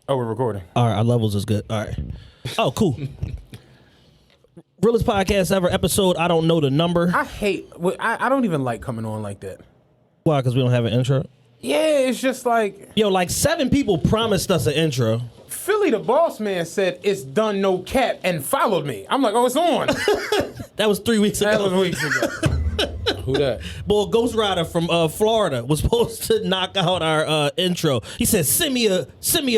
Oh, we're recording. All right, our levels is good. All right. Oh, cool. Realest podcast ever, episode, I don't know the number. I don't even like coming on like that. Why? Because we don't have an intro? Yeah, it's just like... Yo, like 7 people promised us an intro. Philly the boss man said, it's done, no cap, and followed me. I'm like, oh, it's on. That was 3 weeks ago. That was weeks ago. Who that? Boy, Ghost Rider from Florida was supposed to knock out our intro. He said, send me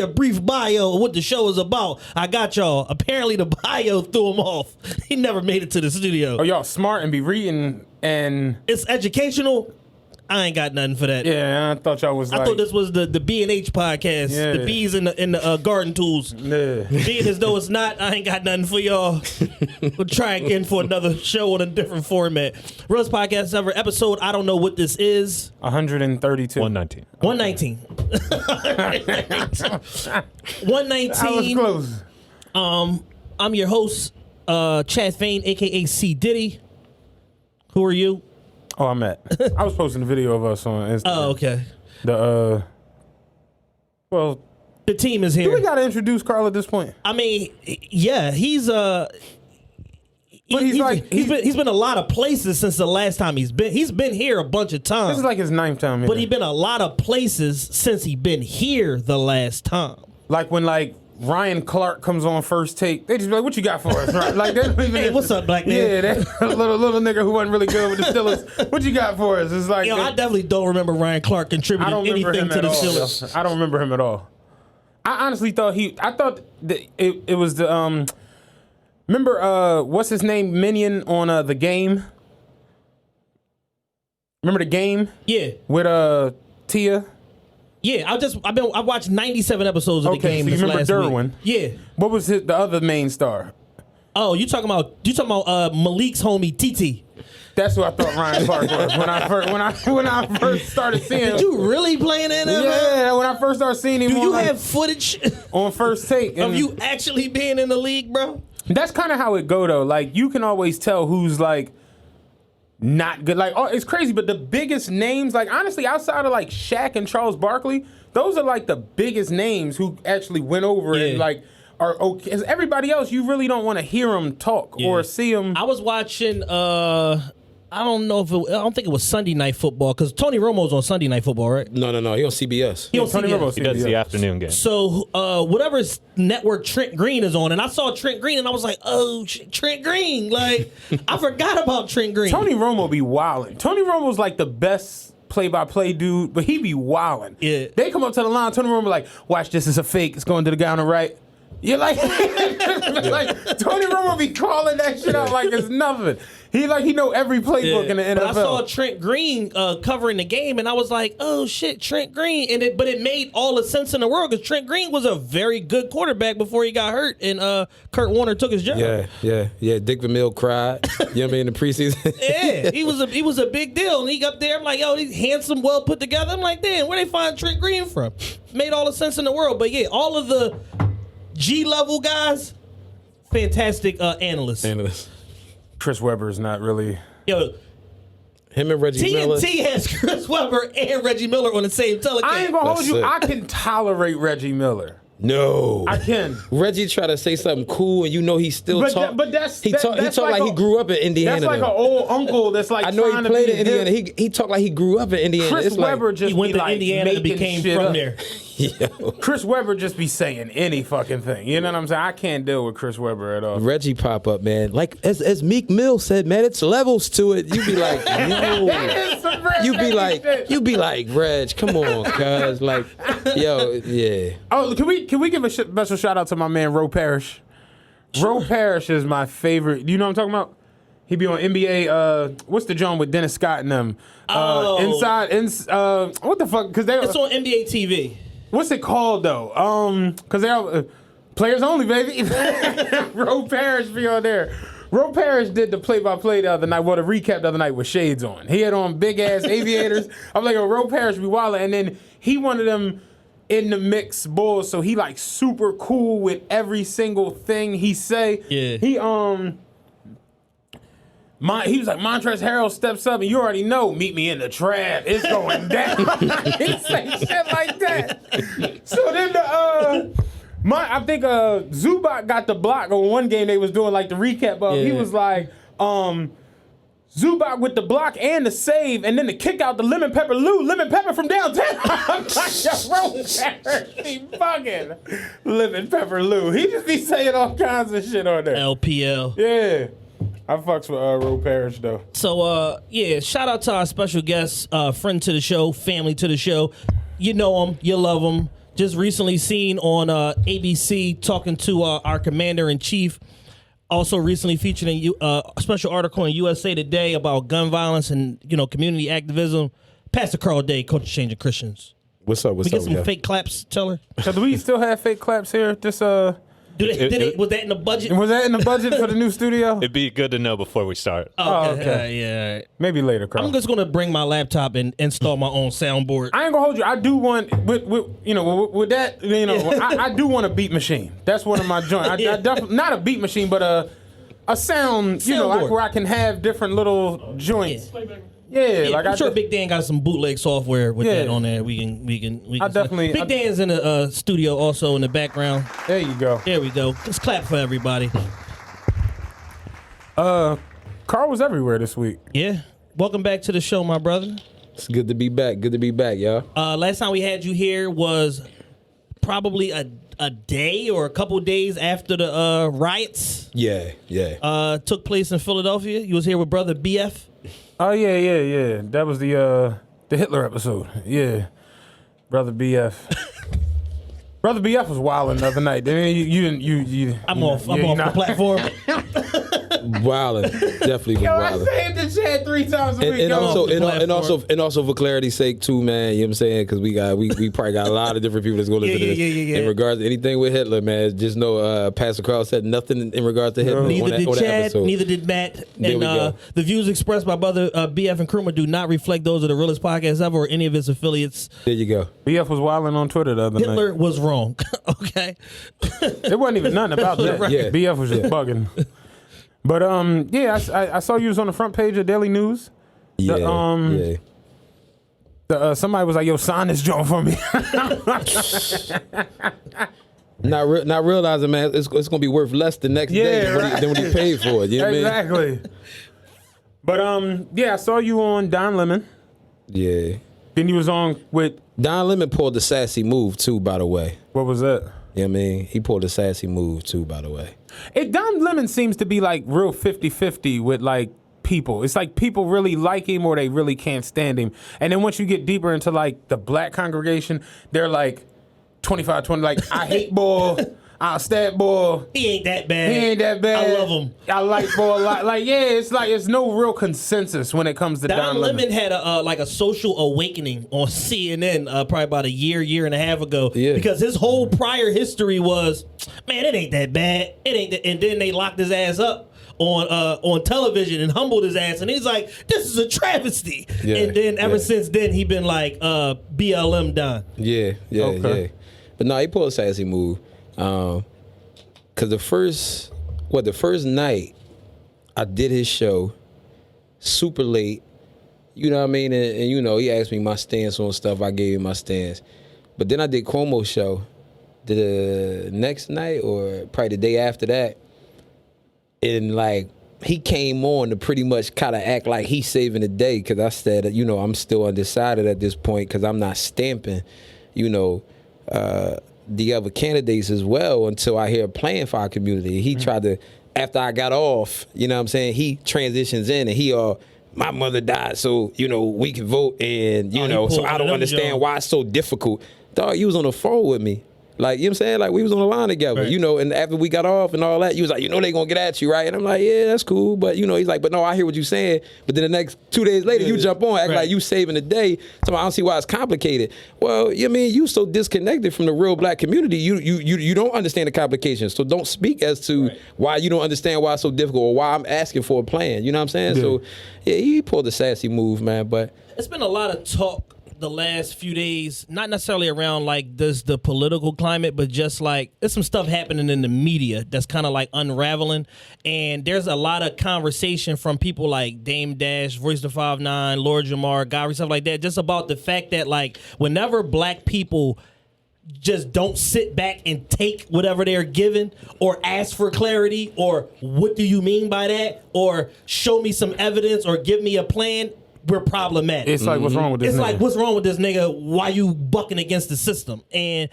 a brief bio of what the show is about. I got y'all. Apparently the bio threw him off. He never made it to the studio. Oh, y'all smart and be reading and... It's educational. I ain't got nothing for that. Yeah, I thought y'all was I thought this was the B&H podcast. Yeah. The bees in the garden tools. Yeah. Being as though it's not, I ain't got nothing for y'all. We'll try again for another show on a different format. Realest podcast ever, episode, I don't know what this is. 132. 119. 119. 119. I was close. I'm your host, Chad Fain, a.k.a. C. Diddy. Who are you? Oh, I'm Matt. I was posting a video of us on Instagram. Oh, okay. Well, The team is here. do we got to introduce Carl at this point? I mean, yeah, he's But he's been a lot of places since the last time he's been. He's been here a bunch of times. This is like his 9th time here. But he's been a lot of places since he been here the last time. Like when Ryan Clark comes on First Take, they just be like, what you got for us? Right? Like, they don't even... Hey, what's up, black man? Yeah, that little nigga who wasn't really good with the Steelers. What you got for us? It's like... Yo, I definitely don't remember Ryan Clark contributing anything to the Steelers. I don't remember him at all. I honestly thought that it was the... remember, what's his name? Minion on The Game? Remember The Game? Yeah. With Tia? Yeah, I watched 97 episodes of the game. So you this remember last Derwin? week. Yeah. What was the other main star? Oh, you talking about Malik's homie TT? That's who I thought Ryan Clark was when I first started seeing him. Did you really play in NFL? Yeah, when I first started seeing him. Do you have footage on First Take of you actually being in the league, bro? That's kind of how it go though. Like you can always tell who's like not good. Like, oh, it's crazy, but the biggest names, like honestly, outside of like Shaq and Charles Barkley, those are like the biggest names who actually went over and like are okay. As everybody else, you really don't want to hear them talk or see them. I was watching. I don't think it was Sunday Night Football because Tony Romo's on Sunday Night Football, right? No. He on CBS. He on Tony CBS. Romo's He does the afternoon game. So whatever network Trent Green is on, and I saw Trent Green, and I was like, oh, Trent Green. Like, I forgot about Trent Green. Tony Romo be wildin'. Tony Romo's like the best play-by-play dude, but he be wildin'. Yeah. They come up to the line, Tony Romo like, watch this, is a fake. It's going to the guy on the right. You're like, like Tony Romo be calling that shit out like it's nothing. He know every playbook in the NFL. But I saw Trent Green covering the game, and I was like, "Oh shit, Trent Green!" But it made all the sense in the world because Trent Green was a very good quarterback before he got hurt, and Kurt Warner took his job. Yeah. Dick Vermeil cried. You know what I mean, in the preseason. Yeah, he was a big deal, and he got there. I'm like, "Yo, he's handsome, well put together." I'm like, "Damn, where they find Trent Green from?" Made all the sense in the world. But yeah, all of the G-level guys, fantastic analysts. Chris Webber is not really. Yo, Him and Reggie Miller. TNT has Chris Webber and Reggie Miller on the same telecast. I ain't gonna hold That's you. it. I can tolerate Reggie Miller. No. I can. Reggie try to say something cool, and you know he still talk. But that's he talk like he grew up in Indiana. That's like an old uncle that's like. I know trying he played to in be Indiana. hip. He talked like he grew up in Indiana. Chris it's Webber like, just he went be to like Indiana and making became shit from up. there. yo. Chris Webber just be saying any fucking thing. You know what I'm saying? I can't deal with Chris Webber at all. Reggie pop up, man. Like as Meek Mill said, man, it's levels to it. You be like, yo. You be like, Reg, come on, cuz. Like, yo, yeah. Oh, can we give a special shout out to my man Ro Parrish? Ro Parrish is my favorite. You know what I'm talking about? He be on NBA. What's the joint with Dennis Scott and them? Inside. What the fuck? Because It's on NBA TV. What's it called though? Because they're players only, baby. Ro Parrish be on there. Ro Parrish did the play-by-play the other night, the recap the other night with shades on. He had on big-ass aviators. I'm like, Ro Parrish be wildin'. And then he one of them in the mix bulls, so he like super cool with every single thing he say. Yeah. He was like, Montrezl Harrell steps up, and you already know, meet me in the trap. It's going down. He say shit like that. So then I think Zubac got the block on one game they was doing like the recap of. He was like, Zubac with the block and the save, and then the kick out the Lemon Pepper from downtown. I'm like, yo, Roe he fucking Lemon Pepper Lou. He just be saying all kinds of shit on there. LPL. Yeah. I fucks with Roe Parrish though. So shout out to our special guest, friend to the show, family to the show. You know him, you love him. Just recently seen on ABC talking to our commander in chief. Also recently featured in a special article in USA Today about gun violence and community activism. Pastor Carl Day, Culture Changing Christians. What's up? We get some fake claps, Teller. So do we still have fake claps here? This was that in the budget? Was that in the budget for the new studio? It'd be good to know before we start. Oh, okay. Yeah. All right. Maybe later, Carl. I'm just gonna bring my laptop and install my own soundboard. I ain't gonna hold you. I do want with that. I do want a beat machine. That's one of my joints. I definitely not a beat machine, but a sound. Soundboard. Where I can have different little joints. Yeah, like I'm sure Big Dan got some bootleg software with that on there. We can. Big Dan's in the studio also in the background. There you go. There we go. Let's clap for everybody. Carl was everywhere this week. Yeah. Welcome back to the show, my brother. It's good to be back. Good to be back, y'all. Last time we had you here was probably a day or a couple days after the riots. Yeah. Took place in Philadelphia. You was here with brother BF. Oh yeah. That was the Hitler episode. Yeah, brother BF. Brother BF was wilding the other night. I'm off the platform. Wildin', definitely was wildin'. I say it to Chad 3 times a week. And also for clarity's sake too, man. You know what I'm saying? Because we probably got a lot of different people that's going to listen to this. Yeah. In regards to anything with Hitler, man, just know Pastor Carl said nothing in regards to Hitler. Neither did Chad. Episode. Neither did Matt. And the views expressed by brother BF and Kruma do not reflect those of the realest podcast ever or any of its affiliates. There you go. BF was wilding on Twitter the other night. Hitler was wrong. Okay. It wasn't even nothing about that. Right. Yeah. BF was just bugging. But I saw you was on the front page of Daily News. Yeah. Somebody was like, "Yo, sign this joint for me." Not realizing, man, it's gonna be worth less the next day than when he paid for it. You know what exactly. I mean? But I saw you on Don Lemon. Yeah. Then you was on with Don Lemon pulled the sassy move too, by the way. What was that? You know what I mean? He pulled a sassy move too, by the way. Don Lemon seems to be like real 50-50 with like people. It's like people really like him or they really can't stand him. And then once you get deeper into like the black congregation, they're like 25-20, like I hate boy, I'll stab boy. He ain't that bad. I love him. I like boy a lot. Like, it's like it's no real consensus when it comes to Don Lemon. Had a social awakening on CNN probably about a year and a half ago. Yeah. Because his whole prior history was, man, it ain't that bad. It ain't that. And then they locked his ass up on television and humbled his ass. And he's like, this is a travesty. Yeah, and then ever since then, he been like, BLM Don. Yeah. But no, he pulled a sassy move. Cause the first night I did his show super late, you know what I mean? And he asked me my stance on stuff. I gave him my stance. But then I did Cuomo's show the next night or probably the day after that. And like, he came on to pretty much kind of act like he's saving the day. Cause I said, I'm still undecided at this point cause I'm not stamping, the other candidates as well until I hear a plan for our community. He tried to, after I got off, you know what I'm saying, he transitions in and my mother died so, we can vote and, so I don't understand why it's so difficult. Dog, you was on the phone with me. Like, you know what I'm saying? Like, we was on the line together, right. And after we got off and all that, you was like, they gonna get at you, right? And I'm like, yeah, that's cool. But, he's like, but no, I hear what you're saying. But then the next 2 days later, you jump on, act like you saving the day. So I don't see why it's complicated. Well, you so disconnected from the real black community. You don't understand the complications. So don't speak as to why you don't understand why it's so difficult or why I'm asking for a plan. You know what I'm saying? Yeah. So, yeah, he pulled a sassy move, man. But it's been a lot of talk the last few days, not necessarily around like the political climate, but just like there's some stuff happening in the media that's kind of like unraveling, and there's a lot of conversation from people like Dame Dash, Voice of 5'9", Lord Jamar, Gory, stuff like that, just about the fact that like whenever black people just don't sit back and take whatever they're given or ask for clarity or what do you mean by that or show me some evidence or give me a plan, we're problematic. It's like, what's wrong with this It's nigga? like, what's wrong with this nigga? Why you bucking against the system? And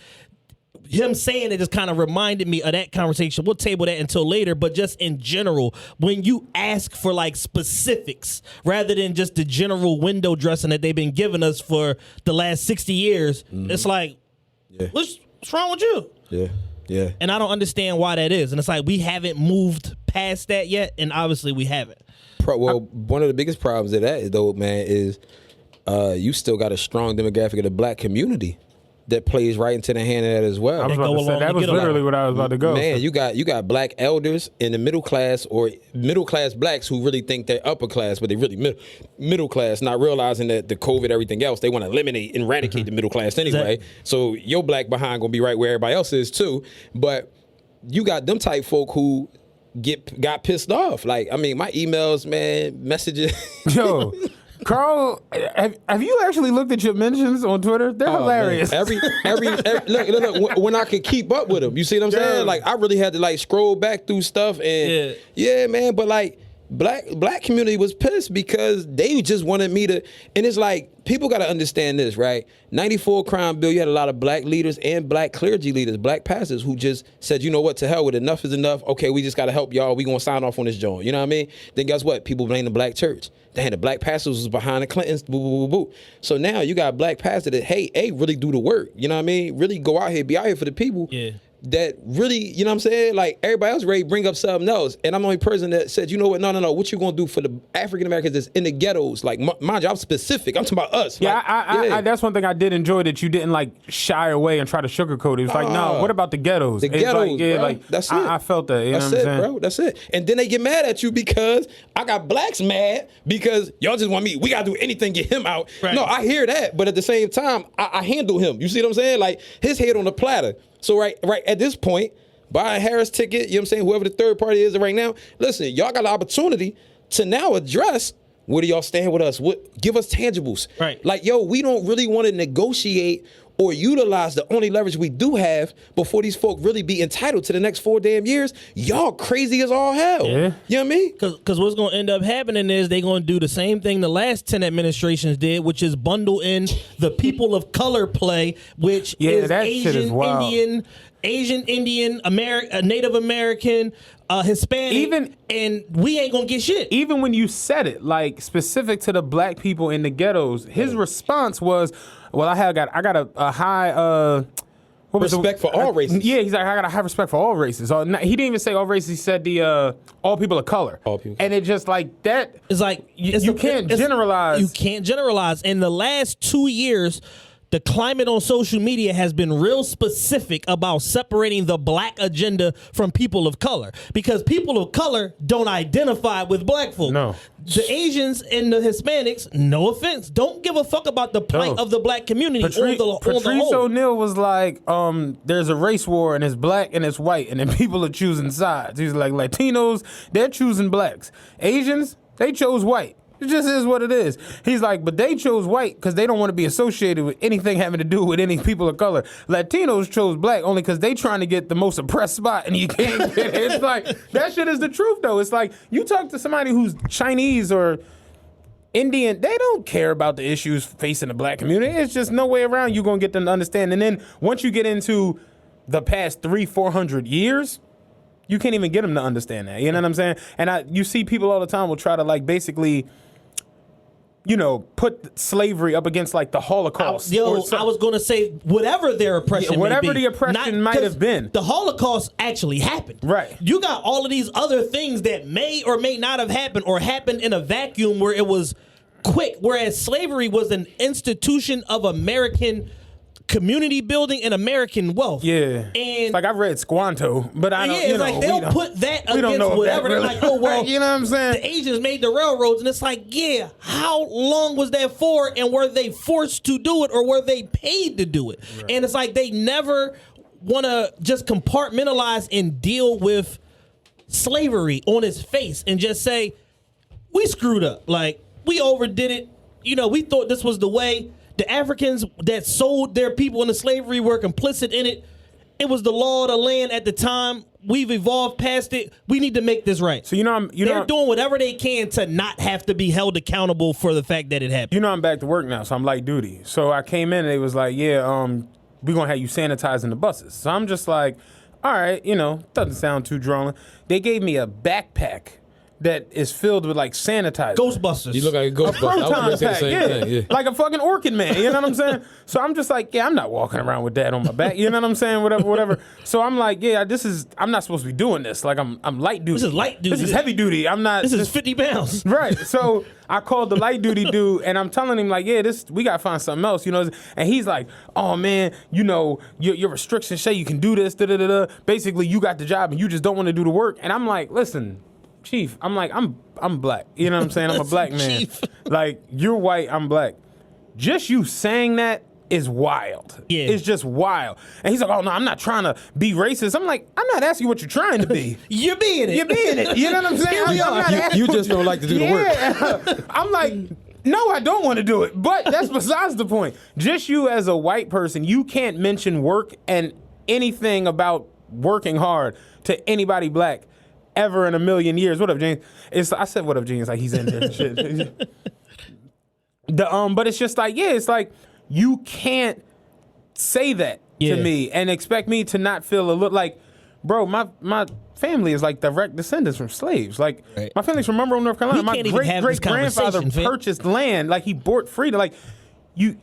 him saying it just kind of reminded me of that conversation. We'll table that until later, but just in general, when you ask for like specifics rather than just the general window dressing that they've been giving us for the last 60 years, it's like, what's wrong with you? Yeah. And I don't understand why that is. And it's like, we haven't moved past that yet, and obviously we haven't. One of the biggest problems of that, though, man, is you still got a strong demographic of the black community that plays right into the hand of that as well. I was about to say, that was literally what I was about to go. Man, you got black elders in the middle class or middle class blacks who really think they're upper class, but they really middle class, not realizing that the COVID, everything else, they want to eradicate the middle class anyway. Exactly. So your black behind gonna be right where everybody else is too. But you got them type folk who got pissed off. Like, I mean, my emails, man, messages. Yo, Carl, have you actually looked at your mentions on Twitter? They're hilarious. Man. Every look, when I could keep up with them, you see what I'm saying? Like, I really had to like scroll back through stuff and yeah man, but like black community was pissed because they just wanted me to, and it's like, people got to understand this, right? 94 crime bill, you had a lot of black leaders and black clergy leaders, black pastors who just said, you know what, to hell with it, enough is enough. Okay, we just got to help y'all. We going to sign off on this joint. You know what I mean? Then guess what? People blame the black church. Damn, the black pastors was behind the Clintons, boo, boo, boo, boo. So now you got black pastors that, hey, really do the work. You know what I mean? Really go out here, be out here for the people. Yeah. That really, you know what I'm saying? Like, everybody else ready to bring up something else. And I'm the only person that said, you know what, no. What you going to do for the African Americans that's in the ghettos? Like, mind you, I'm specific. I'm talking about us. Yeah, like, I that's one thing I did enjoy, that you didn't like shy away and try to sugarcoat it. It was like, no, what about the ghettos? The ghettos, like, yeah, bro. like, that's it. I felt that. You know that's what I'm it, saying? bro. That's it. And then they get mad at you because I got blacks mad because y'all just want me. We got to do anything to get him out. Right. No, I hear that. But at the same time, I handle him. You see what I'm saying? Like, his head on the platter. So right at this point, buy a Harris ticket, you know what I'm saying, whoever the third party is right now, listen, y'all got an opportunity to now address, where do y'all stand with us? Give us tangibles. Right. Like, yo, we don't really want to negotiate or utilize the only leverage we do have before these folk really be entitled to the next 4 damn years. Y'all crazy as all hell. Yeah. You know what I mean? Because what's going to end up happening is they're going to do the same thing the last 10 administrations did, which is bundle in the people of color play, which is that shit is wild. Asian, Indian, Native American, Hispanic, and we ain't gonna get shit. Even when you said it, like, specific to the black people in the ghettos, his response was, well, I got a high Respect for all races. Yeah, he's like, I got a high respect for all races. He didn't even say all races. He said the all people of color. All people. And it just like that. It's like You can't generalize. You can't generalize. In the last 2 years, the climate on social media has been real specific about separating the black agenda from people of color, because people of color don't identify with black folk. No. The Asians and the Hispanics, no offense, don't give a fuck about the plight of the black community. Patrice O'Neal was like, there's a race war and it's black and it's white, and then people are choosing sides. He's like, Latinos, they're choosing blacks. Asians, they chose white. It just is what it is. He's like, but they chose white because they don't want to be associated with anything having to do with any people of color. Latinos chose black only because they trying to get the most oppressed spot, and you can't get it. It's like, that shit is the truth, though. It's like, you talk to somebody who's Chinese or Indian, they don't care about the issues facing the black community. It's just no way around you going to get them to understand. And then once you get into the past 300-400 years, you can't even get them to understand that. You know what I'm saying? And you see people all the time will try to, like, basically, you know, put slavery up against like the Holocaust. I was going to say whatever their oppression whatever may be. the oppression might have been. The Holocaust actually happened. Right. You got all of these other things that may or may not have happened or happened in a vacuum where it was quick, whereas slavery was an institution of American community building and American wealth. Yeah. And like, I read Squanto, but I don't, yeah, it's like they'll put that against whatever. They're like, oh, well, you know what I'm saying? The Asians made the railroads, and it's like, yeah, how long was that for? And were they forced to do it, or were they paid to do it? Right. And it's like they never want to just compartmentalize and deal with slavery on its face and just say, we screwed up. Like, we overdid it. You know, we thought this was the way. The Africans that sold their people into slavery were complicit in it. It was the law of the land at the time. We've evolved past it. We need to make this right. So they're doing whatever they can to not have to be held accountable for the fact that it happened. I'm back to work now, so I'm light duty. So I came in and they was like, yeah, we're gonna have you sanitizing the buses. So I'm just like, all right, doesn't sound too drawing. They gave me a backpack that is filled with like sanitizer. Ghostbusters. You look like a Ghostbuster. I was Proton gonna say the pack, same thing. Yeah. like a fucking orchid man. You know what I'm saying? So I'm just like, yeah, I'm not walking around with that on my back. You know what I'm saying? Whatever. So I'm like, yeah, I'm not supposed to be doing this. Like I'm light duty. This is light duty. This is heavy duty. I'm not. This is 50 pounds. Right. So I called the light duty dude, and I'm telling him like, yeah, we gotta find something else. And he's like, oh man, your restrictions say you can do this. Basically, you got the job and you just don't want to do the work. And I'm like, listen, Chief, I'm like, I'm black. You know what I'm saying? I'm a black man. Chief. Like, you're white, I'm black. Just you saying that is wild. Yeah. It's just wild. And he's like, oh no, I'm not trying to be racist. I'm like, I'm not asking you what you're trying to be. You're being it. You're being it. You know what I'm saying? I'm not asking You just don't like to do the work. I'm like, no, I don't want to do it. But that's besides the point. Just you as a white person, you can't mention work and anything about working hard to anybody black ever in a million years. What up, James? I said what up, James, like he's in here and shit. But it's just like, yeah, it's like you can't say that to me and expect me to not feel a little like, bro, my family is like direct descendants from slaves. Like my family's from Monroe, North Carolina. My great grandfather purchased land, like he bought freedom. Like you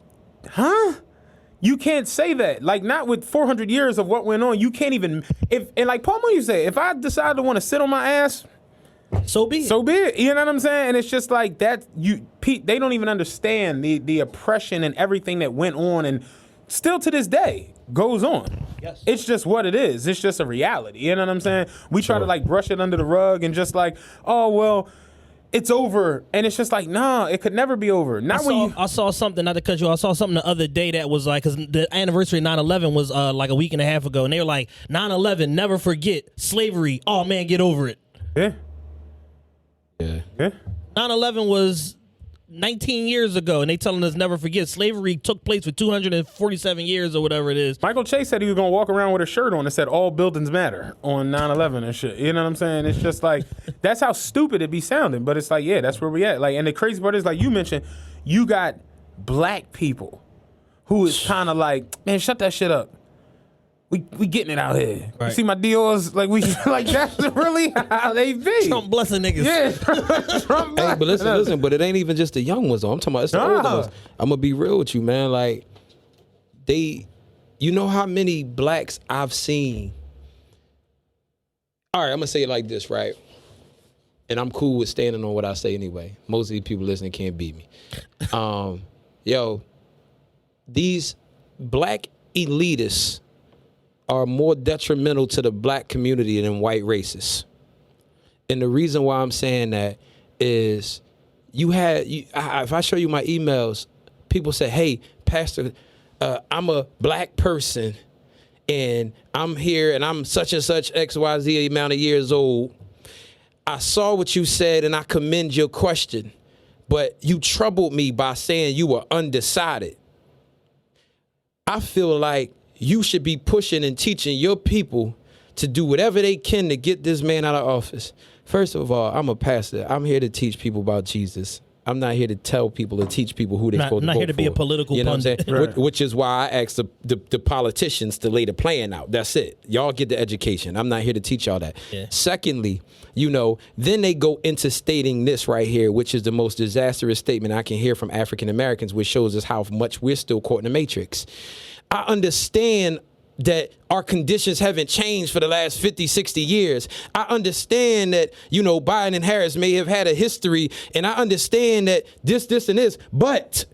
can't say that. Like, not with 400 years of what went on. You can't even. And like Paul Mooney said, if I decide to want to sit on my ass, so be it. So be it. You know what I'm saying? And it's just like that. They don't even understand the oppression and everything that went on, and still to this day goes on. Yes. It's just what it is. It's just a reality. You know what I'm saying? We try to like brush it under the rug and just like, oh well, it's over, and it's just like, nah, it could never be over. I saw something, not to cut you off, I saw something the other day that was like, because the anniversary of 9/11 was like a week and a half ago, and they were like, 9/11, never forget slavery. Oh man, get over it. Yeah. 9/11 was 19 years ago, and they telling us never forget slavery took place for 247 years or whatever it is. Michael Chase said he was going to walk around with a shirt on that said all buildings matter on 9/11 and shit. You know what I'm saying? It's just like, that's how stupid it be sounding. But it's like, yeah, that's where we at. Like, and the crazy part is, like you mentioned, you got black people who is kind of like, man, shut that shit up. We getting it out here. Right. You see my Dior's, like, we like, that's really how they be. Trump blessing niggas. Yeah. Trump Hey, but listen, but it ain't even just the young ones though. I'm talking about it's the older ones. I'm gonna be real with you, man. Like, you know how many blacks I've seen. All right, I'm gonna say it like this, right? And I'm cool with standing on what I say anyway. Most of these people listening can't beat me. These black elitists are more detrimental to the black community than white racists. And the reason why I'm saying that is if I show you my emails, people say, hey, Pastor, I'm a black person and I'm here and I'm such and such XYZ amount of years old. I saw what you said and I commend your question, but you troubled me by saying you were undecided. I feel like you should be pushing and teaching your people to do whatever they can to get this man out of office. First of all, I'm a pastor. I'm here to teach people about Jesus. I'm not here to tell people and teach people who they're supposed to vote for. Not here to be a political pundit. What I'm saying? Right. Which is why I asked the politicians to lay the plan out. That's it. Y'all get the education. I'm not here to teach y'all that. Yeah. Secondly, then they go into stating this right here, which is the most disastrous statement I can hear from African Americans, which shows us how much we're still caught in the matrix. I understand that our conditions haven't changed for the last 50, 60 years. I understand that, Biden and Harris may have had a history, and I understand that this, and this, but,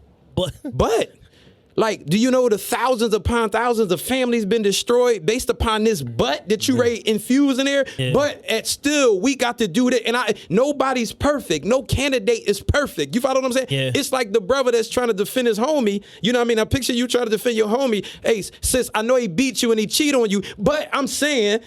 like, do you know the thousands upon thousands of families been destroyed based upon this but that you infuse in there? Yeah. But still, we got to do that. And nobody's perfect. No candidate is perfect. You follow what I'm saying? Yeah. It's like the brother that's trying to defend his homie. You know what I mean? I picture you trying to defend your homie. Hey, sis, I know he beat you and he cheated on you, but I'm saying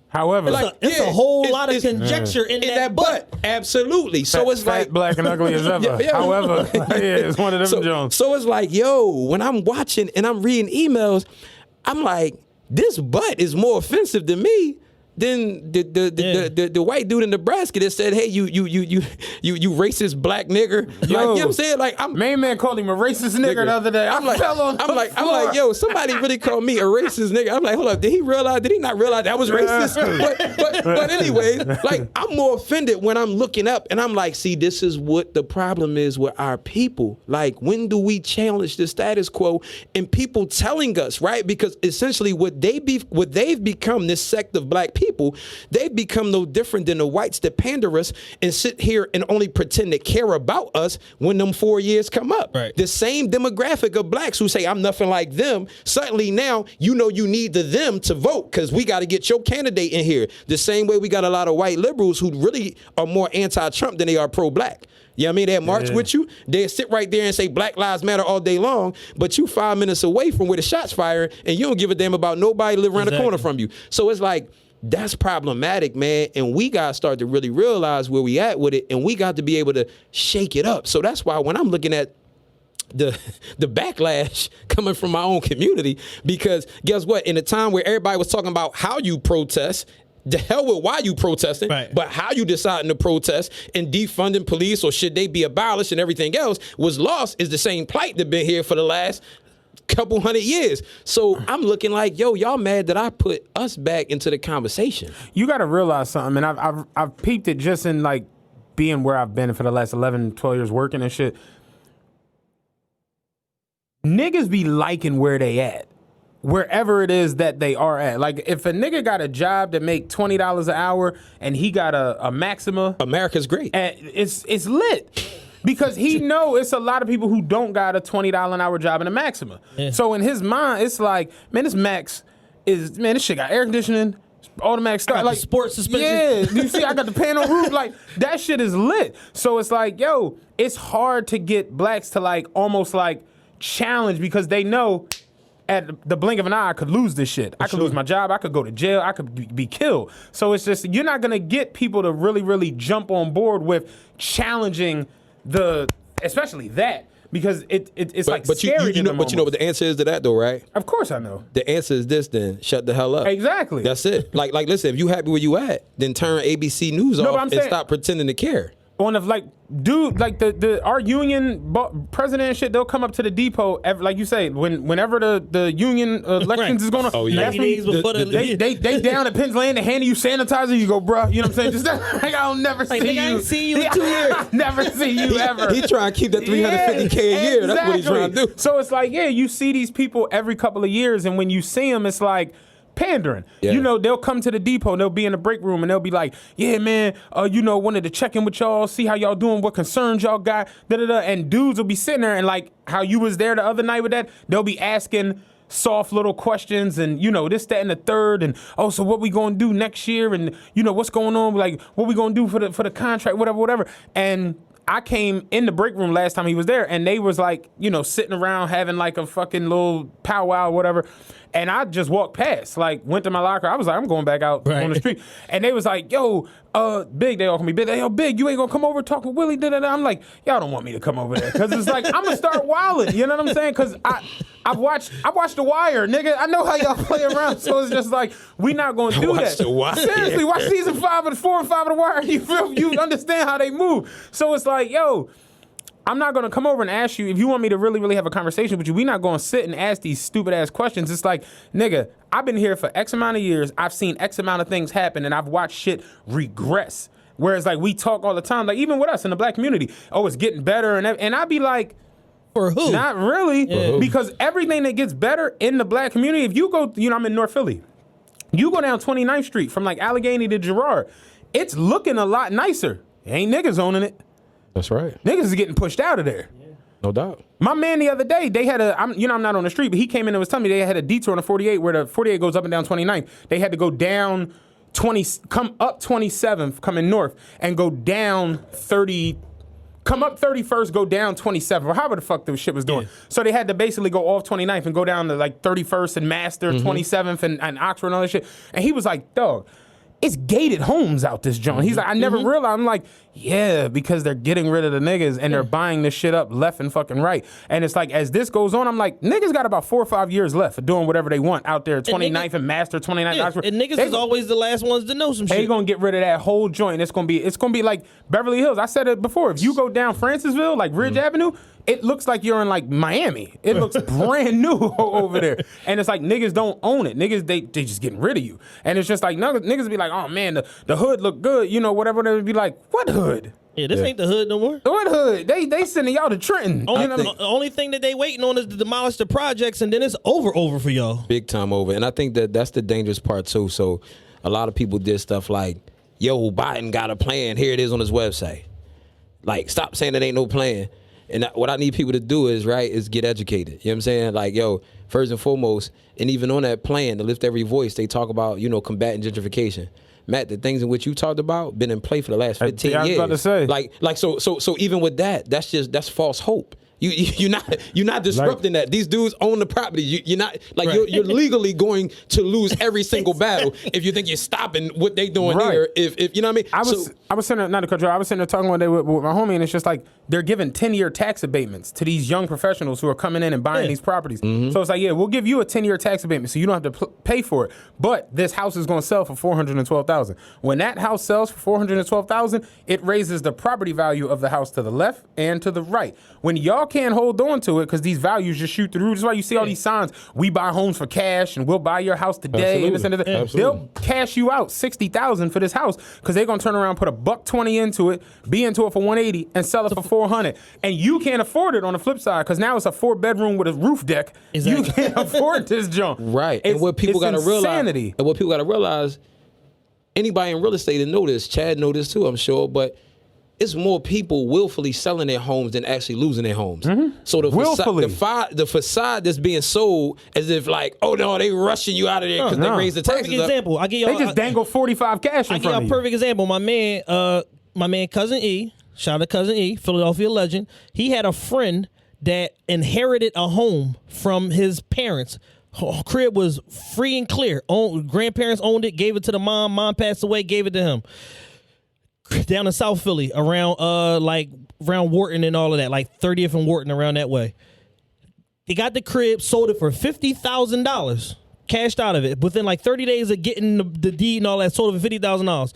However, It's a whole lot of conjecture in that butt. Absolutely. So it's fat, like black and ugly as ever. Yeah. However, it's one of them Jones. So it's like, yo, when I'm watching and I'm reading emails, I'm like, this butt is more offensive to me than the white dude in Nebraska that said, hey, you racist black nigger. Like, you know what I'm saying? Like, main man called him a racist nigger the other day. I'm like, yo, somebody really called me a racist nigga. I'm like, hold up, did he not realize that was racist? but anyway, like, I'm more offended when I'm looking up and I'm like, see, this is what the problem is with our people. Like, when do we challenge the status quo and people telling us, right? Because essentially what they've become, this sect of black people, they've become no different than the whites that pander us and sit here and only pretend to care about us when them 4 years come up. Right. The same demographic of blacks who say, I'm nothing like them, suddenly now you need them to vote because we got to get your candidate in here. The same way we got a lot of white liberals who really are more anti-Trump than they are pro-black. You know what I mean? They march with you. They sit right there and say Black Lives Matter all day long, but you 5 minutes away from where the shots firing and you don't give a damn about nobody living around the corner from you. So it's like, that's problematic, man. And we got to start to really realize where we at with it. And we got to be able to shake it up. So that's why when I'm looking at the backlash coming from my own community, because guess what? In a time where everybody was talking about how you protest, the hell with why you protesting, right, but how you deciding to protest and defunding police or should they be abolished and everything else was lost is the same plight that been here for the last couple 100 years. So I'm looking like, yo, y'all mad that I put us back into the conversation. You got to realize something, and I've peeped it just in like being where I've been for the last 11, 12 years working and shit. Niggas be liking where they at, wherever it is that they are at. Like if a nigga got a job that make $20 an hour and he got a Maxima, America's great. It's lit. Because he know it's a lot of people who don't got a $20 an hour job in a Maxima. Yeah. So in his mind, it's like, man, this Max this shit got air conditioning, automatic start, like sports suspension. Yeah, you see, I got the panel roof, like that shit is lit. So it's like, yo, it's hard to get blacks to like almost like challenge because they know at the blink of an eye I could lose this shit. I could lose my job. I could go to jail. I could be killed. So it's just you're not gonna get people to really, really jump on board with challenging especially that because it's like scary. You know what the answer is to that though, right? Of course I know. The answer is this then: shut the hell up. Exactly. That's it. Like listen, if you happy where you at, then turn ABC News off and stop pretending to care. On the like, dude, like our union president and shit, they'll come up to the depot, like you say, whenever the union elections is going on. Oh yeah. 90 days before they down at Penn's Land, they handing you sanitizer. You go, bruh. You know what I'm saying? Just like I'll never see you. I ain't see you in 2 years. Never see you ever. He trying to keep that $350K a year. Exactly. That's what he's trying to do. So it's like, yeah, you see these people every couple of years, and when you see them, it's like pandering. Yeah. You know, they'll come to the depot and they'll be in the break room and they'll be like, yeah, man, wanted to check in with y'all, see how y'all doing, what concerns y'all got, da-da-da. And dudes will be sitting there and like how you was there the other night with that, they'll be asking soft little questions and, this, that, and the third. And, so what we going to do next year? And, what's going on? Like, what we going to do for the contract, whatever. And I came in the break room last time he was there and they was like, sitting around having like a fucking little powwow or whatever. And I just walked past, like went to my locker. I was like, I'm going back out on the street. And they was like, yo, Big, they all call me Big. They, yo, Big, you ain't gonna come over talk with Willie? Da-da-da. I'm like, y'all don't want me to come over there. Cause it's like, I'm gonna start wilding. You know what I'm saying? Cause I watched The Wire, nigga. I know how y'all play around. So it's just like, we not gonna do that. The Wire. Seriously, watch season 4 and 5 of The Wire. You understand how they move. So it's like, yo, I'm not going to come over and ask you, if you want me to really, really have a conversation with you, we're not going to sit and ask these stupid ass questions. It's like, nigga, I've been here for X amount of years. I've seen X amount of things happen and I've watched shit regress. Whereas like we talk all the time, like even with us in the black community, it's getting better. And I'd be like, for who? Not really. Yeah. Because everything that gets better in the black community, if you go, I'm in North Philly. You go down 29th Street from like Allegheny to Girard, it's looking a lot nicer. Ain't niggas owning it. That's right. Niggas is getting pushed out of there. Yeah. No doubt. My man the other day, they had I'm not on the street, but he came in and was telling me they had a detour on the 48 where the 48 goes up and down 29th. They had to go down 20, come up 27th, coming north, and go down 30, come up 31st, go down 27th, or however the fuck the shit was doing. Yeah. So they had to basically go off 29th and go down to like 31st and Master, 27th and Oxford and all that shit. And he was like, dog, it's gated homes out this joint. He's like, I never realized. I'm like, yeah, because they're getting rid of the niggas and they're buying this shit up left and fucking right. And it's like, as this goes on, I'm like, niggas got about 4 or 5 years left of doing whatever they want out there. 29th and Master, 29th Oxford. And niggas is always the last ones to know some shit. They gonna get rid of that whole joint. It's gonna be like Beverly Hills. I said it before. If you go down Francisville, like Ridge Avenue, it looks like you're in like Miami. It looks brand new over there. And it's like niggas don't own it. Niggas, they just getting rid of you. And it's just like niggas be like, oh man, the hood look good. You know, whatever. They be like, what hood? Yeah, this ain't the hood no more. What hood? They sending y'all to Trenton. The only thing that they waiting on is to demolish the projects, and then it's over for y'all. Big time over. And I think that's the dangerous part too. So a lot of people did stuff like, yo, Biden got a plan. Here it is on his website. Like, stop saying it ain't no plan. And what I need people to do is get educated. You know what I'm saying? Like, yo, first and foremost, and even on that plan to lift every voice, they talk about, combating gentrification. Matt, the things in which you talked about been in play for the last 15 years. I was about to say. So even with that's false hope. You're not disrupting that. These dudes own the property. You're not like you're legally going to lose every single battle if you think you're stopping what they doing here. If you know what I mean. I was sitting there, not to cut you off, I was sitting there talking one day with my homie, and it's just like they're giving 10-year tax abatements to these young professionals who are coming in and buying these properties. So it's like, yeah, we'll give you a 10-year tax abatement, so you don't have to pay for it. But this house is going to sell for $412,000. When that house sells for $412,000, it raises the property value of the house to the left and to the right. When y'all can't hold on to it because these values just shoot through. That's why you see all these signs. We buy homes for cash and we'll buy your house today. Absolutely. They'll cash you out $60,000 for this house because they're gonna turn around, put $120 into it, be into it for $180, and sell it for $400. And you can't afford it on the flip side because now it's a 4-bedroom with a roof deck. Exactly. You can't afford this junk. Right. And what people gotta realize, anybody in real estate know this. Chad know this too, I'm sure, but it's more people willfully selling their homes than actually losing their homes. So the facade that's being sold as if like, oh no, they rushing you out of there because they raised the taxes. Perfect example. I give y'all. They just dangle 45 cash in front of you. I give y'all a perfect example. My man, Cousin E. Shout out to Cousin E, Philadelphia legend. He had a friend that inherited a home from his parents. Crib was free and clear. Grandparents owned it, gave it to the mom. Mom passed away, gave it to him. Down in South Philly, around Wharton and all of that, like 30th and Wharton, around that way. They got the crib, sold it for $50,000, cashed out of it. Within like 30 days of getting the deed and all that, sold it for $50,000.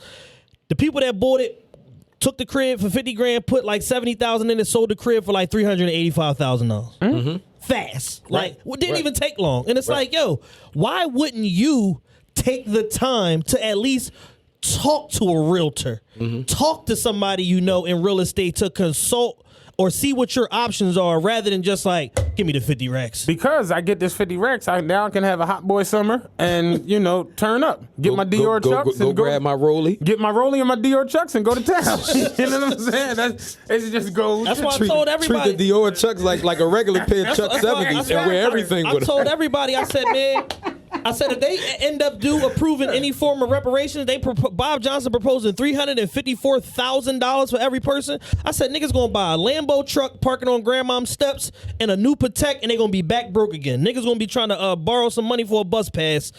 The people that bought it took the crib for $50,000, put like $70,000 in it, sold the crib for like $385,000. Fast, didn't even take long. And it's like, yo, why wouldn't you take the time to at least talk to a realtor, talk to somebody you know in real estate to consult or see what your options are rather than just like, give me the 50 racks. Because I get this 50 racks, I now can have a hot boy summer and, turn up. Get my Dior chucks and go grab my rollie. Get my rollie and my Dior chucks and go to town. You know what I'm saying? It just goes. That's why I told everybody. Treat the Dior chucks like a regular pair of Chuck 70s and wear everything with them. I told everybody, I said, man, if they end up approving any form of reparations, Bob Johnson proposing $354,000 for every person. I said, niggas gonna buy a Lambo truck parking on grandmom's steps and a new Patek, and they gonna be back broke again. Niggas gonna be trying to borrow some money for a bus pass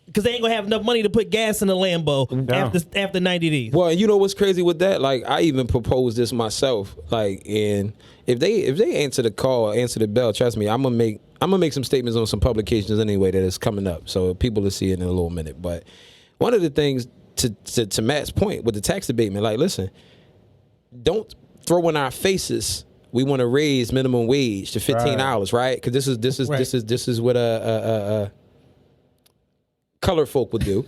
because they ain't gonna have enough money to put gas in the Lambo after 90 days. Well, and you know what's crazy with that? Like, I even proposed this myself. Like, and if they answer the call, answer the bell, trust me, I'm gonna make some statements on some publications anyway that is coming up, so people will see it in a little minute. But one of the things to Matt's point with the tax abatement, like, listen, don't throw in our faces we want to raise minimum wage to $15, right? Because this is what colored folk would do.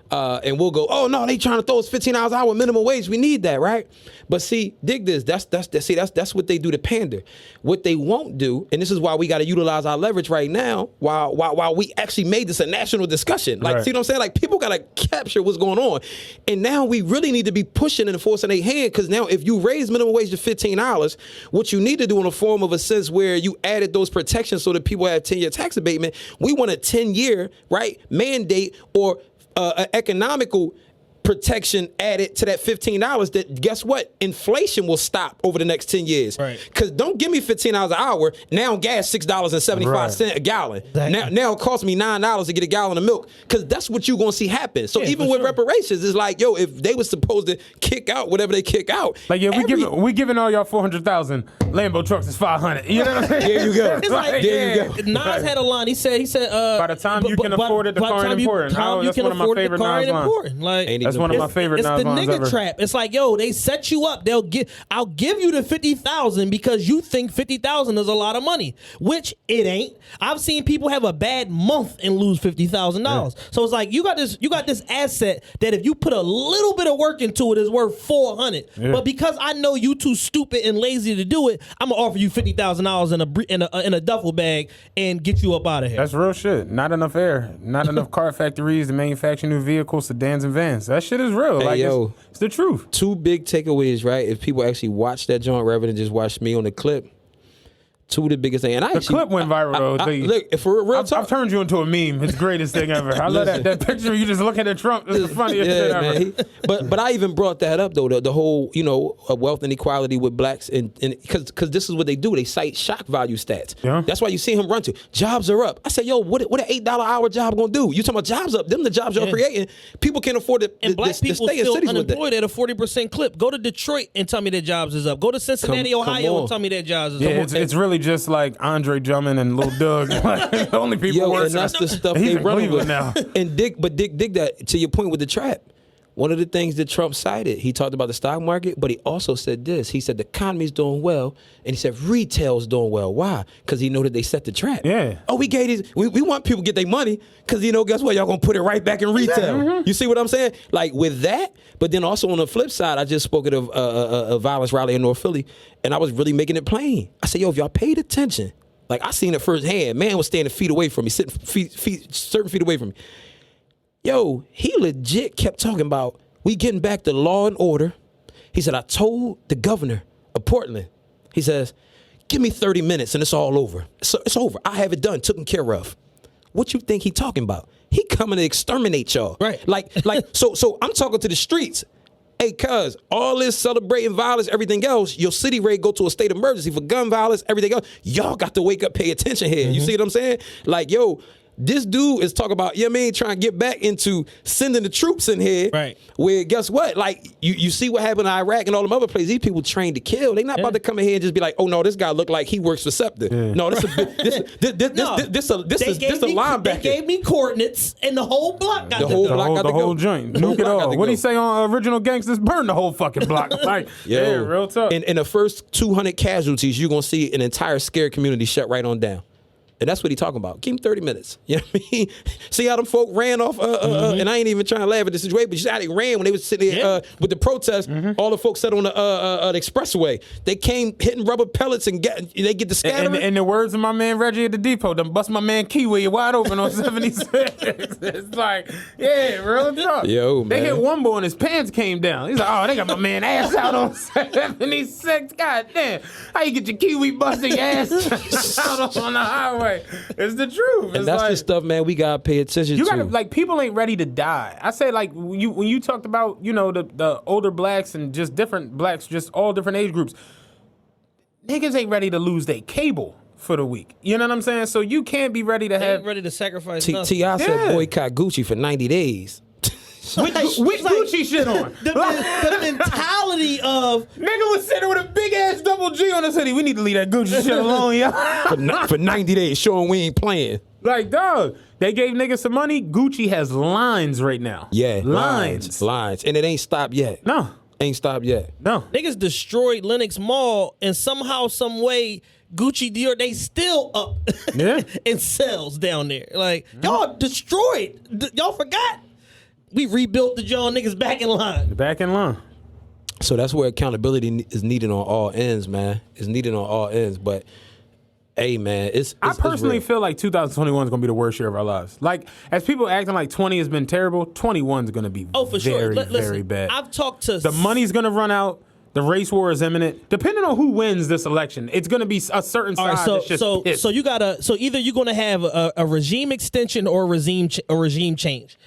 And we'll go, oh no, they trying to throw us $15 an hour minimum wage. We need that, right? But see, dig this. That's what they do to pander. What they won't do, and this is why we got to utilize our leverage right now. While we actually made this a national discussion, like, see what I'm saying? Like, people got to capture what's going on, and now we really need to be pushing and enforcing their hand. Because now, if you raise minimum wage to $15, what you need to do in a form of a sense where you added those protections so that people have 10-year tax abatement. We want a 10-year mandate or economical protection added to that $15, that guess what? Inflation will stop over the next 10 years. Right. Because don't give me $15 an hour. Now gas $6.75 a gallon. Exactly. Now it costs me $9 to get a gallon of milk. Because that's what you're going to see happen. So even with reparations, it's like, yo, if they were supposed to kick out whatever they kick out. Like, yeah, we giving all y'all 400,000. Lambo trucks is 500. You know what I'm saying? There you go. It's like, there you go. Nas had a line. He said, by the time you can afford it, the car ain't important. That's one of my favorite Nas lines. Like, that's one of my favorite Nas lines It's the nigga ever. trap. It's like, yo, they set you up. I'll give you the 50,000 because you think 50,000 is a lot of money, which it ain't. I've seen people have a bad month and lose $50,000. So it's like you got this asset that if you put a little bit of work into it is worth 400. But because I know you too stupid and lazy to do it, I'm gonna offer you $50,000 in a duffel bag and get you up out of here. That's real shit. Not enough air. Not enough car factories to manufacture new vehicles, sedans, and vans. That shit is real. Hey, like, yo. it's the truth. Two big takeaways, right? If people actually watch that joint rather than just watch me on the clip, two of the biggest things. And The clip went viral, though. Look, for real talk. I've turned you into a meme. It's the greatest thing ever. I love that picture of you just looking at Trump. It's the funniest thing ever. Man, but I even brought that up, though, the whole, wealth inequality with blacks. And because this is what they do. They cite shock value stats. Yeah. That's why you see him run to. Jobs are up. I said, yo, what an $8 hour job going to do? You talking about jobs up. Them the jobs y'all creating. People can't afford to and black people stay in still cities with that. unemployed at a 40% clip. Go to Detroit and tell me their jobs is up. Go to Cincinnati, Come Ohio, on. and tell me their jobs is Yeah, up. it's really just like Andre Drummond and Lil Doug. Like, the only people Yo, worse. and that's the stuff He's they in run with Cleveland now. And dig that to your point with the trap. One of the things that Trump cited, he talked about the stock market, but he also said this. He said the economy's doing well, and he said retail's doing well. Why? Because he know that they set the trap. Yeah. Oh, we want people to get their money because, guess what? Y'all going to put it right back in retail. You see what I'm saying? Like with that, but then also on the flip side, I just spoke at a violence rally in North Philly, and I was really making it plain. I said, yo, if y'all paid attention, like I seen it firsthand. Man was standing feet away from me, sitting certain feet away from me. Yo, he legit kept talking about we getting back to law and order. He said, I told the governor of Portland, he says, give me 30 minutes and it's all over. So it's over. I have it done, taken care of. What you think he talking about? He coming to exterminate y'all. Right. So I'm talking to the streets. Hey, cuz, all this celebrating violence, everything else, your city ready to go to a state of emergency for gun violence, everything else. Y'all got to wake up, pay attention here. You see what I'm saying? Like, yo, this dude is talking about, trying to get back into sending the troops in here. Right. Where, guess what? Like, you see what happened in Iraq and all them other places. These people trained to kill. They not about to come in here and just be like, oh, no, this guy look like he works for SEPTA. Yeah. No, this is a linebacker. They gave me coordinates and the whole block got The whole block got the to whole go. joint. Nuke it all. What do he say on Original Gangsters? Burn the whole fucking block. Like, yeah, real tough. In the first 200 casualties, you're going to see an entire scared community shut right on down. And that's what he talking about. Give him 30 minutes. You know what I mean? See how them folk ran off, and I ain't even trying to laugh at the situation, but you see how they ran when they was sitting there with the protest. All the folks sat on the expressway. They came hitting rubber pellets and they get the scattering. And the words of my man Reggie at the depot, done bust my man Kiwi wide open on 76. It's like, yeah, real talk. Yo, man. They hit one boy and his pants came down. He's like, oh, they got my man ass out on 76. God damn. How you get your Kiwi busting your ass out on the highway? It's the truth. And that's the stuff, man, we gotta pay attention to. You gotta, like, people ain't ready to die. I say, like, when you talked about, the older blacks and just different blacks, just all different age groups, niggas ain't ready to lose their cable for the week. You know what I'm saying? So you can't be ready to have. Ain't ready to sacrifice T.I. said boycott Gucci for 90 days. Which Gucci shit on? The mentality of Nigga was sitting with a big ass double G on his hoodie. We need to leave that Gucci shit alone, y'all. for 90 days, showing we ain't playing. Like, dog, they gave niggas some money. Gucci has lines right now. Yeah, lines. And it ain't stopped yet. No. Ain't stopped yet. No. niggas destroyed Lenox Mall, and somehow, some way, Gucci, Dior, they still up in sales down there. Like, y'all destroyed. Y'all forgot. We rebuilt the John niggas back in line. Back in line. So that's where accountability is needed on all ends, man. It's needed on all ends. But, hey, man, I personally feel like 2021 is going to be the worst year of our lives. Like, as people acting like 20 has been terrible, 21 is going to be very bad. I've talked to... The money's going to run out. The race war is imminent. Depending on who wins this election, it's going to be a certain side that's just pissed. So either you're going to have a regime extension or a regime change.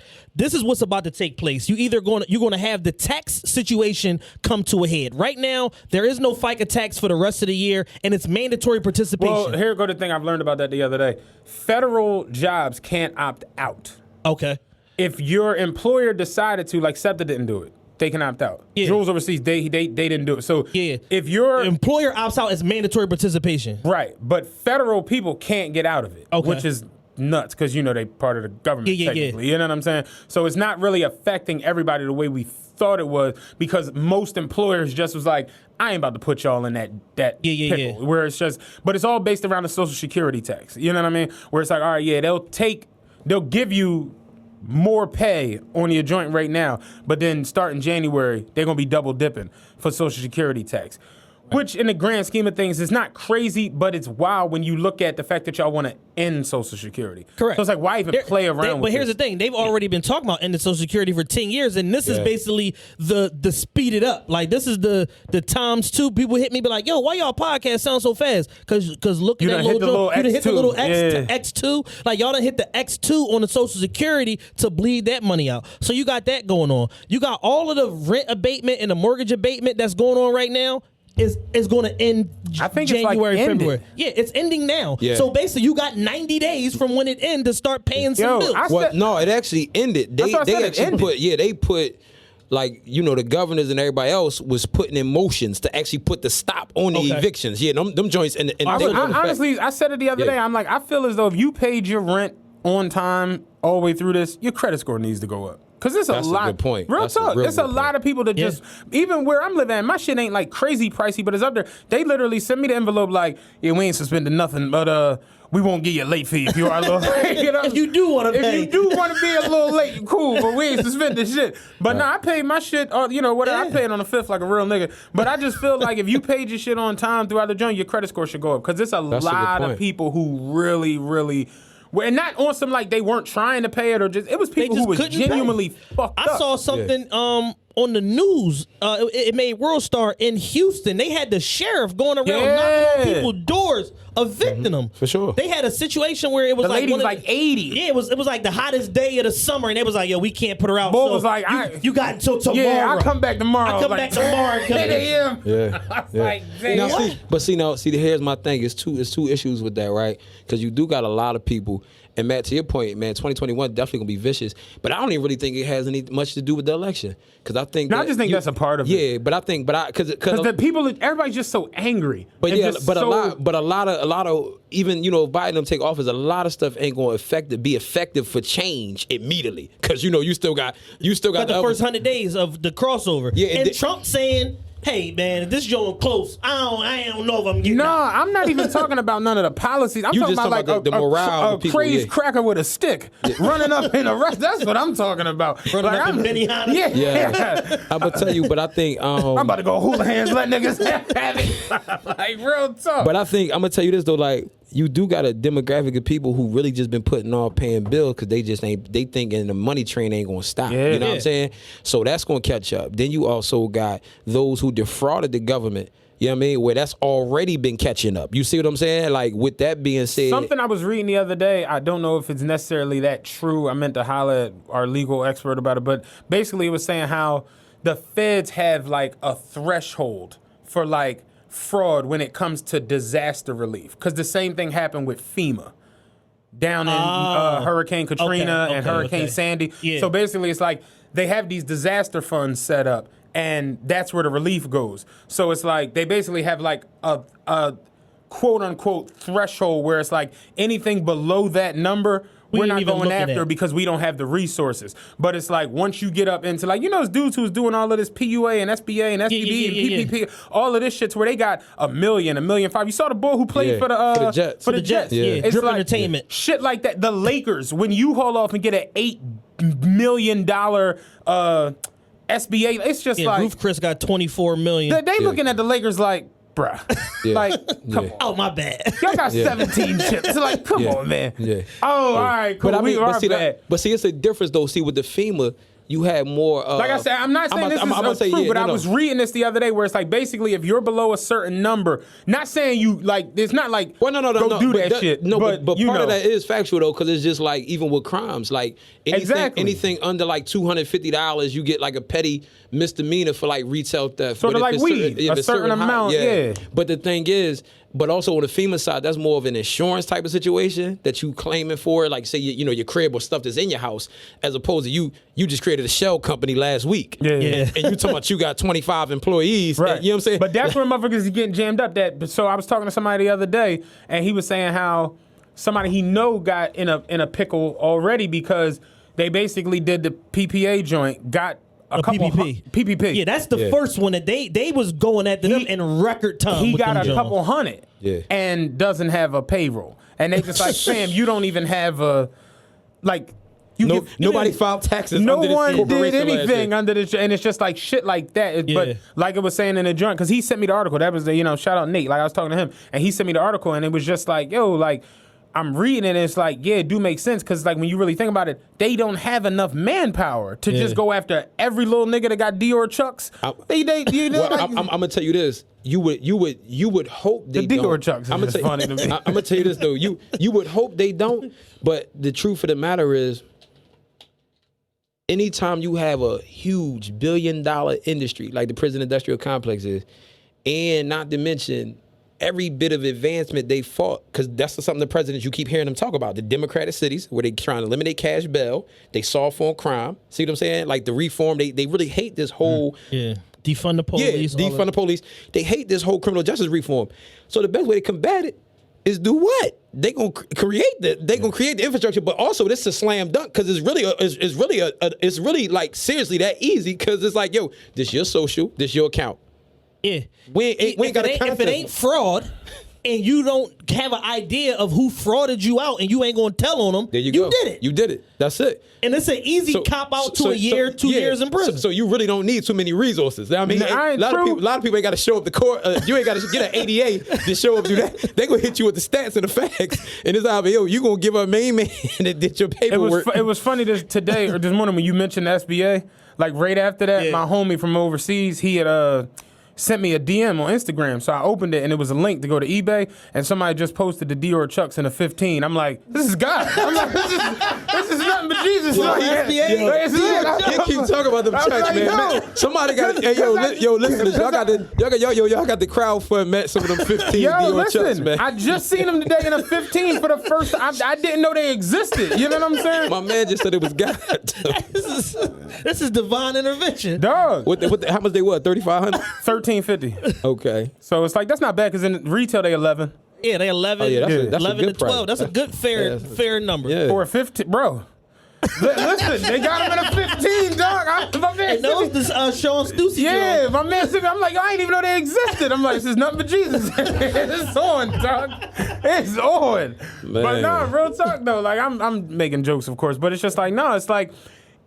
this is what's about to take place. You're going to have the tax situation come to a head. Right now, there is no FICA tax for the rest of the year, and it's mandatory participation. Well, here go the thing I've learned about that the other day. Federal jobs can't opt out. Okay. If your employer decided to, like SEPTA didn't do it, they can opt out. Yeah. Jules overseas, they didn't do it. So Yeah. if your employer opts out, it's mandatory participation. right, but federal people can't get out of it, Okay. which is nuts because they part of the government technically. You know what I'm saying? So it's not really affecting everybody the way we thought it was because most employers just was like, I ain't about to put y'all in that pickle. Where it's just, but it's all based around the Social Security tax. You know what I mean? Where it's like, all right, yeah, they'll give you more pay on your joint right now, but then starting January, they're going to be double dipping for Social Security tax. Which, in the grand scheme of things, is not crazy, but it's wild when you look at the fact that y'all want to end Social Security. Correct. So it's like, why even play around with But here's the thing. They've already been talking about ending Social Security for 10 years, and this is basically the speed it up. Like, this is the times two. People hit me, be like, yo, why y'all podcast sound so fast? Because look at that little X2. You done hit the little X2. Like, y'all done hit the X2 on the Social Security to bleed that money out. So you got that going on. You got all of the rent abatement and the mortgage abatement that's going on right now. Is going to end January, February. Yeah, it's ending now. Yeah. So basically, you got 90 days from when it ends to start paying some bills. No, it actually ended. They actually put like, the governors and everybody else was putting in motions to actually put the stop on the evictions. Yeah, them joints. And honestly, I said it the other day. I'm like, I feel as though if you paid your rent on time all the way through this, your credit score needs to go up. Because there's a lot. That's a good point. Real talk. There's a lot of people that just, even where I'm living at, my shit ain't like crazy pricey, but it's up there. They literally send me the envelope like, yeah, we ain't suspended nothing, but we won't give you a late fee if you are a little late. If you do want to pay. If you do want to be a little late, cool, but we ain't suspended shit. But I paid my shit, whatever. I paid on the 5th like a real nigga. But I just feel like if you paid your shit on time throughout the joint, your credit score should go up. Because there's a lot of people who really, really... And not on some like they weren't trying to pay it or it was people who was genuinely fucked up. I saw something on the news. It made World Star in Houston. They had the sheriff going around knocking on people's doors, evicting them. For sure. They had a situation where it was the lady was like 80. Yeah, it was like the hottest day of the summer, and they was like, yo, we can't put her out. Boy was like, you got until tomorrow. Yeah, I'll come back tomorrow. I'll come back tomorrow. 8 a.m. Yeah. I was like, damn. See, here's my thing. It's two issues with that, right? Because you do got a lot of people. And Matt, to your point, man, 2021 definitely gonna be vicious. But I don't even really think it has much to do with the election, because I think. I just think that's a part of it. Yeah, but I think, because the people, everybody's just so angry. But a lot of even Biden them take office, a lot of stuff ain't gonna be effective for change immediately, because you still got the first 100 days of the crossover. Yeah, and Trump saying, hey man, if this joint close, I don't know if I'm getting out. I'm not even talking about none of the policies. I'm talking about like the morale a crazed cracker with a stick running up in a rush. That's what I'm talking about. Running up in Benihana. Yeah. I'm gonna tell you, but I think I'm about to go hula hands, let niggas have it. Like real talk. But I think I'm gonna tell you this though, like, you do got a demographic of people who really just been putting off paying bills because they thinking the money train ain't gonna stop. Yeah. You know what I'm saying? So that's gonna catch up. Then you also got those who defrauded the government. You know what I mean? Where that's already been catching up. You see what I'm saying? Like, with that being said, something I was reading the other day, I don't know if it's necessarily that true. I meant to holler at our legal expert about it, but basically it was saying how the feds have like a threshold for like fraud when it comes to disaster relief, because the same thing happened with FEMA down in Hurricane Katrina and Hurricane Sandy. Yeah. So basically it's like they have these disaster funds set up, and that's where the relief goes. So it's like they basically have like a quote unquote threshold where it's like anything below that number we're not going after because we don't have the resources. But it's like once you get up into like, those dudes who's doing all of this PUA and SBA and SBB and PPP, all of this shit's where they got $1 million, $1.5 million. You saw the boy who played for the Jets. For the Jets. Yeah. It's Drip like Entertainment. Shit like that. The Lakers, when you haul off and get an $8 million SBA, it's just like Roof Chris got $24 million. They looking at the Lakers like, bruh. Like, come on. Oh, my bad. Y'all got 17 chips. So come on, man. Yeah. Oh, all right, cool. But we are bad. But see, it's a difference, though. See, with the FEMA, you had more. Like I said, I'm not saying this is true, but I was reading this the other day where it's like basically if you're below a certain number, not saying you like it's not like well, no, do that shit. No, but part of that is factual though, because it's just like even with crimes, like anything under like $250, you get like a petty misdemeanor for like retail theft. Sort of like weed, a certain amount. Yeah. But the thing is. But also on the FEMA side, that's more of an insurance type of situation that you claiming for, like say your crib or stuff that's in your house, as opposed to you just created a shell company last week. Yeah. And you talking about you got 25 employees. Right. And, you know what I'm saying? But that's where motherfuckers is getting jammed up. So I was talking to somebody the other day, and he was saying how somebody he know got in a pickle already because they basically did the PPA joint, got a couple PPP. Yeah, that's the first one that they was going at them in record time. He got a couple hundred and doesn't have a payroll. And they just like, fam, you don't even have a, like, nobody filed taxes. No under this one did anything last under this, and it's just like shit like that. But like it was saying in the joint, because he sent me the article. That was the, shout out Nate. Like I was talking to him, and he sent me the article, and it was just like, yo, like, I'm reading it and it's like, yeah, it do make sense because like when you really think about it, they don't have enough manpower to just go after every little nigga that got Dior chucks. I'm gonna tell you this. You would hope they the don't. Dior chucks is just funny to me. I'm gonna tell you this though. You would hope they don't, but the truth of the matter is, anytime you have a huge $1 billion industry like the prison industrial complex is, and not to mention every bit of advancement they fought, because that's something the presidents you keep hearing them talk about. The Democratic cities where they trying to eliminate cash bail, they soft on crime. See what I'm saying? Like the reform, they really hate this whole defund the police. Yeah, defund the police. They hate this whole criminal justice reform. So the best way to combat it is do what? They gonna create the infrastructure, but also this is a slam dunk because it's really like seriously that easy because it's like, yo, this your social, this your account. Yeah. We ain't got if it ain't fraud and you don't have an idea of who frauded you out and you ain't gonna tell on them, there you go. did it. You did it. That's it. And it's an easy cop out to a year, 2 years in prison. So you really don't need too many resources. I mean, a lot of people ain't got to show up to court. You ain't got to get an ADA to show up to that. They gonna hit you with the stats and the facts, and it's like, yo, you gonna give a main man that did your paperwork. It was funny today or this morning when you mentioned the SBA. Like right after that, my homie from overseas, he had sent me a DM on Instagram. So I opened it and it was a link to go to eBay and somebody just posted the Dior chucks in a 15. I'm like, this is God. I'm like, this is nothing but Jesus. You keep talking about them chucks, man. Somebody got yo, listeners, y'all got the crowd fund met some of them 15 Dior chucks, man. I just seen them today in a 15 for the first time. I didn't know they existed. You know what I'm saying? My man just said it was God. This is divine intervention. Dog. How much they were? 3,500? 1350. Okay. So it's like that's not bad because in retail they 11. Yeah, they 11. Oh, yeah, that's 11 a to 12. That's a good fair number. Yeah. Or a 15, bro. Listen, they got him in a 15, dog. My man and those the Sean Stussy. Yeah, my man said, I'm like, I didn't even know they existed. I'm like, this is nothing but Jesus. It's on, dog. It's on. Man. But no, real talk though. Like I'm making jokes, of course, but it's just like no, it's like.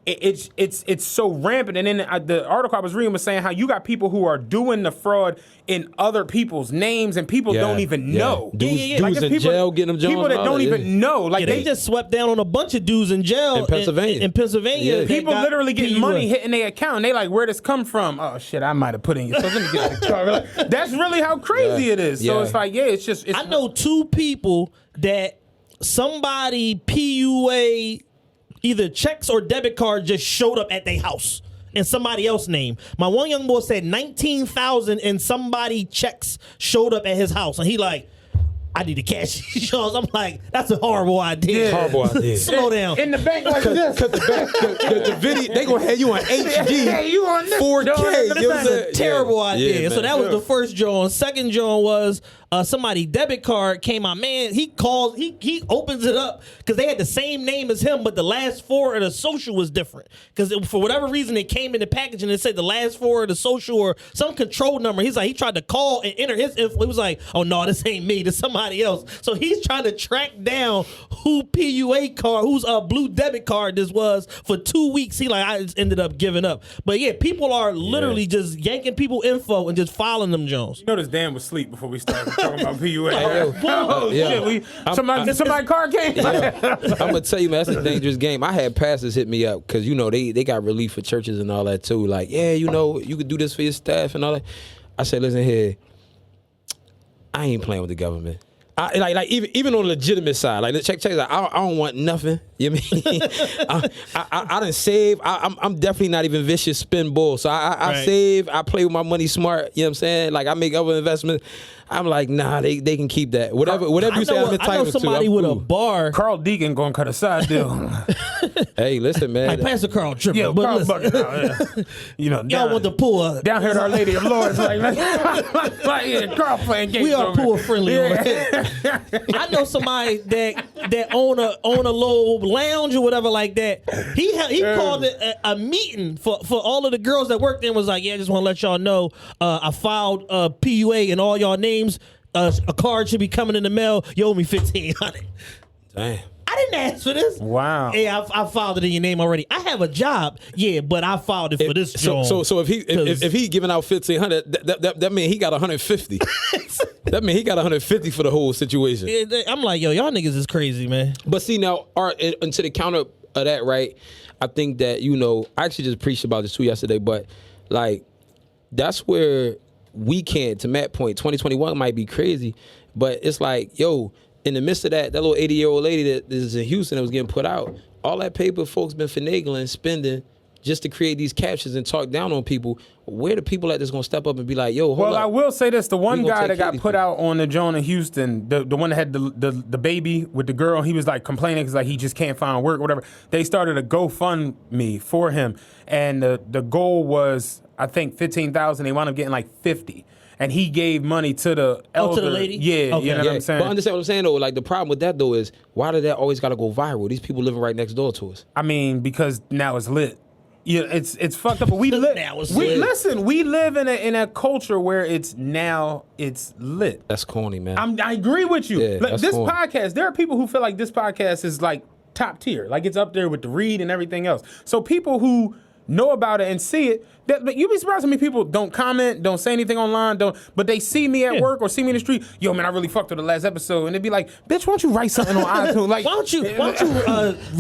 It's so rampant, and then the article I was reading was saying how you got people who are doing the fraud in other people's names, and people don't even know. Dudes Like, in people, jail getting them Jones. People that don't even know. Like they just swept down on a bunch of dudes in jail in Pennsylvania. In Pennsylvania, Yeah. people literally getting money hitting their account, and they like, where this come from? Oh shit, I might have put in your. So let me get the car. Like, that's really how crazy it is. So it's like, it's just. I know two people that somebody PUA. Either checks or debit card just showed up at their house in somebody else's name. My one young boy said 19,000 and somebody checks showed up at his house, and he like, I need to cash these shows. I'm like, that's a horrible idea. Yeah. Horrible idea. Slow down. In the bank like this. Because the video, they gonna have you on HD, you on this 4K. That's a terrible idea. Yeah, so that was the first John. Second John was somebody debit card came out. Man, he calls, he opens it up because they had the same name as him, but the last four of the social was different. Because for whatever reason, it came in the package and it said the last four of the social or some control number. He's like, he tried to call and enter his info. He was like, oh no, this ain't me. This somebody somebody else. So he's trying to track down whose blue debit card this was for 2 weeks. I just ended up giving up. But yeah, people are literally just yanking people info and just filing them Jones. You notice Dan was asleep before we started talking about PUA. Yeah. Somebody car came. I'm gonna tell you, man, that's a dangerous game. I had pastors hit me up because they got relief for churches and all that too. Like, yeah, you could do this for your staff and all that. I said, listen here, I ain't playing with the government. Even on the legitimate side, like check this out. I don't want nothing. You know what I mean? I done save. I'm definitely not even vicious spin bull. So I save. I play with my money smart. You know what I'm saying? Like I make other investments. I'm like, nah, they can keep that. Whatever you say, I'm entitled to. I know somebody with a bar. Carl Deacon gonna cut a side deal. Hey, listen, man. Like Pastor Carl tripping. Yeah, but Carl listen, bugging out, y'all want to pull down here at Our Lady of Lords, Carl playing games. We are pool friendly. I know somebody that own a little lounge or whatever like that. He called it a meeting for all of the girls that worked there and was like, yeah, I just want to let y'all know I filed PUA in all y'all names. A card should be coming in the mail. You owe me $1,500. Damn. I didn't ask for this. Wow. Hey, I filed it in your name already. I have a job, but I filed it for this job. So if he giving out $1,500, that means he got $150. That means he got $150 for the whole situation. I'm like, yo, y'all niggas is crazy, man. But see now, and to the counter of that, right? I think that I actually just preached about this too yesterday, but like that's where we can, to Matt's point, 2021 might be crazy, but it's like, yo, in the midst of that little 80-year-old lady that is in Houston that was getting put out, all that paper folks been finagling, spending just to create these captions and talk down on people. Where the people that's gonna step up and be like, yo, hold up. I will say this: the one guy that got put out on the Joan in Houston, the one that had the baby with the girl, he was like complaining because like he just can't find work, or whatever. They started a GoFundMe for him, and the goal was I think $15,000. They wound up getting like $50,000. And he gave money to the elder. To the lady? Yeah, okay. You know what I'm saying? But understand what I'm saying, though? Like, the problem with that, though, is why did that always got to go viral? These people living right next door to us. I mean, because now it's lit. Yeah, it's fucked up. But we live. Now it's lit. Listen, we live in a culture where it's lit. That's corny, man. I agree with you. Yeah, Like, this corny. podcast, there are people who feel like this podcast is like top tier. Like it's up there with the Read and everything else. So people who know about it and see it, but you'd be surprised how many people don't comment, don't say anything online, but they see me at work or see me in the street. Yo, man, I really fucked with the last episode, and they'd be like, "Bitch, why don't you write something on iTunes? Like, why don't you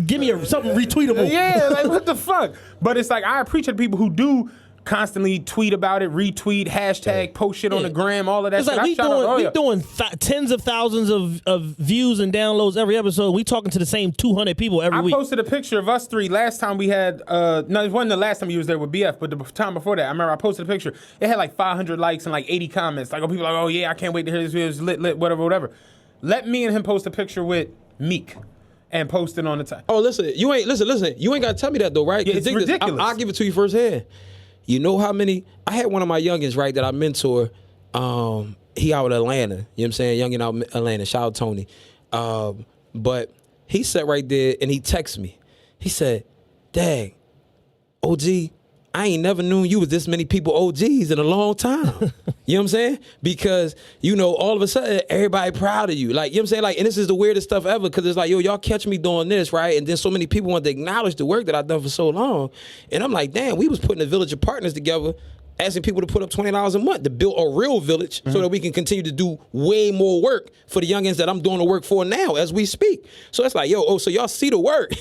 give me something retweetable?" Yeah, like what the fuck? But it's like I appreciate people who do constantly tweet about it, retweet, hashtag, post shit on the gram, all of that. It's shit. like we doing tens of thousands of views and downloads every episode. We talking to the same 200 people every week. I posted a picture of us three last time we had. No, it wasn't the last time you was there with BF, but the time before that, I remember I posted a picture. It had like 500 likes and like 80 comments. Like, people like, oh yeah, I can't wait to hear this video. It's lit, whatever. Let me and him post a picture with Meek. And post it on the time. Oh, listen, you ain't got to tell me that though, right? Yeah, it's ridiculous. I'll give it to you firsthand. You know how many? I had one of my youngins, right, that I mentor. He out in Atlanta. You know what I'm saying? Youngin out in Atlanta. Shout out Tony. But he sat right there and he texted me. He said, "Dang, OG, I ain't never known you was this many people OGs in a long time." You know what I'm saying? Because, all of a sudden, everybody proud of you. Like, you know what I'm saying? Like, and this is the weirdest stuff ever because it's like, yo, y'all catch me doing this, right? And then so many people want to acknowledge the work that I've done for so long. And I'm like, damn, we was putting a village of partners together, asking people to put up $20 a month to build a real village so that we can continue to do way more work for the youngins that I'm doing the work for now as we speak. So it's like, so y'all see the work.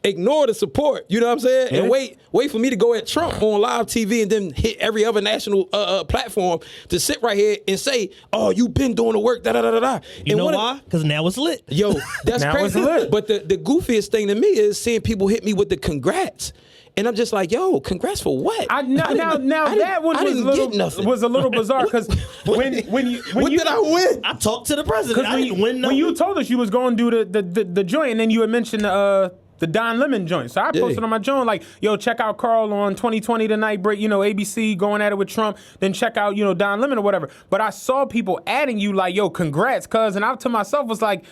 Ignore the support, you know what I'm saying? Yeah. And wait for me to go at Trump on live TV and then hit every other national platform to sit right here and say, "Oh, you been doing the work, da-da-da-da-da." You know why? Because now it's lit. Yo, that's now crazy. It's lit. But the goofiest thing to me is seeing people hit me with the congrats. And I'm just like, yo, congrats for what? That one was a little bizarre because when did I win? I talked to the president. I didn't win nothing. When you told us you was going to do the joint, and then you had mentioned the Don Lemon joint. So I posted on my joint like, yo, check out Carl on 2020 tonight, break, ABC going at it with Trump. Then check out, Don Lemon or whatever. But I saw people adding you like, yo, congrats, cuz. And I to myself was like,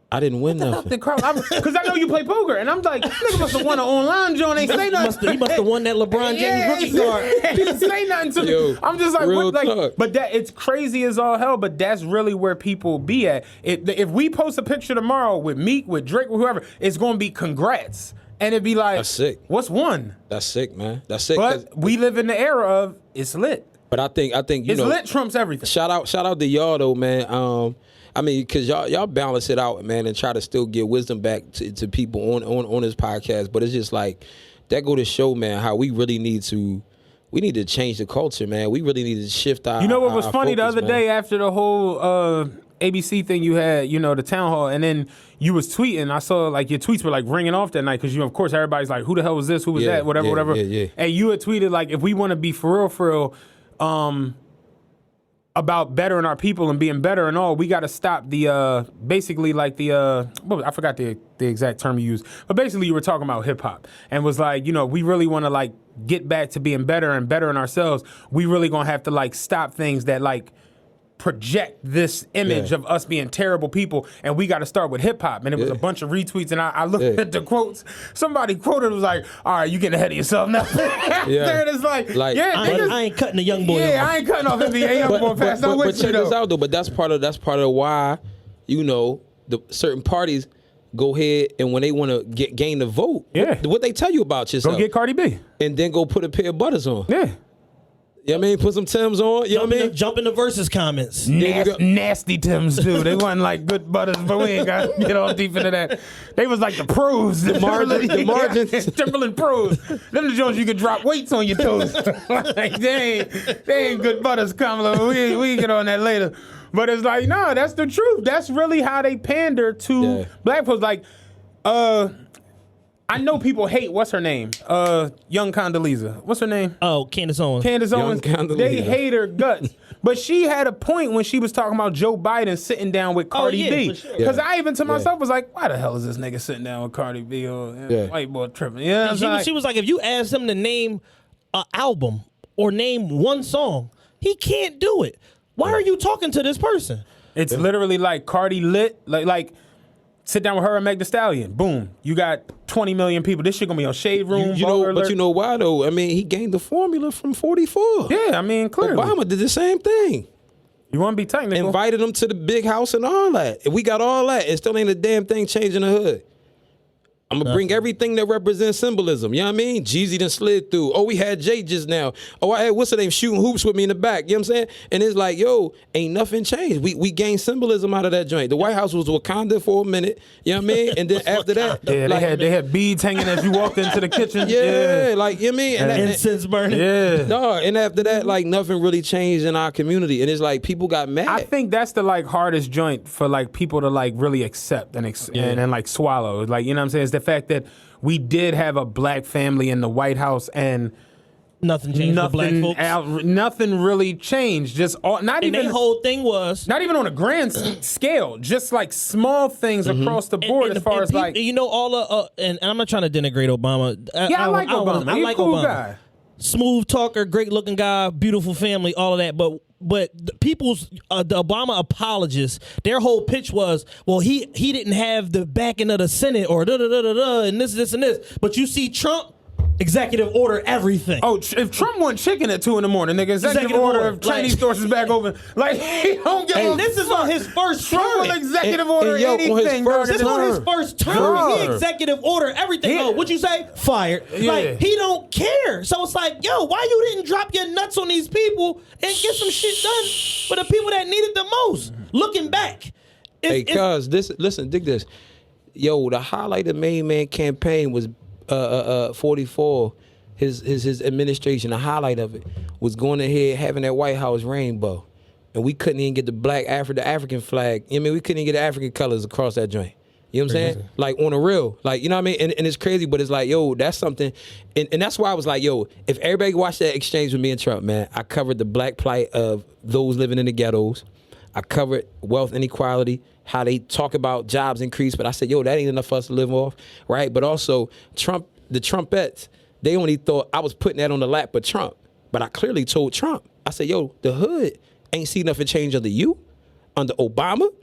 I didn't win nothing. Because I know you play poker, and I'm like, nigga must have won an online joint. Ain't say nothing. He must have won that LeBron James rookie card. He didn't say nothing to me. Yo, I'm just like, real what, like, talk. but that it's crazy as all hell. But that's really where people be at. If we post a picture tomorrow with Meek, with Drake, with whoever, it's going to be congrats, and it'd be like, That's sick. What's one? That's sick, man. That's sick. But we live in the era of it's lit. But I think you It's know, lit trumps everything. Shout out to y'all though, man. I mean, because y'all balance it out, man, and try to still give wisdom back to people on this podcast. But it's just like that go to show, man, how we really need to change the culture, man. We really need to shift our. You know what was our funny focus, the other man. day after the whole ABC thing you had, you know, the town hall, and then you was tweeting. I saw like your tweets were like ringing off that night because of course everybody's like, who the hell was this? Who was that? Whatever. Yeah. And you had tweeted like, if we want to be for real, about bettering our people and being better and all, we got to stop the basically like the I forgot the exact term you used, but basically you were talking about hip hop and was like, you know, we really want to like get back to being better and bettering ourselves. We really gonna have to like stop things that like project this image of us being terrible people, and we got to start with hip hop. And it was a bunch of retweets, and I looked at the quotes. Somebody quoted, was like, "All right, you getting ahead of yourself now." There it is, like yeah, I ain't cutting the young boy. yeah, off. I ain't cutting off NBA young boy fast. I'm but with you check this though. out though. But that's part of why, you know, the certain parties go ahead and when they want to gain the vote, what they tell you about yourself. Go get Cardi B, and then go put a pair of butters on. yeah. You know what I mean? Put some Timbs on. You know what I mean? Jump in the versus comments. Nasty Tims too. They wasn't like good butters, but we ain't got to get all deep into that. They was like the pros, the margins. Timberland pros. Them the Jones you could drop weights on your toes. Like they ain't good butters, Kamala. We get on that later. But it's like, no, that's the truth. That's really how they pander to black folks. Like, I know people hate, what's her name? Young Condoleezza. What's her name? Oh, Candace Owens. Candace Owens. Condoleezza. They hate her guts. But she had a point when she was talking about Joe Biden sitting down with Cardi B. Because I even to myself was like, why the hell is this nigga sitting down with Cardi B? Or white boy tripping. You know what I'm She was like, if you ask him to name an album or name one song, he can't do it. Why are you talking to this person? It's literally like Cardi lit, like sit down with her and Meg Thee Stallion. Boom. You got 20 million people. This shit gonna be on Shade Room. You know, but you know why though? I mean, he gained the formula from 44. Yeah, I mean, clearly. Obama did the same thing. You want to be technical. Invited him to the big house and all that. If we got all that, it still ain't a damn thing changing the hood. I'm going to bring everything that represents symbolism. You know what I mean? Jeezy done slid through. Oh, we had Jay just now. Oh, I had what's her name shooting hoops with me in the back. You know what I'm saying? And it's like, yo, ain't nothing changed. We gained symbolism out of that joint. The White House was Wakanda for a minute. You know what I mean? And then after that. Yeah, like, they had beads hanging as you walked into the kitchen. Yeah, like, you know what I mean? And incense burning. Yeah. No, and after that, like, nothing really changed in our community. And it's like, people got mad. I think that's the, like, hardest joint for, like, people to, like, really accept and like, swallow. Like, you know what I'm saying? It's the fact that we did have a black family in the White House and nothing changed for black folks. Nothing really changed. Just not even their whole thing was not even on a grand scale. Just like small things across the board. As far as people, like you know, all of and I'm not trying to denigrate Obama. I like Obama. He's a cool guy. Smooth talker, great looking guy, beautiful family, all of that. But the people's the Obama apologists, their whole pitch was, well, he didn't have the backing of the Senate or and this and this. But you see Trump. Executive order everything. Oh, if Trump want chicken at 2 a.m, nigga, executive order if Chinese stores is back open. Like, he don't give a this fuck. is on his first term. Trump will executive order and yo, anything. This is on his first term. He executive order everything. Oh, what'd you say? Fired. Yeah. Like, he don't care. So it's like, yo, why you didn't drop your nuts on these people and get some shit done for the people that need it the most? Looking back. Hey, cuz, listen, dig this. Yo, the highlight of Main Man campaign was 44, his administration, the highlight of it was going ahead having that White House rainbow. And we couldn't even get the African flag. I mean, we couldn't even get the African colors across that joint. You know what I'm saying? Like, on a real. Like, you know what I mean? And it's crazy, but it's like, yo, that's something. And that's why I was like, yo, if everybody watched that exchange with me and Trump, man, I covered the black plight of those living in the ghettos. I covered wealth inequality, how they talk about jobs increase, but I said, yo, that ain't enough for us to live off, right? But also, the Trumpettes, they only thought I was putting that on the lap of Trump. But I clearly told Trump, I said, yo, the hood ain't seen nothing change under you, under Obama,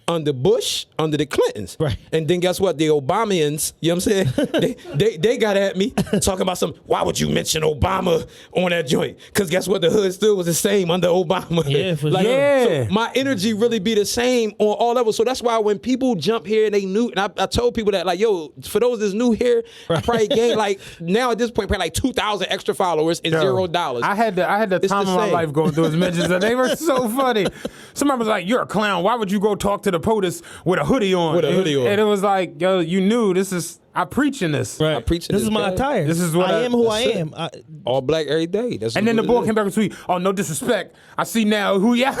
under Bush, under the Clintons. Right. And then guess what? The Obamians, you know what I'm saying? they got at me talking about why would you mention Obama on that joint? Because guess what? The hood still was the same under Obama. Yeah, for like, sure. Yeah. So my energy really be the same on all levels. So that's why when people jump here and they new, and I told people that, like, yo, for those that's new here, I probably gained like, now at this point, probably like 2,000 extra followers and $0. I had the It's time the of my same. life going through his mentions, and they were so funny. Somebody was like, "You're a clown. Why would you go talk to the POTUS with a hoodie on?" With a hoodie on. And it was like, "Yo, you knew this is. I preach in this." Right. I preach in This this is my guy. attire. This is what I am who I that's it. am. All black every day. That's And then the what boy it came is. back and tweet, "Oh, no disrespect. I see now who yeah."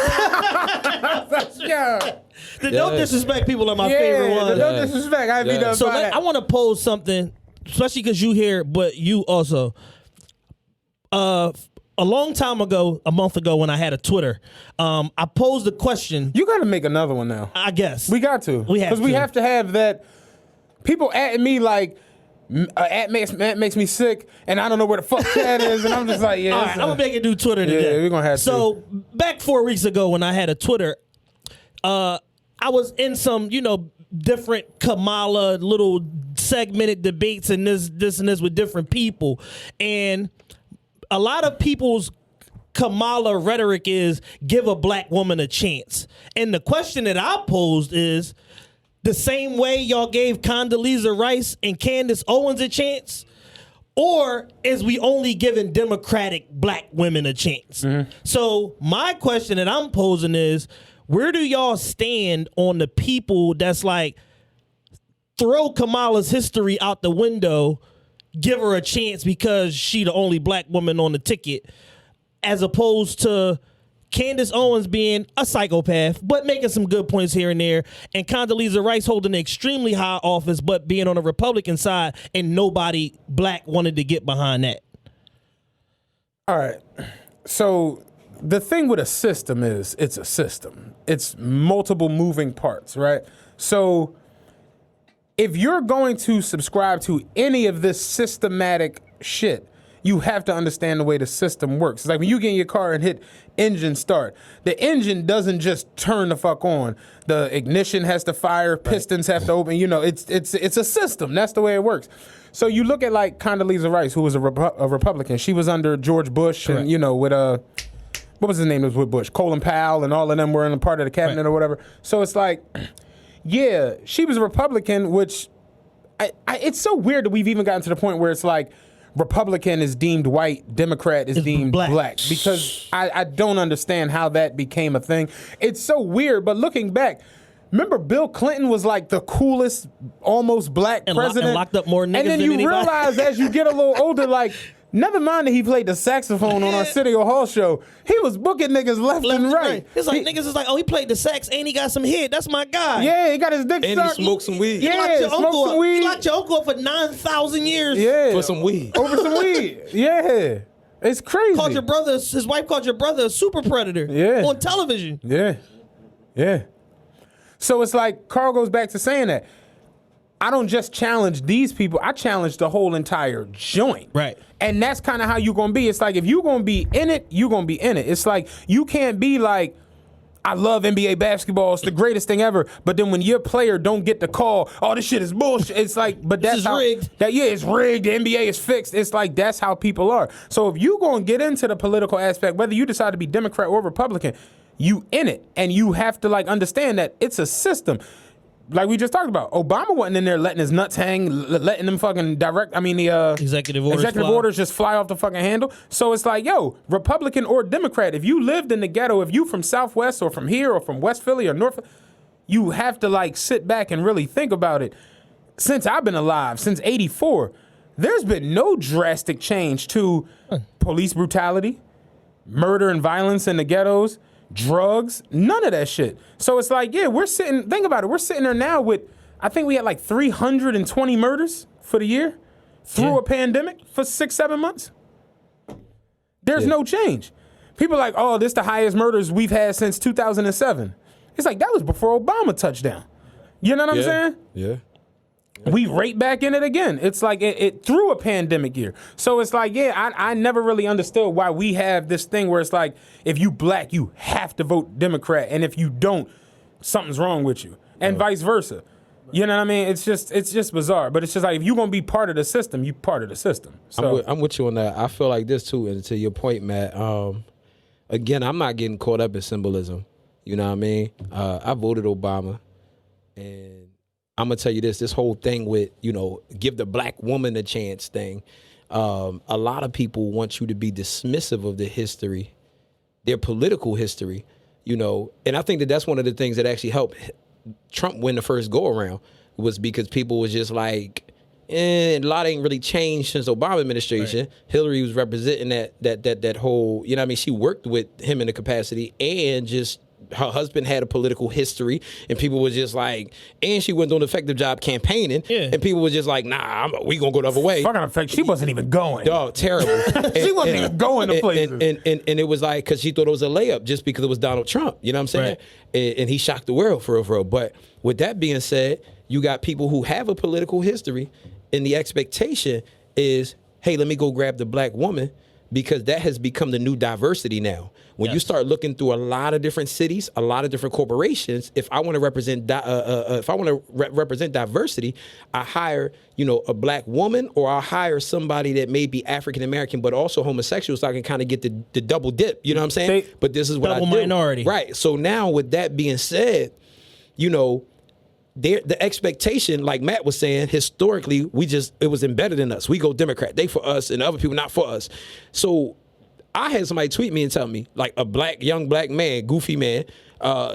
yeah. The no Yeah. disrespect people are my Yeah, favorite ones. no disrespect. I'd be Yeah. done So by that. I want to pose something, especially because you here, but you also. A long time ago, a month ago, when I had a Twitter, I posed a question. You got to make another one now. I guess We got to. We have Because we to. have to have that. People at me like, at makes me sick, and I don't know where the fuck that is, and I'm just like, yeah. All right, I'm gonna make it do Twitter today. Yeah, we're gonna have to. So back 4 weeks ago when I had a Twitter, I was in some, different Kamala little segmented debates and this and this with different people, and a lot of people's Kamala rhetoric is give a black woman a chance. And the question that I posed is the same way y'all gave Condoleezza Rice and Candace Owens a chance, or is we only giving Democratic black women a chance? So my question that I'm posing is, where do y'all stand on the people that's like, throw Kamala's history out the window, give her a chance because she the only black woman on the ticket, as opposed to Candace Owens being a psychopath, but making some good points here and there, and Condoleezza Rice holding an extremely high office, but being on the Republican side, and nobody black wanted to get behind that. All right. So the thing with a system is it's a system. It's multiple moving parts, right? So if you're going to subscribe to any of this systematic shit, you have to understand the way the system works. It's like when you get in your car and hit engine start, the engine doesn't just turn the fuck on. The ignition has to fire, pistons have to open. It's a system. That's the way it works. So you look at like Condoleezza Rice, who was a Republican. She was under George Bush, and with what was his name? It was with Bush, Colin Powell, and all of them were in a part of the cabinet or whatever. So it's like, yeah, she was a Republican, which it's so weird that we've even gotten to the point where it's like Republican is deemed white, Democrat is deemed black, because I don't understand how that became a thing. It's so weird, but looking back, remember Bill Clinton was like the coolest, almost black president. And locked up more niggas and then than you anybody. realize as you get a little older, like, never mind that he played the saxophone on our City Hall show. He was booking niggas left and right. It's like niggas is like, oh, he played the sax and he got some hit. That's my guy. Yeah, he got his dick And he sucked. smoked some weed. Yeah, He smoked some weed. He locked your uncle up for 9,000 years. Yeah, For some weed. over some weed. Yeah, it's crazy. Called your brother, his wife called your brother a super predator. Yeah. On television. Yeah. So it's like Carl goes back to saying that I don't just challenge these people, I challenge the whole entire joint. Right. And that's kind of how you're going to be. It's like if you're going to be in it, you're going to be in it. It's like you can't be like, I love NBA basketball, it's the greatest thing ever, but then when your player don't get the call, oh, this shit is bullshit. It's like, but that's is how, rigged. it's rigged. The NBA is fixed. It's like that's how people are. So if you going to get into the political aspect, whether you decide to be Democrat or Republican, you in it, and you have to like understand that it's a system. Like we just talked about, Obama wasn't in there letting his nuts hang, letting them fucking Executive orders fly. orders just fly off the fucking handle. So it's like, yo, Republican or Democrat, if you lived in the ghetto, if you from Southwest or from here or from West Philly or North, you have to like sit back and really think about it. Since I've been alive, since '84, there's been no drastic change to police brutality, murder and violence in the ghettos, drugs, none of that shit. So it's like, yeah, think about it, we're sitting there now with, I think we had like 320 murders for the year through a pandemic for 6-7 months. There's no change. People are like, oh, this the highest murders we've had since 2007. It's like, that was before Obama touched down. You know what I'm saying? Yeah. We right back in it again. It's like it through a pandemic year. So it's like, yeah, I never really understood why we have this thing where it's like, if you black, you have to vote Democrat. And if you don't, something's wrong with you, and vice versa. You know what I mean? It's just bizarre. But it's just like if you're gonna be part of the system, you part of the system. So I'm with you on that. I feel like this too, and to your point, Matt. Again, I'm not getting caught up in symbolism. You know what I mean? I voted Obama, and I'm gonna tell you this whole thing with, give the black woman a chance thing. A lot of people want you to be dismissive of the history, their political history, and I think that's one of the things that actually helped Trump win the first go around, was because people was just like, a lot ain't really changed since Obama administration. Right. Hillary was representing that whole, she worked with him in the capacity, and just her husband had a political history, and people was just like, and she went on an effective job campaigning, and people was just like, nah, we gonna go the other way. Fucking effect, she wasn't even going. Dog, terrible. She wasn't even going to places. And it was like, because she thought it was a layup just because it was Donald Trump. You know what I'm saying? Right. And he shocked the world for real. But with that being said, you got people who have a political history, and the expectation is, hey, let me go grab the black woman, because that has become the new diversity now. When you start looking through a lot of different cities, a lot of different corporations, if I want to represent represent diversity, I hire, a black woman, or I hire somebody that may be African American but also homosexual, so I can kind of get the double dip. You know what I'm saying? But this is what double I do. Minority. Right. So now, with that being said, the expectation, like Matt was saying, historically, it was embedded in us. We go Democrat, they for us, and other people not for us. So I had somebody tweet me and tell me, like a young black man, goofy man,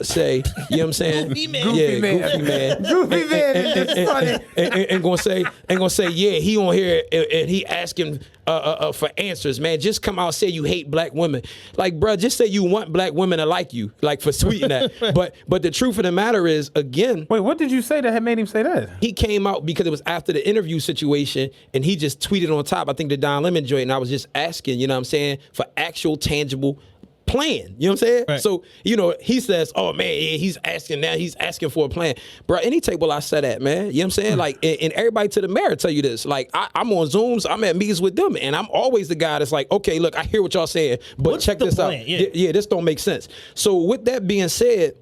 say, you know what I'm saying? Goofy man. Goofy man. Goofy man. Goofy man is just funny. And gonna say, yeah, he on here and he asking for answers, man. Just come out and say you hate black women. Like, bruh, just say you want black women to like you, like for tweeting that. But the truth of the matter is, again. Wait, what did you say that had made him say that? He came out because it was after the interview situation, and he just tweeted on top, I think the Don Lemon joint, and I was just asking, you know what I'm saying, for actual tangible plan. You know what I'm saying? Right. So, he says, oh man, yeah, he's asking for a plan. Bro, any table I sat at, man, you know what I'm saying? Like, and everybody to the mayor tell you this. Like, I'm on Zooms, I'm at meetings with them, and I'm always the guy that's like, okay, look, I hear what y'all saying, but what's check the this plan? out. Yeah, this don't make sense. So with that being said,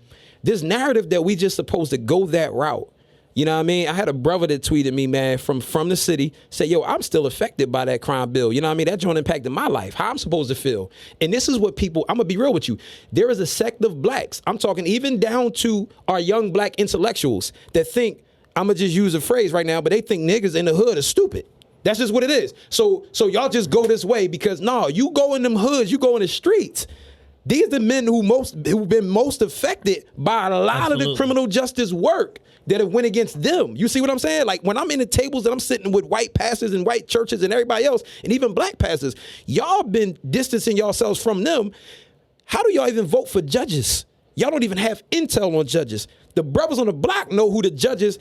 this narrative that we just supposed to go that route. You know what I mean? I had a brother that tweeted me, man, from the city, say, yo, I'm still affected by that crime bill. You know what I mean? That joint impacted my life. How I'm supposed to feel. And this is what people, I'm going to be real with you. There is a sect of blacks, I'm talking even down to our young black intellectuals, that think, I'm going to just use a phrase right now, but they think niggas in the hood are stupid. That's just what it is. So y'all just go this way, because no, you go in them hoods, you go in the streets. These are the men who've been most affected by a lot of the criminal justice work that have went against them. You see what I'm saying? Like, when I'm in the tables that I'm sitting with white pastors and white churches and everybody else, and even black pastors, y'all been distancing yourselves from them. How do y'all even vote for judges? Y'all don't even have intel on judges. The brothers on the block know who the judges,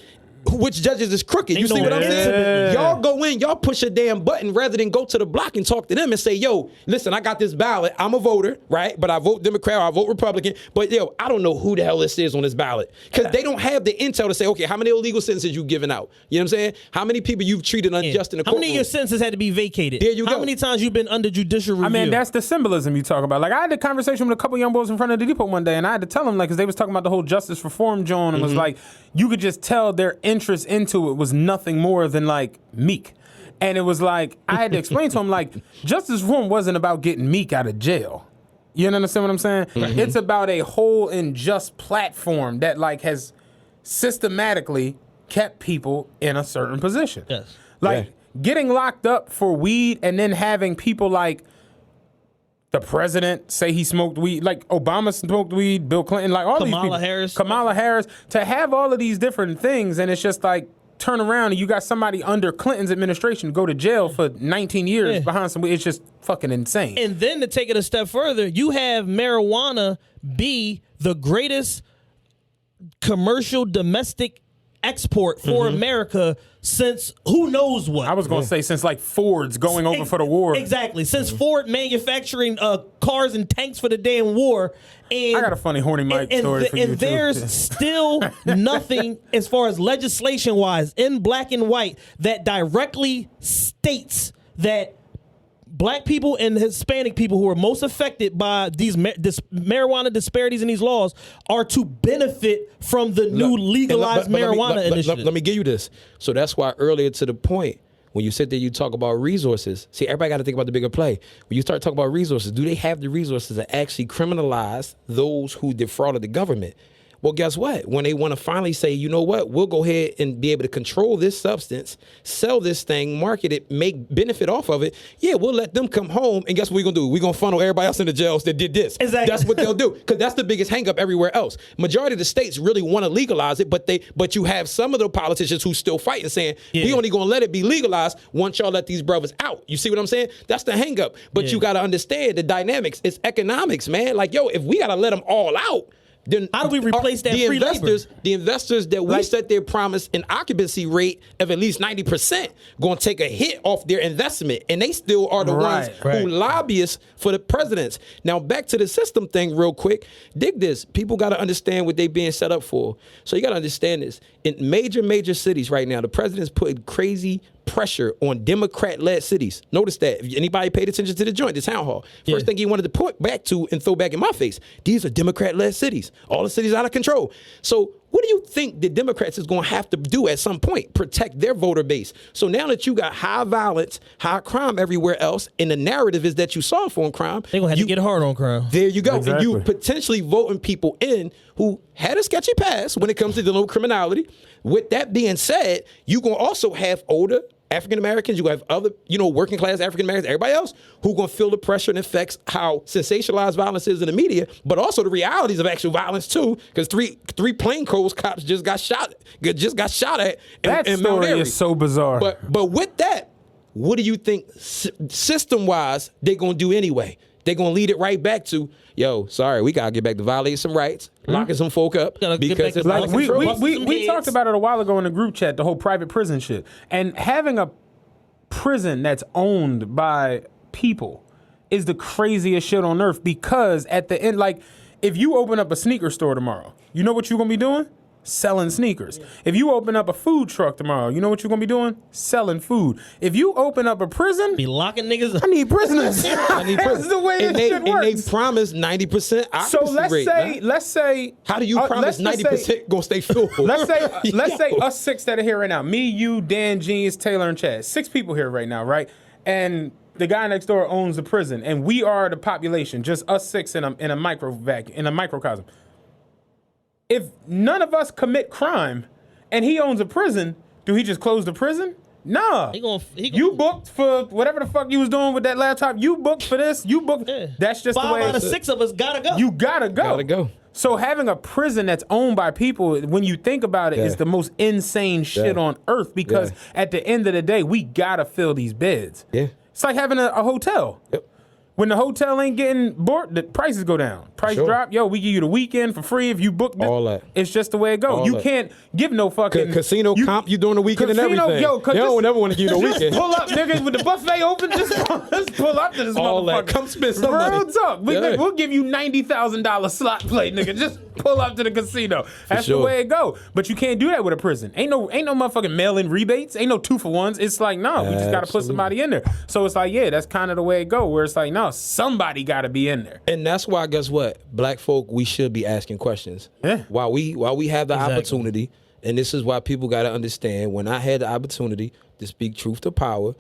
which judges is crooked. You see what I'm saying? Y'all go in, y'all push a damn button rather than go to the block and talk to them and say, yo, listen, I got this ballot. I'm a voter, right? But I vote Democrat or I vote Republican. But yo, I don't know who the hell this is on this ballot. Because they don't have the intel to say, okay, how many illegal sentences you giving out? You know what I'm saying? How many people you've treated unjust in the courtroom? How many of your sentences had to be vacated? There you go. How many times you've been under judicial review? I mean, that's the symbolism you talk about. Like, I had a conversation with a couple young boys in front of the depot one day, and I had to tell them, like, because they was talking about the whole justice reform, John, and was like, you could just tell their interest into it was nothing more than, like, Meek. And it was like, I had to explain to him, like, justice reform wasn't about getting Meek out of jail. You understand what I'm saying? Mm-hmm. It's about a whole and just platform that, like, has systematically kept people in a certain position. Yes. Like, getting locked up for weed and then having people like the president say he smoked weed, like Obama smoked weed, Bill Clinton, like all these people. Kamala Harris, to have all of these different things, and it's just like, turn around and you got somebody under Clinton's administration go to jail for 19 years behind some weed. It's just fucking insane. And then to take it a step further, you have marijuana be the greatest commercial domestic export for America since who knows what. I was going to say since like Ford's going over for the war. Exactly. Since Ford manufacturing cars and tanks for the damn war. And I got a funny horny Mike story for you, and there's still nothing as far as legislation-wise in black and white that directly states that black people and Hispanic people who are most affected by these marijuana disparities in these laws are to benefit from the new legalized marijuana initiative. Let me give you this. So that's why earlier to the point, when you sit there, you talk about resources. See, everybody got to think about the bigger play. When you start talking about resources, do they have the resources to actually criminalize those who defrauded the government? Well, guess what? When they want to finally say, you know what, we'll go ahead and be able to control this substance, sell this thing, market it, make benefit off of it. Yeah, we'll let them come home. And guess what we're going to do? We're going to funnel everybody else in the jails that did this. Exactly. That's what they'll do. Because that's the biggest hang up everywhere else. Majority of the states really want to legalize it, but you have some of the politicians who still fighting saying, we only going to let it be legalized once y'all let these brothers out. You see what I'm saying? That's the hang up. But you got to understand the dynamics. It's economics, man. Like, yo, if we got to let them all out, then how do we replace that free labor? The investors that we set their promise an occupancy rate of at least 90% going to take a hit off their investment, and they still are the ones who lobbyists for the presidents. Now back to the system thing real quick. Dig this. People got to understand what they being set up for. So you got to understand this. In major cities right now, the president's putting crazy pressure on Democrat-led cities. Notice that. If anybody paid attention to the joint, the town hall, first thing he wanted to point back to and throw back in my face, these are Democrat-led cities. All the cities out of control. So what do you think the Democrats is going to have to do at some point? Protect their voter base. So now that you got high violence, high crime everywhere else, and the narrative is that you soft on crime, they're going to have to get hard on crime. There you go. Exactly. And you potentially voting people in who had a sketchy past when it comes to dealing with criminality. With that being said, you're going to also have older African Americans, you have other, working class African Americans, everybody else who going to feel the pressure and effects how sensationalized violence is in the media, but also the realities of actual violence too, because three plainclothes cops just got shot at. That story is so bizarre. But with that, what do you think system wise they're going to do anyway? They're going to lead it right back to, sorry, we got to get back to violating some rights, locking some folk up. Because it's like we talked about it a while ago in the group chat, the whole private prison shit. And having a prison that's owned by people is the craziest shit on earth, because at the end, like, if you open up a sneaker store tomorrow, you know what you're going to be doing? Selling sneakers. If you open up a food truck tomorrow, you know what you're gonna be doing? Selling food. If you open up a prison, be locking niggas up. I need prisoners. That's the way this shit works. And they promise 90% occupancy rate. Let's say. How do you promise 90% gonna stay full? Let's say us six that are here right now. Me, you, Dan, Genius, Taylor, and Chad. 6 people here right now, right? And the guy next door owns the prison, and we are the population, just us 6 in a microcosm. If none of us commit crime and he owns a prison, do he just close the prison? Nah. You booked for whatever the fuck you was doing with that laptop. You booked for this. You booked. Yeah. That's just 5 the way. 5 out of 6 of us gotta go. You gotta go. Gotta go. So having a prison that's owned by people, when you think about it, is the most insane shit on earth, because at the end of the day, we gotta fill these beds. Yeah. It's like having a hotel. Yep. When the hotel ain't getting booked, the prices go down. Price drop. We give you the weekend for free if you book this. All that. It's just the way it goes. You can't give no fucking casino comp. You doing the weekend and everything. They don't never want to give you the weekend. Pull up, niggas, with the buffet open. Just pull up to this all motherfucker. That. Come spend some money. Real talk. We'll give you $90,000 slot play, nigga. Just pull up to the casino. That's the way it go. But you can't do that with a prison. Ain't no motherfucking mail-in rebates. Ain't no 2-for-1s. It's like, no, we just got to put somebody in there. So it's like, that's kind of the way it go. Where it's like, no, somebody got to be in there. And that's why, guess what? Black folk, we should be asking questions. Yeah. While we have the opportunity, and this is why people got to understand, when I had the opportunity to speak truth to power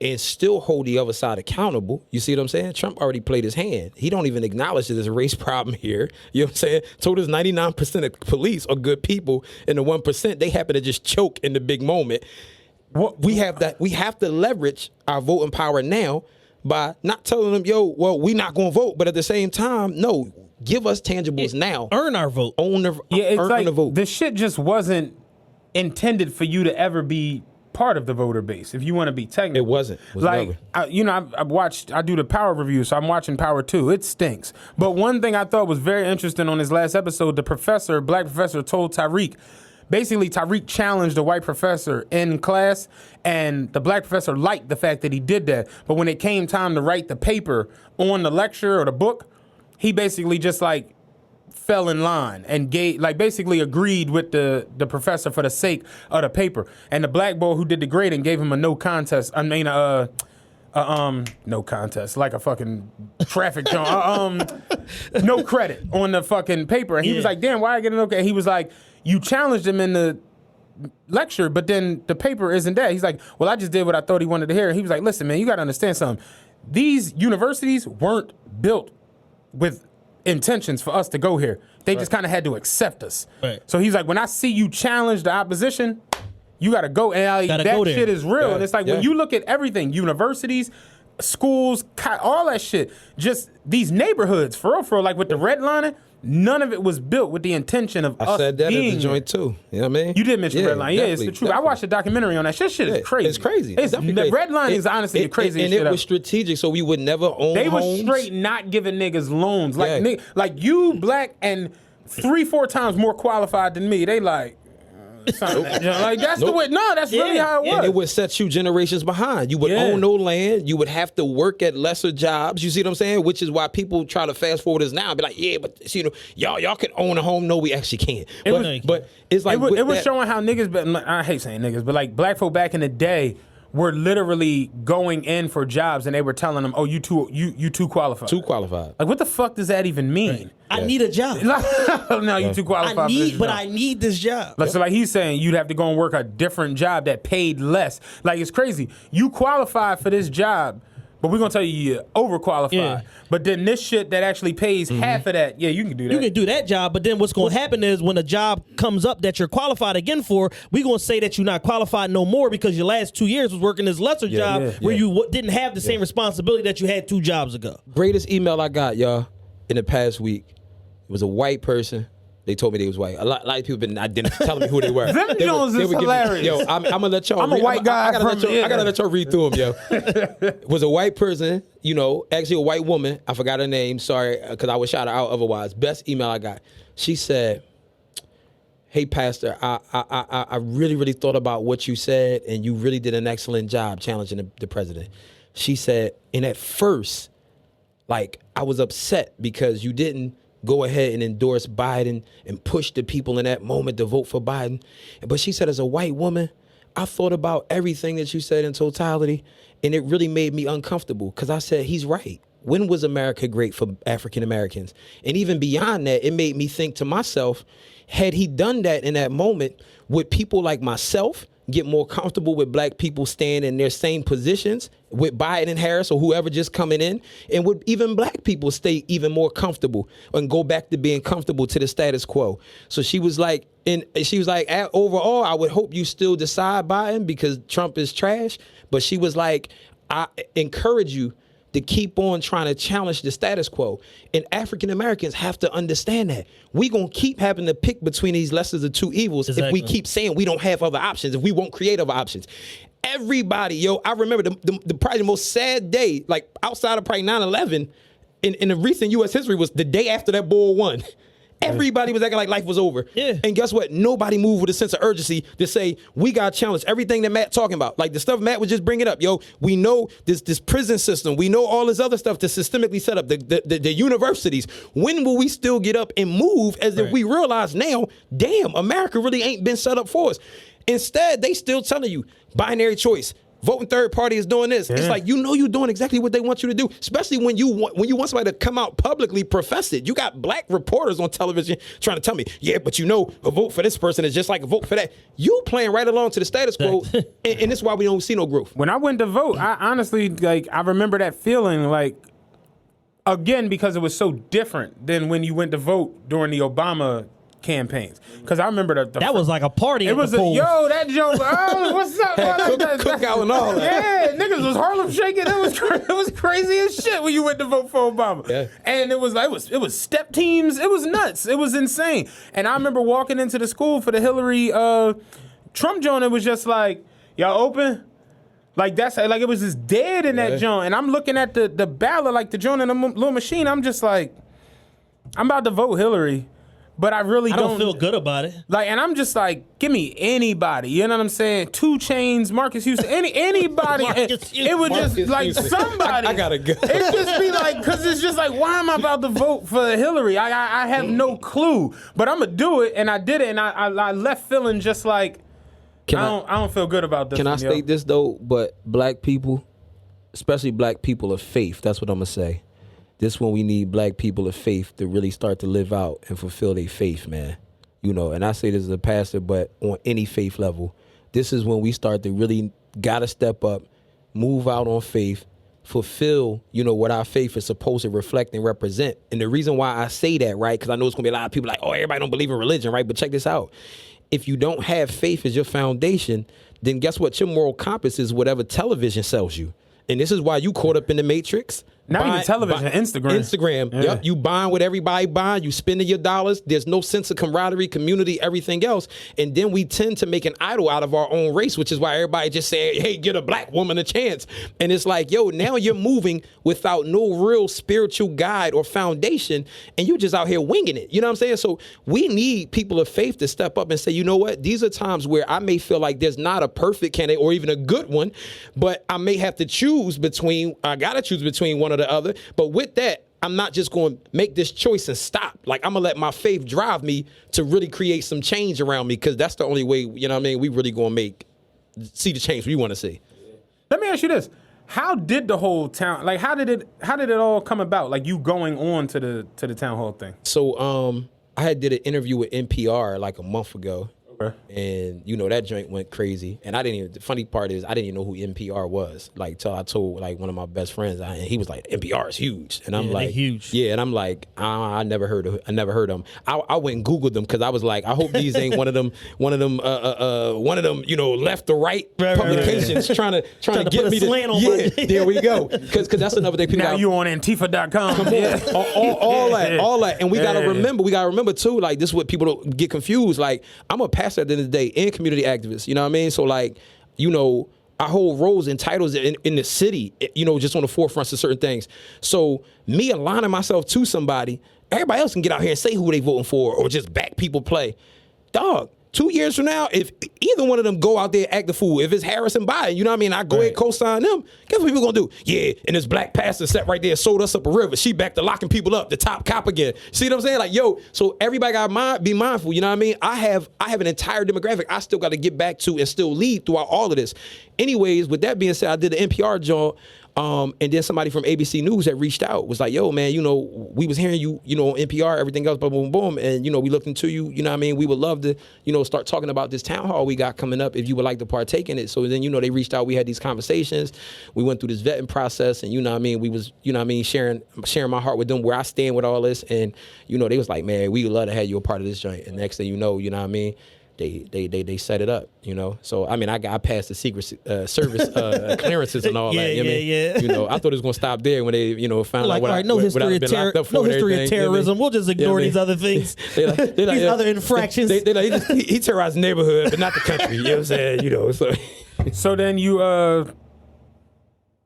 and still hold the other side accountable, you see what I'm saying? Trump already played his hand. He don't even acknowledge that there's a race problem here. You know what I'm saying? Told us 99% of police are good people, and the 1%, they happen to just choke in the big moment. We have to leverage our voting power now by not telling them, we not going to vote, but at the same time, no, give us tangibles now. Earn our vote. Earn the vote. The shit just wasn't intended for you to ever be part of the voter base, if you want to be technical. It wasn't. Like, I do the Power review, so I'm watching Power 2. It stinks. But one thing I thought was very interesting on his last episode, the black professor told Tariq, basically Tariq challenged the white professor in class, and the black professor liked the fact that he did that. But when it came time to write the paper on the lecture or the book, he basically just fell in line and basically agreed with the professor for the sake of the paper. And the black boy who did the grading gave him a no contest. No contest, like a fucking traffic jump. No credit on the fucking paper. And he was like, damn, why I get an okay? He was like, you challenged him in the lecture, but then the paper isn't there. He's like, well, I just did what I thought he wanted to hear. And he was like, listen, man, you got to understand something. These universities weren't built with intentions for us to go here. They just kind of had to accept us. Right. So he's like, when I see you challenge the opposition, you got to go. And that shit is real. And it's like, when you look at everything, universities, schools, all that shit, just these neighborhoods, for real, like with the redlining, none of it was built with the intention of us being. I said that at the joint too. You know what I mean? You did mention redlining. Yeah, it's the truth. Definitely. I watched a documentary on that. Shit is crazy. It's crazy. The redlining is honestly the craziest shit. And it was strategic, so we would never own They homes. was straight not giving niggas loans. Like you black and 3-4 times more qualified than me. They like... like that's the way. No, that's really how it was. And it would set you generations behind. You would own no land. You would have to work at lesser jobs. You see what I'm saying? Which is why people try to fast forward us now and be like, yeah, but you know, y'all can own a home. No, we actually can't. But it's like it was showing how niggas. But I hate saying niggas, but like black folk back in the day were literally going in for jobs and they were telling them, oh, you too qualified. Too qualified. Like, what the fuck does that even mean? Right. I need a job. No, you too qualified for this job. But I need this job. Like, so like he's saying you'd have to go and work a different job that paid less. Like, it's crazy. You qualified for this job, but we're going to tell you you're overqualified. Yeah. But then this shit that actually pays half of that, you can do that. You can do that job, but then what's going to happen is when a job comes up that you're qualified again for, we're going to say that you're not qualified no more because your last 2 years was working this lesser job where you didn't have the same responsibility that you had 2 jobs ago. Greatest email I got, y'all, in the past week. It was a white person. They told me they was white. A lot of people been telling me who they were. Them Jones is hilarious. Yo, I'm gonna let y'all. I'm a white guy. I gotta let y'all read through them, yo. It was a white person, you know, actually a white woman. I forgot her name. Sorry, because I would shout her out otherwise. Best email I got. She said, "Hey, Pastor, I really thought about what you said, and you really did an excellent job challenging the president." She said, and at first, like, I was upset because you didn't go ahead and endorse Biden and push the people in that moment to vote for Biden. But she said, as a white woman, I thought about everything that you said in totality, and it really made me uncomfortable because I said, he's right. When was America great for African Americans? And even beyond that, it made me think to myself, had he done that in that moment, would people like myself get more comfortable with black people staying in their same positions with Biden and Harris or whoever just coming in? And would even black people stay even more comfortable and go back to being comfortable to the status quo? So she was like, overall, I would hope you still decide Biden because Trump is trash. But she was like, I encourage you to keep on trying to challenge the status quo. And African Americans have to understand that. We're going to keep having to pick between these lessers of two evils if we keep saying we don't have other options, if we won't create other options. Everybody, yo, I remember the probably the most sad day, like outside of probably 9/11 in the recent U.S. history was the day after that bull won. Everybody was acting like life was over. Yeah. And guess what? Nobody moved with a sense of urgency to say, we got to challenge everything that Matt talking about. Like the stuff Matt was just bringing up. Yo, we know this prison system. We know all this other stuff that's systemically set up, the universities. When will we still get up and move as if we realize now, damn, America really ain't been set up for us. Instead, they still telling you binary choice. Voting third party is doing this. Yeah. It's like, you know, you're doing exactly what they want you to do, especially when you want somebody to come out publicly profess it. You got black reporters on television trying to tell me, yeah, but you know, a vote for this person is just like a vote for that. You playing right along to the status quo, and that's why we don't see no growth. When I went to vote, I honestly, like, I remember that feeling, like, again, because it was so different than when you went to vote during the Obama campaigns, because I remember that was like a party. It was that joke. Oh, what's up? Cookout and all that. Yeah, niggas was Harlem shaking. It was crazy as shit when you went to vote for Obama. Yeah. And it was like it was step teams. It was nuts. It was insane. And I remember walking into the school for the Hillary Trump joint. It was just like, y'all open. Like that's like it was just dead in that joint. And I'm looking at the ballot, like the joint in the little machine. I'm just like, I'm about to vote Hillary. But I really don't feel good about it. Like, and I'm just like, give me anybody. You know what I'm saying? 2 Chainz, Marcus Houston, anybody. It would just like somebody. I gotta go. It just be like, because it's just like, why am I about to vote for Hillary? I have no clue. But I'm gonna do it, and I did it, and I left feeling just like I don't feel good about this. Can I state this though? But black people especially black people of faith. That's what I'm gonna say. This when we need black people of faith to really start to live out and fulfill their faith, man. You know, and I say this as a pastor, but on any faith level, this is when we start to really gotta step up, move out on faith, fulfill, you know, what our faith is supposed to reflect and represent. And the reason why I say that, right, because I know it's gonna be a lot of people like, oh, everybody don't believe in religion, right? But check this out. If you don't have faith as your foundation, then guess what? Your moral compass is whatever television sells you. And this is why you caught up in the matrix. Not even television, Instagram. Instagram. Yeah. Yep. You buying what everybody buying. You spending your dollars. There's no sense of camaraderie, community, everything else. And then we tend to make an idol out of our own race, which is why everybody just saying, hey, get a black woman a chance. And it's like, yo, now you're moving without no real spiritual guide or foundation, and you're just out here winging it. You know what I'm saying? So we need people of faith to step up and say, you know what? These are times where I may feel like there's not a perfect candidate or even a good one, but I may have to choose between, I got to choose between one or the other. But with that, I'm not just going to make this choice and stop. Like, I'm going to let my faith drive me to really create some change around me, because that's the only way, you know what I mean, we really going to see the change we want to see. Let me ask you this. How did the whole town, like, how did it all come about? Like, you going on to the town hall thing? So, I had did an interview with NPR like a month ago. Okay. And, you know, that joint went crazy. And the funny part is I didn't even know who NPR was. Like, till I told, like, one of my best friends, and he was like, NPR is huge. And I'm like, huge. Yeah, and I'm like, I never heard of them. I went and Googled them, because I was like, I hope these ain't one of them, you know, left or right publications trying to get me to, there we go. Because that's another thing. People now you on Antifa.com. Come on, all that. And we gotta remember too, like, this is what people don't get confused. Like, I'm a pastor at the end of the day and community activist, you know what I mean? So, like, you know, I hold roles and titles in the city, you know, just on the forefronts of certain things. So me aligning myself to somebody, everybody else can get out here and say who they voting for or just back people play. Dog, 2 years from now, if either one of them go out there and act the fool, if it's Harris and Biden, you know what I mean, I go ahead and co-sign them, guess what people gonna do? Yeah, and this black pastor sat right there, sold us up a river. She back to locking people up, the top cop again. See what I'm saying? Like, yo, so everybody gotta be mindful, you know what I mean? I have an entire demographic I still gotta get back to and still lead throughout all of this. Anyways, with that being said, I did the NPR job. And then somebody from ABC News that reached out was like, yo, man, you know, we was hearing you, you know, on NPR, everything else, boom, boom, boom. And, you know, we looked into you, you know what I mean? We would love to, you know, start talking about this town hall we got coming up if you would like to partake in it. So then, you know, they reached out, we had these conversations. We went through this vetting process, and, you know what I mean, we was, you know what I mean, sharing my heart with them, where I stand with all this. And, you know, they was like, man, we would love to have you a part of this joint. And next thing you know what I mean? They set it up, you know. So I mean, I passed the Secret Service clearances and all that. You know what I mean? You know, I thought it was gonna stop there when they, you know, found like, out what no history of terrorism. We'll just ignore these other things, these other infractions. They like, he terrorized the neighborhood, but not the country. You know what I'm saying? You know, so then you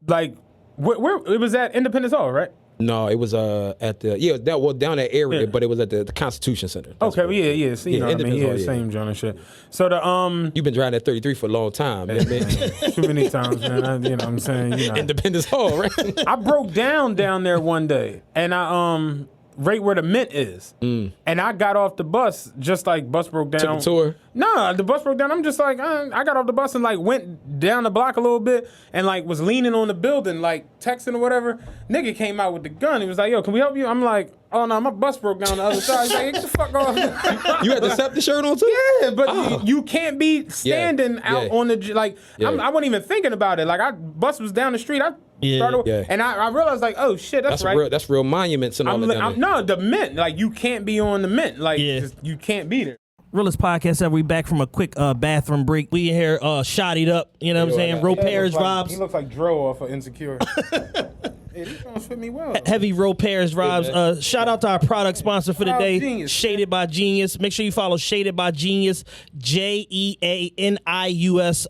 like where it was at Independence Hall, right? No, it was at the down that area, but it was at the Constitution Center. Okay, yeah. So, you know what I mean? Same joint and shit. So the you've been driving at 33 for a long time, man. Too many times, man. You know what I'm saying? You know. Independence Hall, right? I broke down there one day, and I right where the Mint is, and I got off the bus just like bus broke down. Took a tour. No, the bus broke down. I'm just like, I got off the bus and like went down the block a little bit and like was leaning on the building, like texting or whatever. Nigga came out with the gun. He was like, yo, can we help you? I'm like, oh no, my bus broke down the other side. He's like, get the fuck off. You had the Scepter shirt on too? Yeah, but you can't be standing out on the, like, I wasn't even thinking about it. Like, bus was down the street. And I realized, like, oh shit, that's right. That's real monuments and all that. No, the Mint. Like, you can't be on the Mint. Like, you can't be there. Realest Podcast ever. We back from a quick bathroom break. We in here shottied up. You know what I'm saying? Roe Paris vibes. He looks like Dro off of Insecure. Hey, these gonna fit me well. Heavy Roe Paris vibes. Shout out to our product sponsor for the day, Genius, Shaded by Genius. Make sure you follow Shaded by Genius, JEANIUS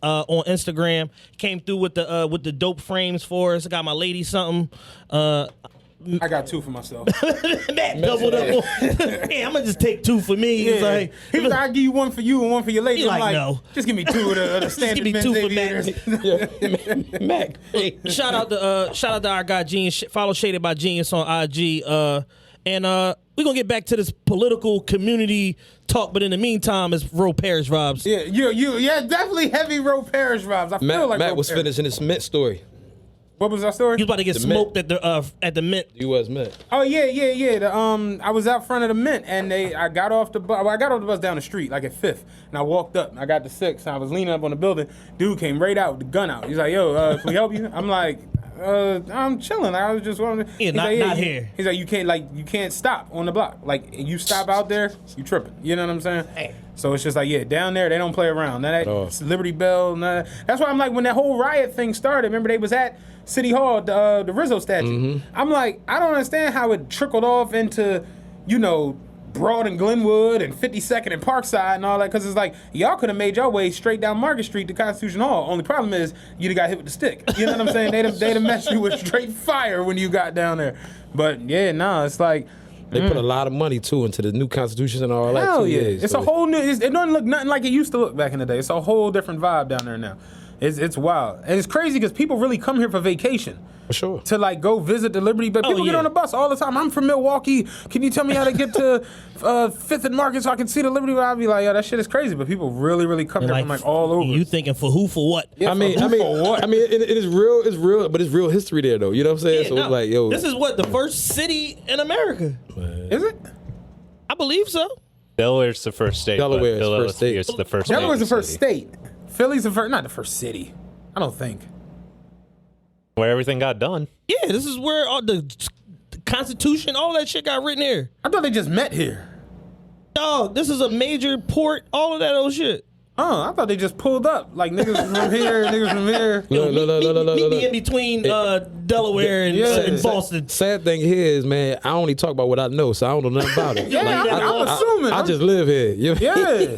on Instagram. Came through with the dope frames for us. I got my lady something. I got two for myself. Matt doubled up. Hey, I'm gonna just take two for me. Yeah. He's like, he was like, I'll give you one for you and one for your lady. I'm like, no. Just give me two of the standard. Just give me two for Mac. Mac. Hey, shout out to our guy Genius. Follow Shaded by Genius on IG. And we're gonna get back to this political community talk, but in the meantime, it's Roe Paris vibes. Yeah, definitely heavy Roe Paris vibes. I feel like Matt was finishing his Mint story. What was our story? You was about to get The smoked at the Mint. U.S. Mint. Oh yeah. I was out front of the Mint, and I got off the bus. Well, I got off the bus down the street, like at 5th, and I walked up. I got to 6th, and I was leaning up on the building. Dude came right out with the gun out. He's like, "Yo, can we help you?" I'm like, "I'm chilling. I was just wondering." Yeah, He's not like, here. He's like, you can't stop on the block. Like, you stop out there, you tripping. You know what I'm saying? Hey. So it's just like, yeah, down there they don't play around. That Oh. Liberty Bell. That's why I'm like, when that whole riot thing started. Remember they was at City Hall, the Rizzo statue. Mm-hmm. I'm like, I don't understand how it trickled off into, Broad and Glenwood and 52nd and Parkside and all that, because it's like, y'all could have made your way straight down Market Street to Constitution Hall. Only problem is you'd have got hit with the stick. You know what I'm saying? They'd have messed you with straight fire when you got down there. But yeah, it's like, They put a lot of money too into the new constitution and all that. hell too. yeah. Yeah, It's so a whole new, it doesn't look nothing like it used to look back in the day. It's a whole different vibe down there now. It's wild. And it's crazy because people really come here for vacation. for sure. To like go visit the Liberty, but people get on the bus all the time. I'm from Milwaukee. Can you tell me how to get to 5th and Market so I can see the Liberty? I'll be like, that shit is crazy. But people really come here from like all over. You thinking for who, for what? Yeah, I mean, it is real. It's real, but it's real history there, though. You know what I'm saying? Yeah, So no, it's like, yo, this is what the first city in America. Is it? I believe so. Delaware's the first state. Delaware but is the first state. Philadelphia's the first. Delaware's the major first city. state. Philly's the first, not the first city. I don't think. Where everything got done. Yeah, this is where all the Constitution, all that shit got written here. I thought they just met here. Dog, this is a major port, all of that old shit. Oh, I thought they just pulled up. Like niggas from here, niggas from here. Meet me in between Delaware and Boston. Sad thing here is, man, I only talk about what I know, so I don't know nothing about it. Yeah, I'm assuming. I just live here. You know? Yeah.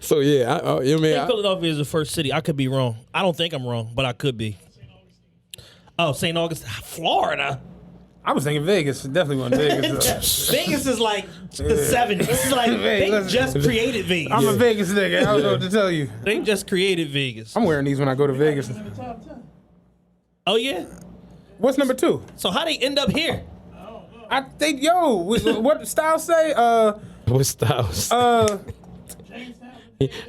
So yeah, I think Philadelphia is the first city. I could be wrong. I don't think I'm wrong, but I could be. Oh, St. Augustine, Florida. I was thinking Vegas. Definitely wasn't Vegas. Vegas is like the 70s. It's like they just created Vegas. I'm a Vegas nigga. I don't know what to tell you. They just created Vegas. I'm wearing these when I go to Vegas. Oh yeah. What's number 2? So how they end up here? I think what Styles say? what Styles?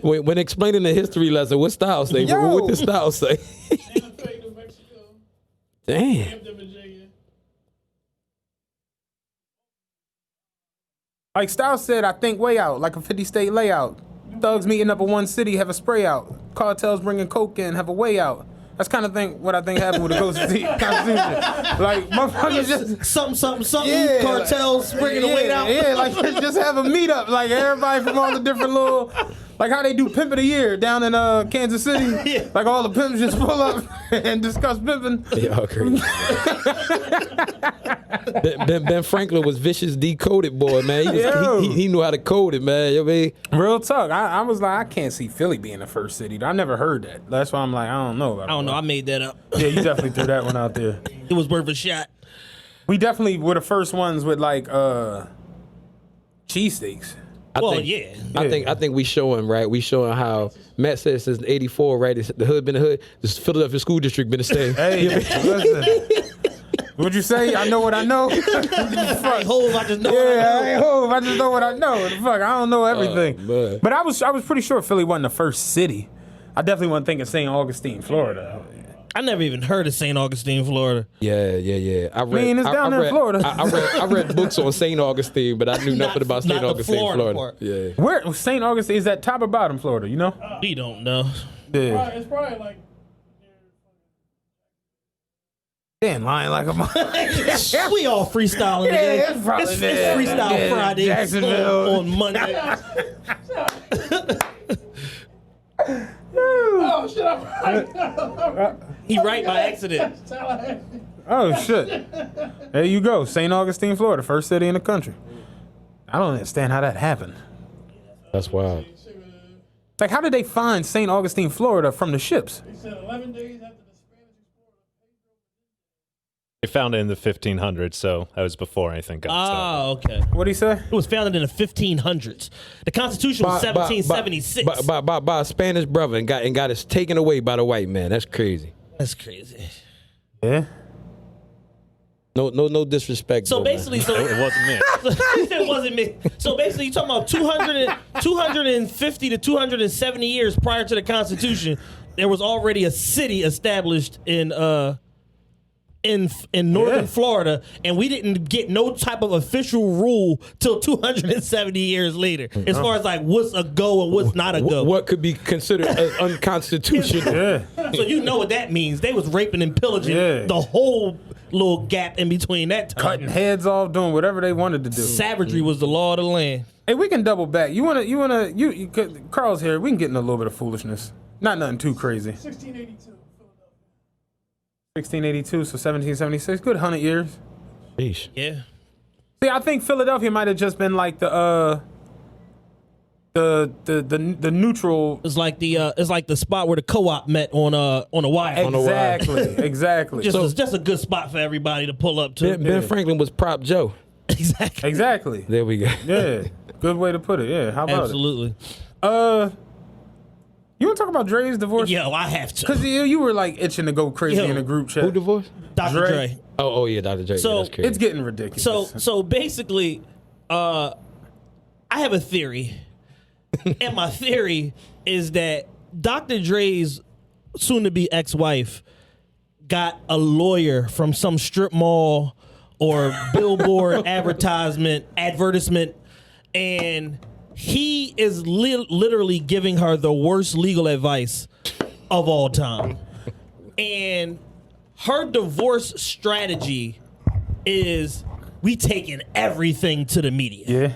When explaining the history lesson, what Styles say? What did Styles say? Damn. Like Styles said, I think way out, like a 50-state layout. Thugs meeting up in one city, have a spray out. Cartels bringing coke in, have a way out. That's kind of what I think happened with the Constitution. Like motherfuckers just something. Cartels bringing the weight out. Yeah, like just have a meetup, like everybody from all the different little, like how they do Pimp of the Year down in Kansas City. Yeah. Like all the pimps just pull up and discuss pimping. Y'all crazy. Ben Franklin was vicious decoded boy, man. He knew how to code it, man. You know what I mean? Real talk. I was like, I can't see Philly being the first city. I never heard that. That's why I'm like, I don't know about it. I don't know. I made that up. Yeah, you definitely threw that one out there. It was worth a shot. We definitely were the first ones with like cheesesteaks. I think we showing, right? We showing how Matt said since '84, right? The hood been the hood. The Philadelphia school district been the same. Hey, listen. What'd you say? I know what I know. Fuck. Hove, I just know what I know. I ain't Hove. I just know what I know. Fuck, I don't know everything. Man. But I was pretty sure Philly wasn't the first city. I definitely wasn't thinking St. Augustine, Florida. I never even heard of St. Augustine, Florida. Yeah. I read, it's down there in Florida. I read books on St. Augustine, but I knew nothing about St. Augustine, Florida. Florida. Yeah. Where St. Augustine is that top or bottom Florida? You know? We don't know. Yeah. It's probably like. Damn, lying like a We all freestyling today. it's probably It's there. Freestyle Yeah, Friday Jacksonville. on Monday. Oh shit! I'm right. He right by accident. Oh shit! There you go, St. Augustine, Florida, first city in the country. I don't understand how that happened. That's wild. Like, how did they find St. Augustine, Florida, from the ships? They said 11 days after the Spanish explorer. They found it in the 1500s, so that was before anything got started. Oh, okay. What'd he say? It was founded in the 1500s. The Constitution was 1776. By a Spanish brother and got it taken away by the white man. That's crazy. That's crazy. Yeah. No disrespect. So though, basically, It wasn't me. it wasn't me. So basically, you're talking about 250 to 270 years prior to the Constitution, there was already a city established in in northern Florida, and we didn't get no type of official rule till 270 years later, as far as like what's a go and what's not a go. What could be considered unconstitutional? Yeah. So you know what that means. They was raping and pillaging the whole little gap in between that time. Cutting heads off, doing whatever they wanted to do. Savagery was the law of the land. Hey, we can double back. Carl's here. We can get in a little bit of foolishness. Not nothing too crazy. 1682, Philadelphia. 1682, so 1776. Good 100 years. Sheesh. Yeah. See, I think Philadelphia might have just been like the neutral. It's like the spot where the co-op met on a wire. Exactly. Just a good spot for everybody to pull up to. Ben Franklin was Prop Joe. Exactly. There we go. Yeah. Good way to put it. Yeah. How about Absolutely. it? You want to talk about Dre's divorce? Yo, I have to. Because you were like itching to go crazy Yo. in the group chat. Who divorced? Dr. Dre. Dre. Oh yeah, Dr. Dre. So, Yeah, that's crazy. It's getting ridiculous. So basically, I have a theory, and my theory is that Dr. Dre's soon-to-be ex-wife got a lawyer from some strip mall or billboard advertisement, and he is literally giving her the worst legal advice of all time. And her divorce strategy is we taking everything to the media. yeah.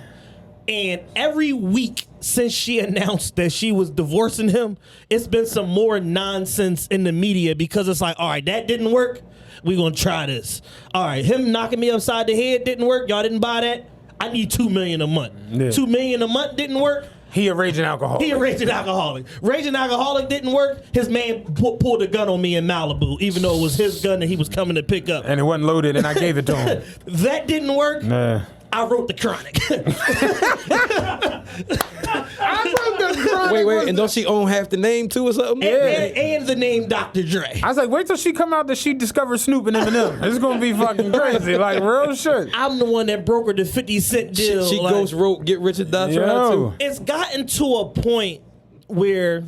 And every week since she announced that she was divorcing him, it's been some more nonsense in the media because it's like, all right, that didn't work. We're going to try this. All right, him knocking me upside the head didn't work. Y'all didn't buy that. I need $2 million a month. Yeah. $2 million a month didn't work. He a raging alcoholic. He a raging alcoholic. Raging alcoholic didn't work. His man pulled a gun on me in Malibu, even though it was his gun that he was coming to pick up. And it wasn't loaded, and I gave it to him. That didn't work. Nah. I wrote the Chronic. Wait, and don't she own half the name too or something? and the name Dr. Dre. I was like, wait till she come out that she discovered Snoop and Eminem. It's gonna be fucking crazy, like real shit. I'm the one that brokered the 50 Cent deal. She like, ghost wrote Get Rich or Die Trying Yo. too. it's gotten to a point where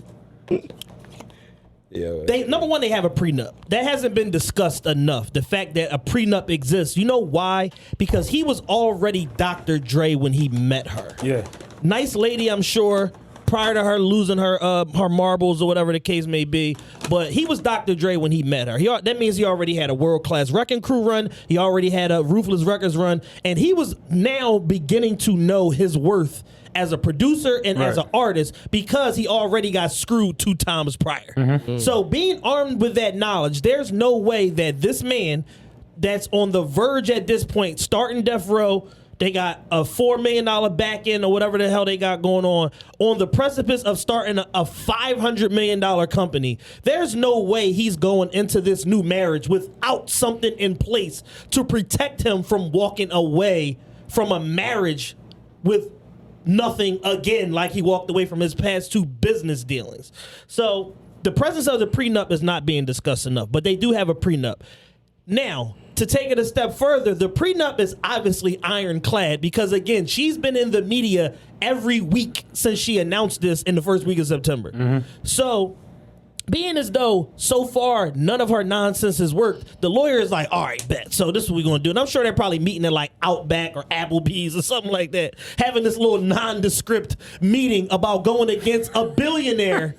Yeah. number one, they have a prenup. That hasn't been discussed enough. The fact that a prenup exists. You know why? Because he was already Dr. Dre when he met her. Yeah. Nice lady, I'm sure, prior to her losing her marbles or whatever the case may be. But he was Dr. Dre when he met her. That means he already had a world-class Wrecking Crew run. He already had a Ruthless Records run. And he was now beginning to know his worth as a producer and as an artist because he already got screwed 2 times prior. So being armed with that knowledge, there's no way that this man that's on the verge at this point, starting Death Row, they got a $4 million back end or whatever the hell they got going on the precipice of starting a $500 million company. There's no way he's going into this new marriage without something in place to protect him from walking away from a marriage with nothing again, like he walked away from his past 2 business dealings. So the presence of the prenup is not being discussed enough, but they do have a prenup. Now, to take it a step further, the prenup is obviously ironclad because, again, she's been in the media every week since she announced this in the first week of September. So being as though so far none of her nonsense has worked, the lawyer is like, all right, bet. So this is what we're going to do. And I'm sure they're probably meeting at like Outback or Applebee's or something like that, having this little nondescript meeting about going against a billionaire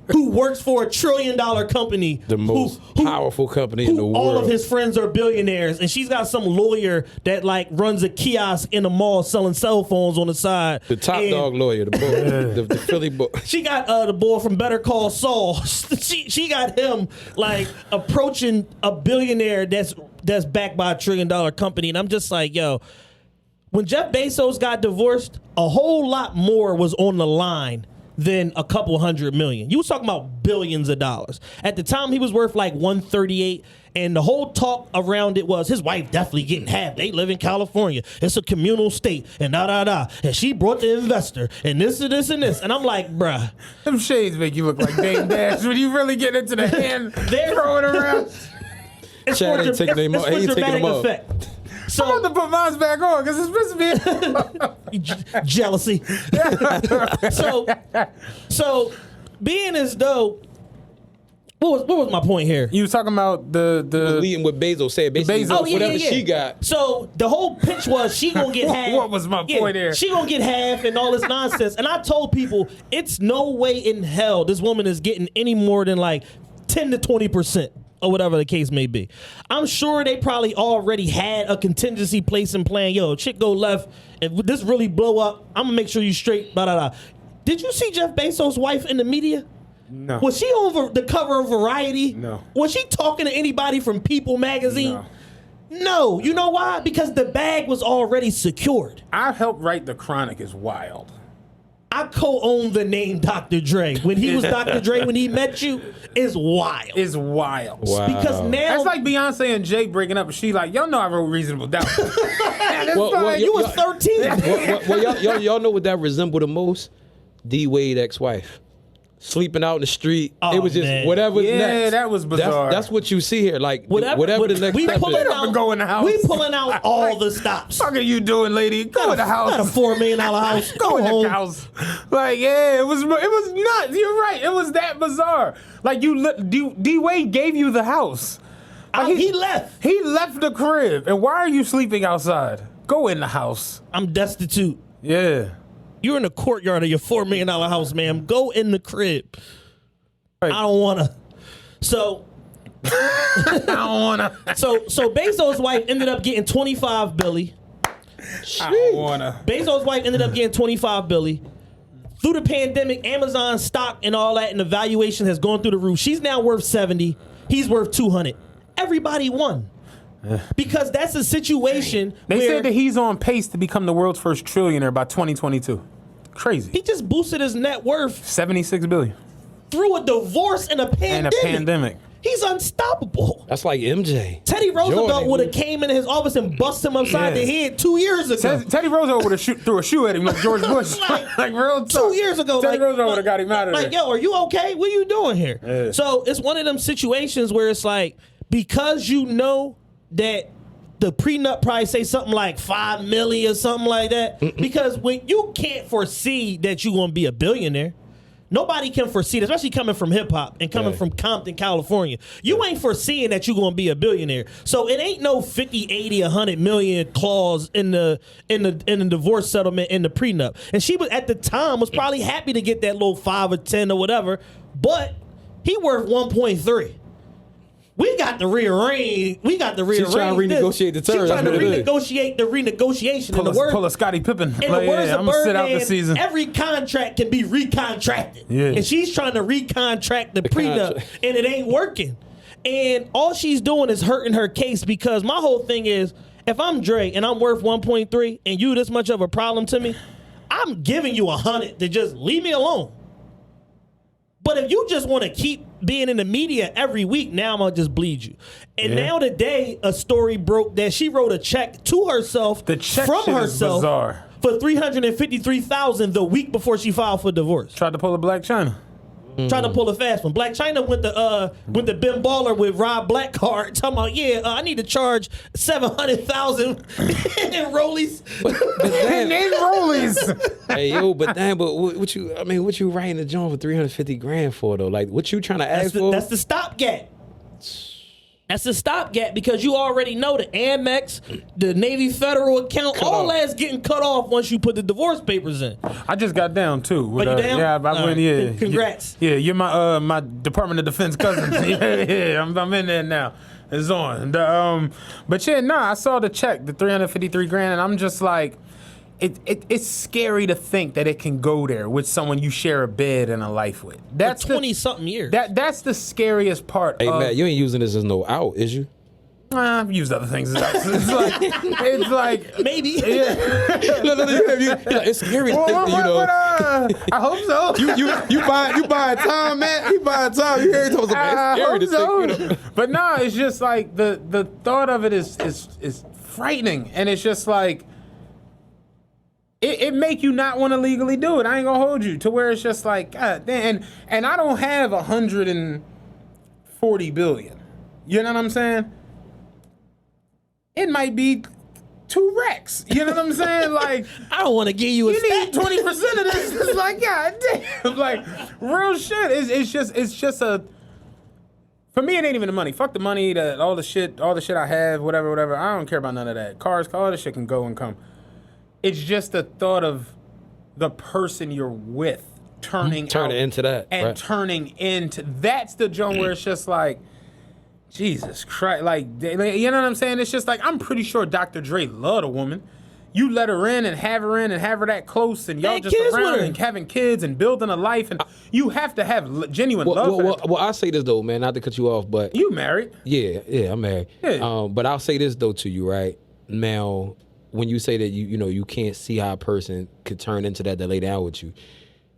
who works for $1 trillion company. The most powerful company in the world. All of his friends are billionaires. And she's got some lawyer that like runs a kiosk in a mall selling cell phones on the side. The top dog lawyer, the boy, the Philly boy. She got the boy from Better Call Saul. She got him like approaching a billionaire that's backed by $1 trillion company, and I'm just like, yo, when Jeff Bezos got divorced, a whole lot more was on the line than a couple $100 million. You was talking about billions of dollars. At the time, he was worth like 138, and the whole talk around it was his wife definitely getting half. They live in California. It's a communal state, and da-da-da. And she brought the investor, and this and this and this. And I'm like, bruh. Them shades make you look like Dame Dash when you really get into the hand throwing around. It's Chad for ain't taking them off. He ain't taking dramatic them off. effect. I'm about to put mine back on because it's supposed to be. Jealousy. So being as though What was my point here? You was talking about the leading with Bezos said basically Bezos. Oh, yeah, whatever yeah. she got. So the whole pitch was she gonna get half. What was my point there? She gonna get half and all this nonsense. And I told people it's no way in hell this woman is getting any more than like 10 to 20%. Or whatever the case may be. I'm sure they probably already had a contingency place and plan. Yo, chick go left. If this really blow up, I'm gonna make sure you straight. Blah, blah, blah. Did you see Jeff Bezos' wife in the media? No. Was she on the cover of Variety? No. Was she talking to anybody from People magazine? No. No. You know why? Because the bag was already secured. I helped write The Chronic is wild. I co-own the name Dr. Dre. When he was Dr. Dre, when he met you, is wild. It's wild. Wow. Because now That's like Beyonce and Jay breaking up, and she like, y'all know I wrote Reasonable Doubt. Well, you was 13. well, y'all know what that resembled the most? D Wade ex-wife. Sleeping out in the street. Oh, it was just man. whatever's Yeah, next. that was bizarre. That's what you see here. Like whatever the next we step pulling is. Up and go in the house. We pulling out all the stops. What are you doing, lady? Go in the house. Got a $4 million house. Go in home. the house. Like, yeah, it was nuts. You're right. It was that bizarre. Like D Wade gave you the house. Like, He left. He left the crib. And why are you sleeping outside? Go in the house. I'm destitute. Yeah. You're in the courtyard of your $4 million house, ma'am. Go in the crib. Right. I don't wanna. So I don't wanna. so Bezos' wife ended up getting 25 Billy. I don't wanna. Bezos' wife ended up getting 25 Billy. Through the pandemic, Amazon stock and all that and the valuation has gone through the roof. She's now worth 70. He's worth 200. Everybody won. Because that's a situation They where said that he's on pace to become the world's first trillionaire by 2022. Crazy. he just boosted his net worth 76 billion. through a divorce and a pandemic. And a pandemic. He's unstoppable. That's like MJ. Teddy Roosevelt Jordan. would have came in his office and busted him upside Yeah. the head 2 years ago. Teddy Roosevelt would have threw a shoe at him like George Bush. like real talk. 2 years ago. Teddy Roosevelt would have got him out of there. Like, yo, are you okay? What are you doing here? Yeah. So it's one of them situations where it's like, because you know that the prenup probably say something like 5 million or something like that. Because when you can't foresee that you're going to be a billionaire, nobody can foresee that, especially coming from hip hop and coming from Compton, California. You ain't foreseeing that you're going to be a billionaire. So it ain't no 50, 80, 100 million clause in the divorce settlement in the prenup. And she was at the time was probably happy to get that little 5 or 10 or whatever, but he worth 1.3. We got to rearrange. She's trying to renegotiate the terms. She's trying to That's what it is. renegotiate the renegotiation. Pull a Scottie Pippen. In Like, the words yeah, of I'm gonna sit out the Birdman, season. every contract can be recontracted. Yeah. And she's trying to recontract the prenup, contract. and it ain't working. And all she's doing is hurting her case because my whole thing is, if I'm Dre and I'm worth 1.3 and you this much of a problem to me, I'm giving you 100 to just leave me alone. But if you just want to keep being in the media every week, now I'm going to just bleed you. And now today, a story broke that she wrote a check to herself The check from shit is herself bizarre. for $353,000 the week before she filed for divorce. Tried to pull a Black China. Trying to pull a fast one. Black China went to Ben Baller with Rob Blackheart, talking about I need to charge $700,000 in rollies. And then rollies. Hey yo, but what you writing the joint for 350 grand for though? Like what you trying to ask for? That's the stopgap. That's the stopgap because you already know the Amex, the Navy Federal account, all that's getting cut off once you put the divorce papers in. I just got down too. With, you down? Yeah, I All went. right. Yeah, Congrats. Yeah, you're my Department of Defense cousin. yeah, I'm in there now. It's on. But yeah, I saw the check, the 353 grand, and I'm just like, it's scary to think that it can go there with someone you share a bed and a life with. That's For 20-something years. That's the scariest part. Hey of, Matt, you ain't using this as no out, is you? I've used other things as outs. It's like Maybe. yeah. It's scary to think that, I hope so. you buying time, man. You buying time. You hear it? It's scary to think. But no, it's just like the thought of it is frightening, and it's just like it make you not want to legally do it. I ain't gonna hold you to where it's just like God damn. And I don't have 140 billion. You know what I'm saying? It might be 2 racks. You know what I'm saying? Like I don't want to give you a you stat. need 20% of this. It's like God damn. Like real shit. It's just For me, it ain't even the money. Fuck the money, all the shit I have, whatever. I don't care about none of that. Cars, all this shit can go and come. It's just the thought of the person you're with turning into that. And right. turning into, that's the joint where it's just like, Jesus Christ. Like, you know what I'm saying? It's just like, I'm pretty sure Dr. Dre loved a woman. You let her in and have her that close, and y'all Had just kids with around her. and having kids and building a life, and you have to have genuine love for her. Well, I'll say this though, man, not to cut you off, but You married. yeah, I'm married. Yeah. But I'll say this though to you, right? Now, when you say that you can't see how a person could turn into that to lay down with you.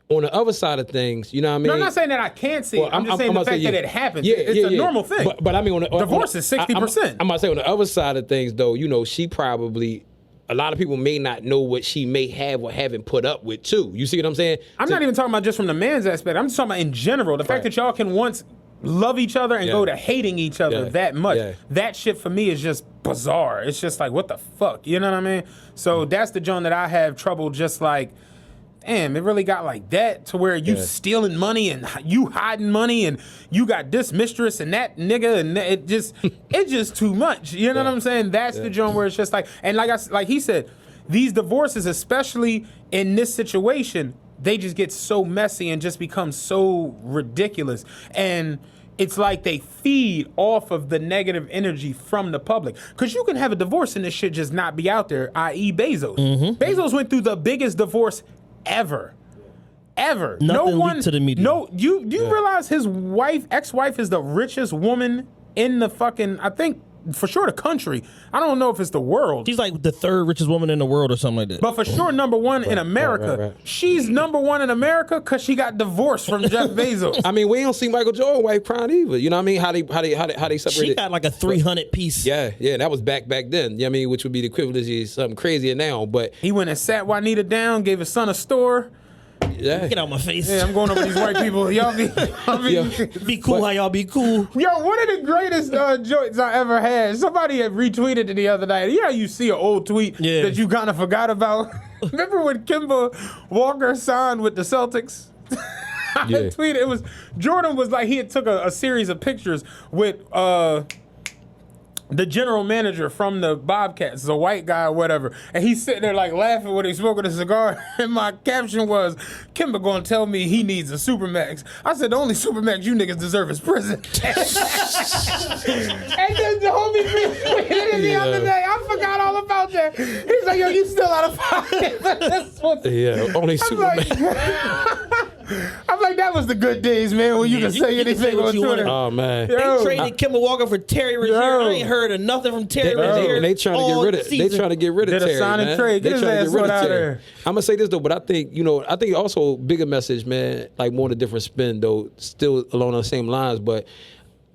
On the other side of things, you know what I mean? No, I'm not saying that I can't see it. I'm just saying the fact that it happens. Yeah, It's a normal thing. But I mean, Divorce is 60%. I'm about to say on the other side of things, though, she probably, a lot of people may not know what she may have or haven't put up with, too. You see what I'm saying? I'm not even talking about just from the man's aspect. I'm just talking about in general. The fact that y'all can once love each other and go to hating each other that much. Yeah. That shit for me is just bizarre. It's just like, what the fuck? You know what I mean? So that's the joint that I have trouble just like, damn, it really got like that to where you stealing money and you hiding money and you got this mistress and that nigga and it's just too much. You know what I'm saying? That's the joint where it's just like, and like he said, these divorces, especially in this situation, they just get so messy and just become so ridiculous. And it's like they feed off of the negative energy from the public. Because you can have a divorce and this shit just not be out there, i.e. Bezos. Bezos went through the biggest divorce ever. Nothing leaked to the media. No, you realize his ex-wife is the richest woman in the fucking, I think, for sure the country. I don't know if it's the world. She's like the third richest woman in the world or something like that. But for sure, number one in America. Right. She's number one in America because she got divorced from Jeff Bezos. I mean, we don't see Michael Jordan's wife crying either. You know what I mean? How they separated? She got like a 300 piece. Yeah, that was back then. You know what I mean? Which would be the equivalent of something crazier now. But He went and sat Juanita down, gave his son a store. yeah, Get out my face. Yeah, I'm going over these white people. Y'all Be cool how y'all be cool. Yo, one of the greatest joints I ever had. Somebody had retweeted it the other night. You know, you see an old tweet that you kind of forgot about. Remember when Kemba Walker signed with the Celtics? I tweeted. It was Jordan was like he had took a series of pictures with the general manager from the Bobcats, a white guy or whatever, and he's sitting there like laughing when he's smoking a cigar. And my caption was, "Kimba gonna tell me he needs a Supermax." I said, "The only Supermax you niggas deserve is prison." And then the homie retweeted it the other day. I forgot all about that. He's like, "Yo, you still out of pocket for this one?" only I'm Superman. I'm like, that was the good days, man, when you can say you can anything say what on you Twitter. wanna. Oh man. They traded Kemba Walker for Terry Rozier. I ain't heard of nothing from Terry Rozier. And they trying to get rid of. They trying to get rid of Did a Terry. sign and man. trade. Get They his trying to ass get rid out of of Terry. there. I'm gonna say this though, but I think also bigger message, man. Like more on a different spin though, still along the same lines. But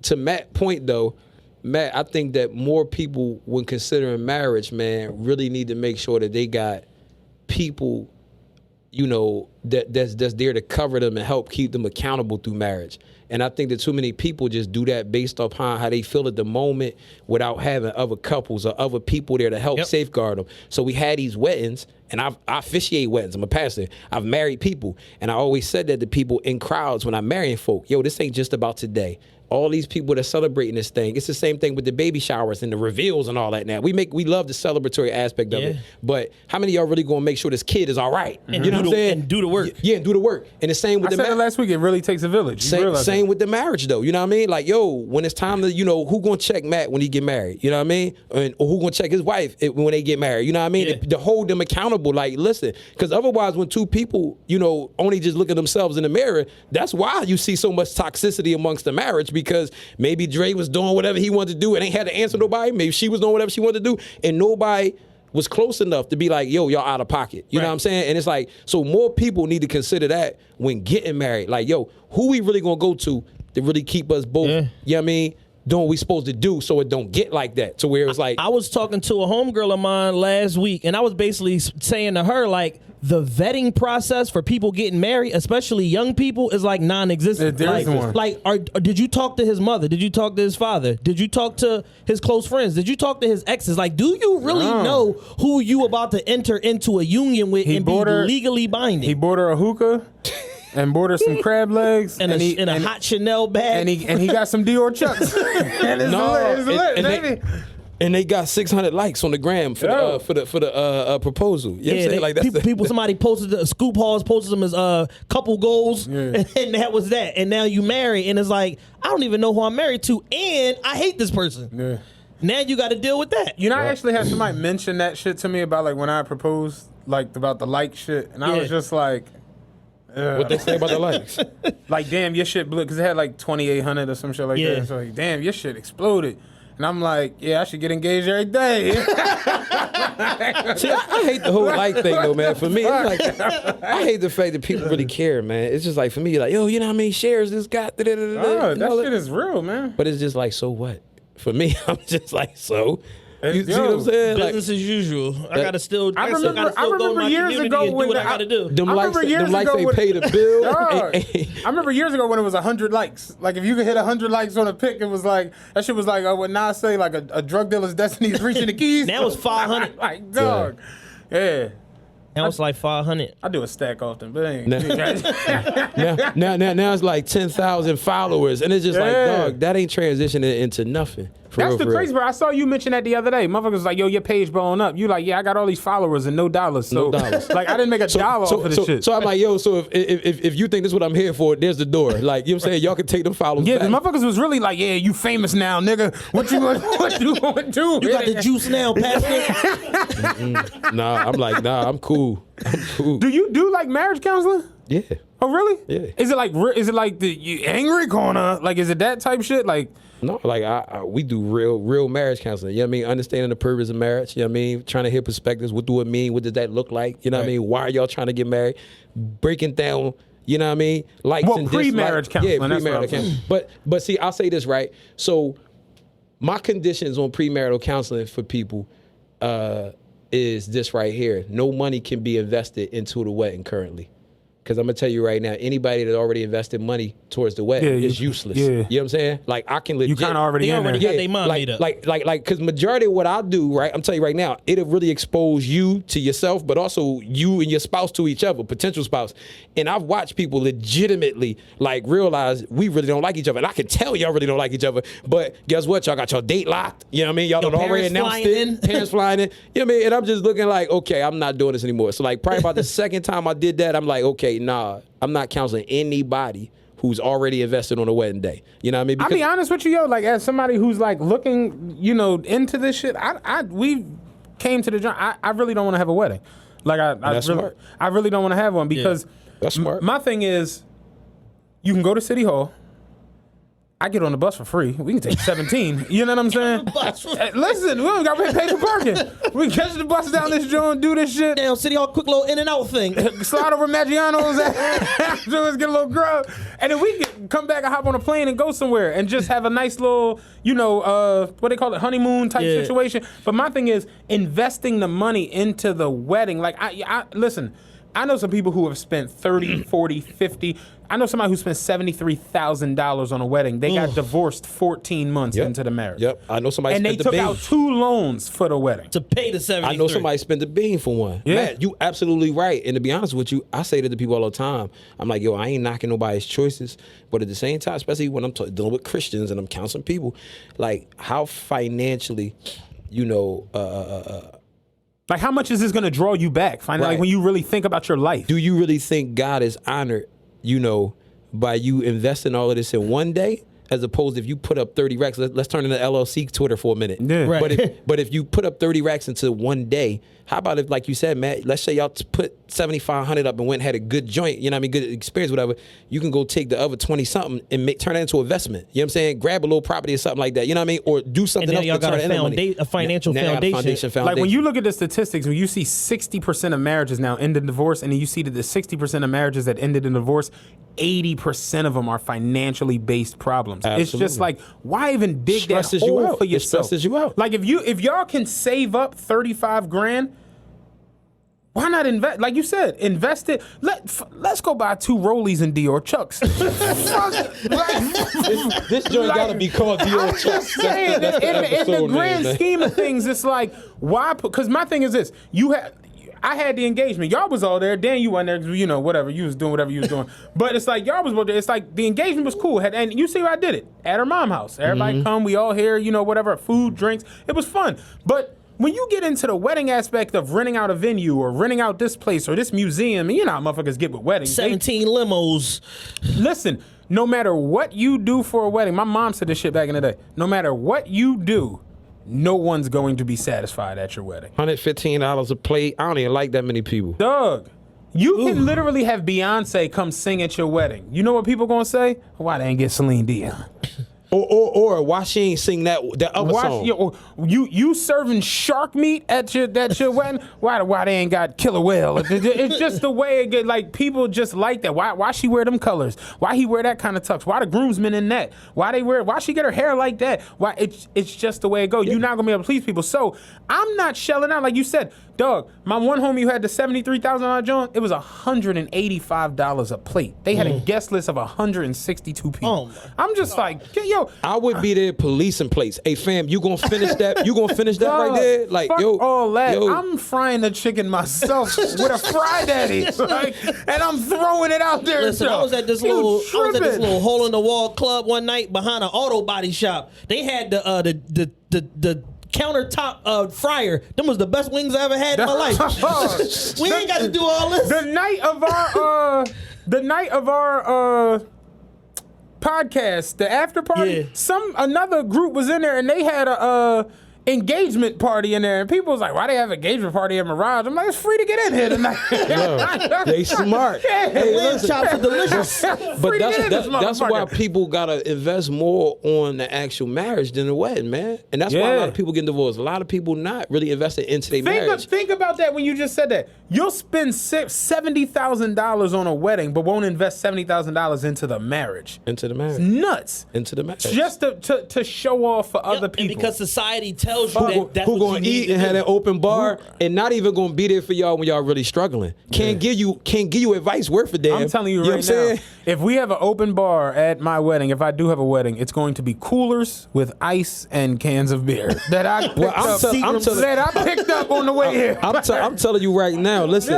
to Matt's point though, Matt, I think that more people, when considering marriage, man, really need to make sure that they got people, that's there to cover them and help keep them accountable through marriage. And I think that too many people just do that based upon how they feel at the moment without having other couples or other people there to help safeguard them. So we had these weddings, and I officiate weddings. I'm a pastor. I've married people, and I always said that to people in crowds when I'm marrying folk. Yo, this ain't just about today. All these people that are celebrating this thing. It's the same thing with the baby showers and the reveals and all that now. We love the celebratory aspect of it. But how many of y'all really gonna make sure this kid is all right? And you know what I'm saying? And do the work. Yeah, and do the work. And the same with I said it last week. It really takes a village. Same with the marriage though. You know what I mean? Like, yo, when it's time to, who gonna check Matt when he get married? You know what I mean? Or who gonna check his wife when they get married? You know what I mean? Yeah. To hold them accountable. Like, listen, because otherwise, when two people, only just look at themselves in the mirror, that's why you see so much toxicity amongst the marriage. Because maybe Dre was doing whatever he wanted to do and ain't had to answer nobody. Maybe she was doing whatever she wanted to do, and nobody was close enough to be like, yo, y'all out of pocket. You know what I'm saying? And it's like, so more people need to consider that when getting married. Like, yo, who we really gonna go to really keep us both, you know what I mean, doing what we supposed to do so it don't get like that. To where it's like, I was talking to a homegirl of mine last week, and I was basically saying to her, like, the vetting process for people getting married, especially young people, is like non-existent. There is one. Did you talk to his mother? Did you talk to his father? Did you talk to his close friends? Did you talk to his exes? Like, do you really know who you about to enter into a union with and be legally binding? He bought her a hookah. and bought her some crab legs and a hot Chanel bag. and he got some Dior chucks. And it's lit, baby. And they got 600 likes on the gram for the proposal. You know what I'm saying? Like that's somebody posted Scoop Halls posted them as couple goals, and that was that. And now you marry, and it's like I don't even know who I'm married to, and I hate this person. Yeah. Now you got to deal with that. You know, I actually had somebody mention that shit to me about like when I proposed, like about the like shit, and I was just like, what they say about the likes? Like, damn, your shit blew because it had like 2,800 or some shit like that. So like, damn, your shit exploded. And I'm like, yeah, I should get engaged every day. See, I hate the whole like thing though, man. For me, it's like I hate the fact that people really care, man. It's just like for me, like, yo, you know how many shares this got? That shit is real, man. But it's just like, so what? For me, I'm just like, so. You see what I'm saying? Business as usual. I gotta still. I remember years ago when what I gotta do. Them likes ain't pay the bill. I remember years ago when it was 100 likes. Like if you could hit 100 likes on a pic, it was like that shit was like what Nas say, like a drug dealer's destiny is reaching the keys. Now it's 500. Like dog, yeah. Now it's like 500. I do a stack often, but ain't. Now it's like 10,000 followers, and it's just like, dog, that ain't transitioning into nothing. That's the crazy part. I saw you mention that the other day. Motherfuckers was like, yo, your page blowing up. You like, yeah, I got all these followers and no dollars. So, like, I didn't make a dollar off of this shit. So I'm like, yo, so if you think this is what I'm here for, there's the door. Like, you know what I'm saying? Y'all can take them followers Yeah, back. the motherfuckers was really like, yeah, you famous now, nigga. What you gonna do? You got the juice now, Pastor. Nah, I'm cool. Do you do like marriage counseling? Yeah. Oh, really? Yeah. Is it like the you angry corner? Like, is it that type shit? Like, no, like we do real marriage counseling. You know what I mean? Understanding the purpose of marriage. You know what I mean? Trying to hear perspectives. What do it mean? What does that look like? You know what I mean? Why are y'all trying to get married? Breaking down. You know what I mean? Likes and pre-marriage counseling. Yeah, pre-marital counseling. But see, I'll say this right. So my conditions on premarital counseling for people is this right here. No money can be invested into the wedding currently. Because I'm going to tell you right now, anybody that already invested money towards the wedding is useless. Yeah. You know what I'm saying? Like, I can legit. You kind of already in there. got their mind made up. Like, because majority of what I do, right, I'm telling you right now, it'll really expose you to yourself, but also you and your spouse to each other, potential spouse. And I've watched people legitimately, like, realize we really don't like each other. And I can tell y'all really don't like each other. But guess what? Y'all got your date locked. You know what I mean? Y'all don't already announced it. Parents flying in. You know what I mean? And I'm just looking like, okay, I'm not doing this anymore. So, like, probably about the second time I did that, I'm like, okay, nah, I'm not counseling anybody who's already invested on a wedding day. You know what I mean? I'll be honest with you, yo. Like, as somebody who's like looking, into this shit, we came to the joint. I really don't want to have a wedding. Like, I really don't want to have one because that's smart. My thing is, you can go to City Hall. I get on the bus for free. We can take 17. You know what I'm saying? Listen, we don't got to pay for parking. We can catch the bus down this joint, do this shit. Damn, City Hall, quick little in and out thing. Slide over Maggiano's afterwards, get a little grub. And then we can come back and hop on a plane and go somewhere and just have a nice little, what they call it, honeymoon type situation. But my thing is investing the money into the wedding. Like, listen, I know some people who have spent 30, 40, 50. I know somebody who spent $73,000 on a wedding. They got divorced 14 months into the marriage. Yep. I know somebody and spent they took out 2 loans for the wedding. To pay the 73. I know somebody spent the bean for one. Yeah. Matt, you absolutely right. And to be honest with you, I say to the people all the time, I'm like, yo, I ain't knocking nobody's choices. But at the same time, especially when I'm dealing with Christians and I'm counseling people, like how financially, like how much is this going to draw you back? Like when you really think about your life. Do you really think God is honored, by you investing all of this in one day? As opposed to if you put up 30 racks, let's turn into LLC Twitter for a minute. Yeah. Right. But if you put up 30 racks into one day, how about if, like you said, Matt, let's say y'all put 7,500 up and went and had a good joint, good experience, whatever. You can go take the other 20 something and turn that into investment. You know what I'm saying? Grab a little property or something like that. You know what I mean? Or do something and else y'all to turn it into money. A financial foundation. Like when you look at the statistics, when you see 60% of marriages now end in divorce, and then you see that the 60% of marriages that ended in divorce, 80% of them are financially based problems. Absolutely. It's just like, why even dig Stresses that you hole out. for It yourself? stresses you out. Like if y'all can save up 35 grand, why not invest? Like you said, invest it. Let's go buy 2 Rollies and Dior Chucks. This joint gotta be called Dior I'm just saying, in the grand scheme of things, it's like, why? Because my thing is this: I had the engagement. Y'all was all there. Dan, you wasn't there because, you know, whatever. You was doing whatever you was doing. But it's like, y'all was both there. It's like, the engagement was cool. And you see how I did it. At her mom's house. Everybody come. We all here, you know, whatever. Food, drinks. It was fun. But when you get into the wedding aspect of renting out a venue or renting out this place or this museum, you know how motherfuckers get with weddings. 17 limos. Listen, no matter what you do for a wedding, my mom said this shit back in the day. No matter what you do, no one's going to be satisfied at your wedding. $115 a plate. I don't even like that many people. Doug, you can literally have Beyonce come sing at your wedding. You know what people gonna say? Why they ain't get Celine Dion? Or why she ain't sing that other song? You serving shark meat at your wedding? Why they ain't got killer whale? It's just the way it get. Like, people just like that. Why she wear them colors? Why he wear that kind of tux? Why the groomsmen in that? Why she get her hair like that? Why it's just the way it go. You're not gonna be able to please people. So I'm not shelling out like you said. Dog, my one homie who had the $73,000 joint, it was $185 a plate. They had a guest list of 162 people. I'm just like, yo. I would be there policing plates. Hey fam, you gonna finish that? You gonna finish that right there? Like, fuck yo, all that. yo. I'm frying the chicken myself with a fry daddy, like, and I'm throwing it out there. Listen, I was at this little hole in the wall club one night behind an auto body shop. They had the countertop fryer. Them was the best wings I ever had in my life. We ain't got to do all this. The night of our podcast, the after party, another group was in there and they had a engagement party in there, and people was like, why they have an engagement party at Mirage? I'm like, it's free to get in here tonight. They smart. Hey, lamb chops are delicious. But that's why people gotta invest more on the actual marriage than the wedding, man. And that's why a lot of people get divorced. A lot of people not really invested into their marriage. Think about that when you just said that. You'll spend $70,000 on a wedding, but won't invest $70,000 into the marriage. Into the marriage. It's nuts. Into the marriage. Just to show off for other people. And because society tells you that's who what gonna you eat need and to have do. that open bar and not even gonna be there for y'all when y'all really struggling. Can't give you advice worth a damn. I'm telling you know right what I'm now, saying? if we have an open bar at my wedding, if I do have a wedding, it's going to be coolers with ice and cans of beer that I picked up on the way here. I'm telling you right now. Listen,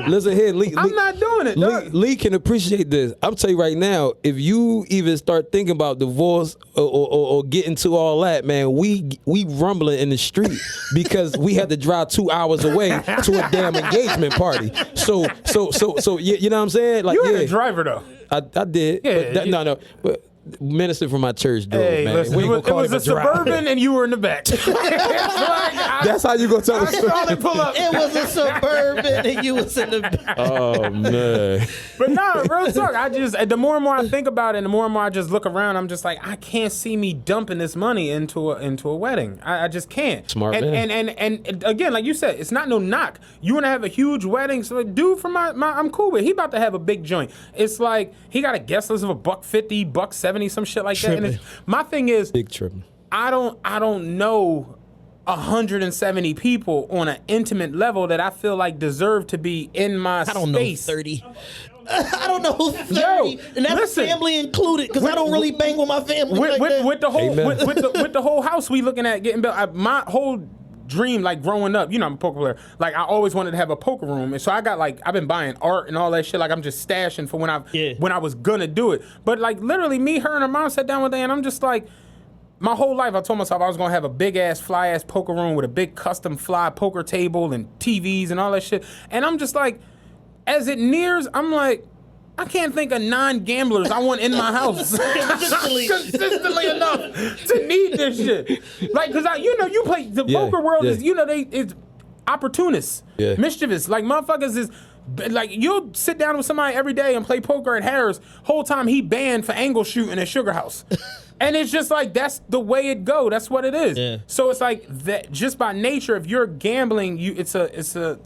listen here. Lee, I'm not doing it. Lee can appreciate this. I'm telling you right now. If you even start thinking about divorce or get into all that, man, we rumbling in the street because we had to drive 2 hours away to a damn engagement party. So you know what I'm saying? Like, you had a driver though. I did. Yeah, but no. But minister from my church drove, Hey, man. listen, it was a Suburban and you were in the back. That's how you gonna tell the story. I pull up. It was a Suburban and you was in the back. Oh man. But no, real talk. The more and more I think about it, and the more and more I just look around, I'm just like, I can't see me dumping this money into a wedding. I just can't. Smart man. man. And again, like you said, it's not no knock. You want to have a huge wedding, so dude from my I'm cool with. He about to have a big joint. It's like he got a guest list of $150, $170, some shit like that. And my thing is, big tripping. I don't know 170 people on an intimate level that I feel like deserve to be in my space. I don't know 30. I don't know 30, Yo, and that's listen, family included, because I don't really bang with my family with the whole house we looking at getting built. My whole dream, like growing up, you know, I'm a poker player. Like, I always wanted to have a poker room, and so I got I've been buying art and all that shit. Like, I'm just stashing for when I was gonna do it. But like, literally, me, her, and her mom sat down one day, and I'm just like, my whole life I told myself I was gonna have a big ass, fly ass poker room with a big custom fly poker table and TVs and all that shit. And I'm just like, as it nears, I'm like, I can't think of 9 gamblers I want in my house consistently enough to need this shit. Like, cause you play the poker world is, it's opportunists, mischievous. Like, motherfuckers is. Like, you'll sit down with somebody every day and play poker at Harris. Whole time he banned for angle shooting at Sugar House. And it's just like, that's the way it go. That's what it is. Yeah. So it's like that. Just by nature, if you're gambling, it's a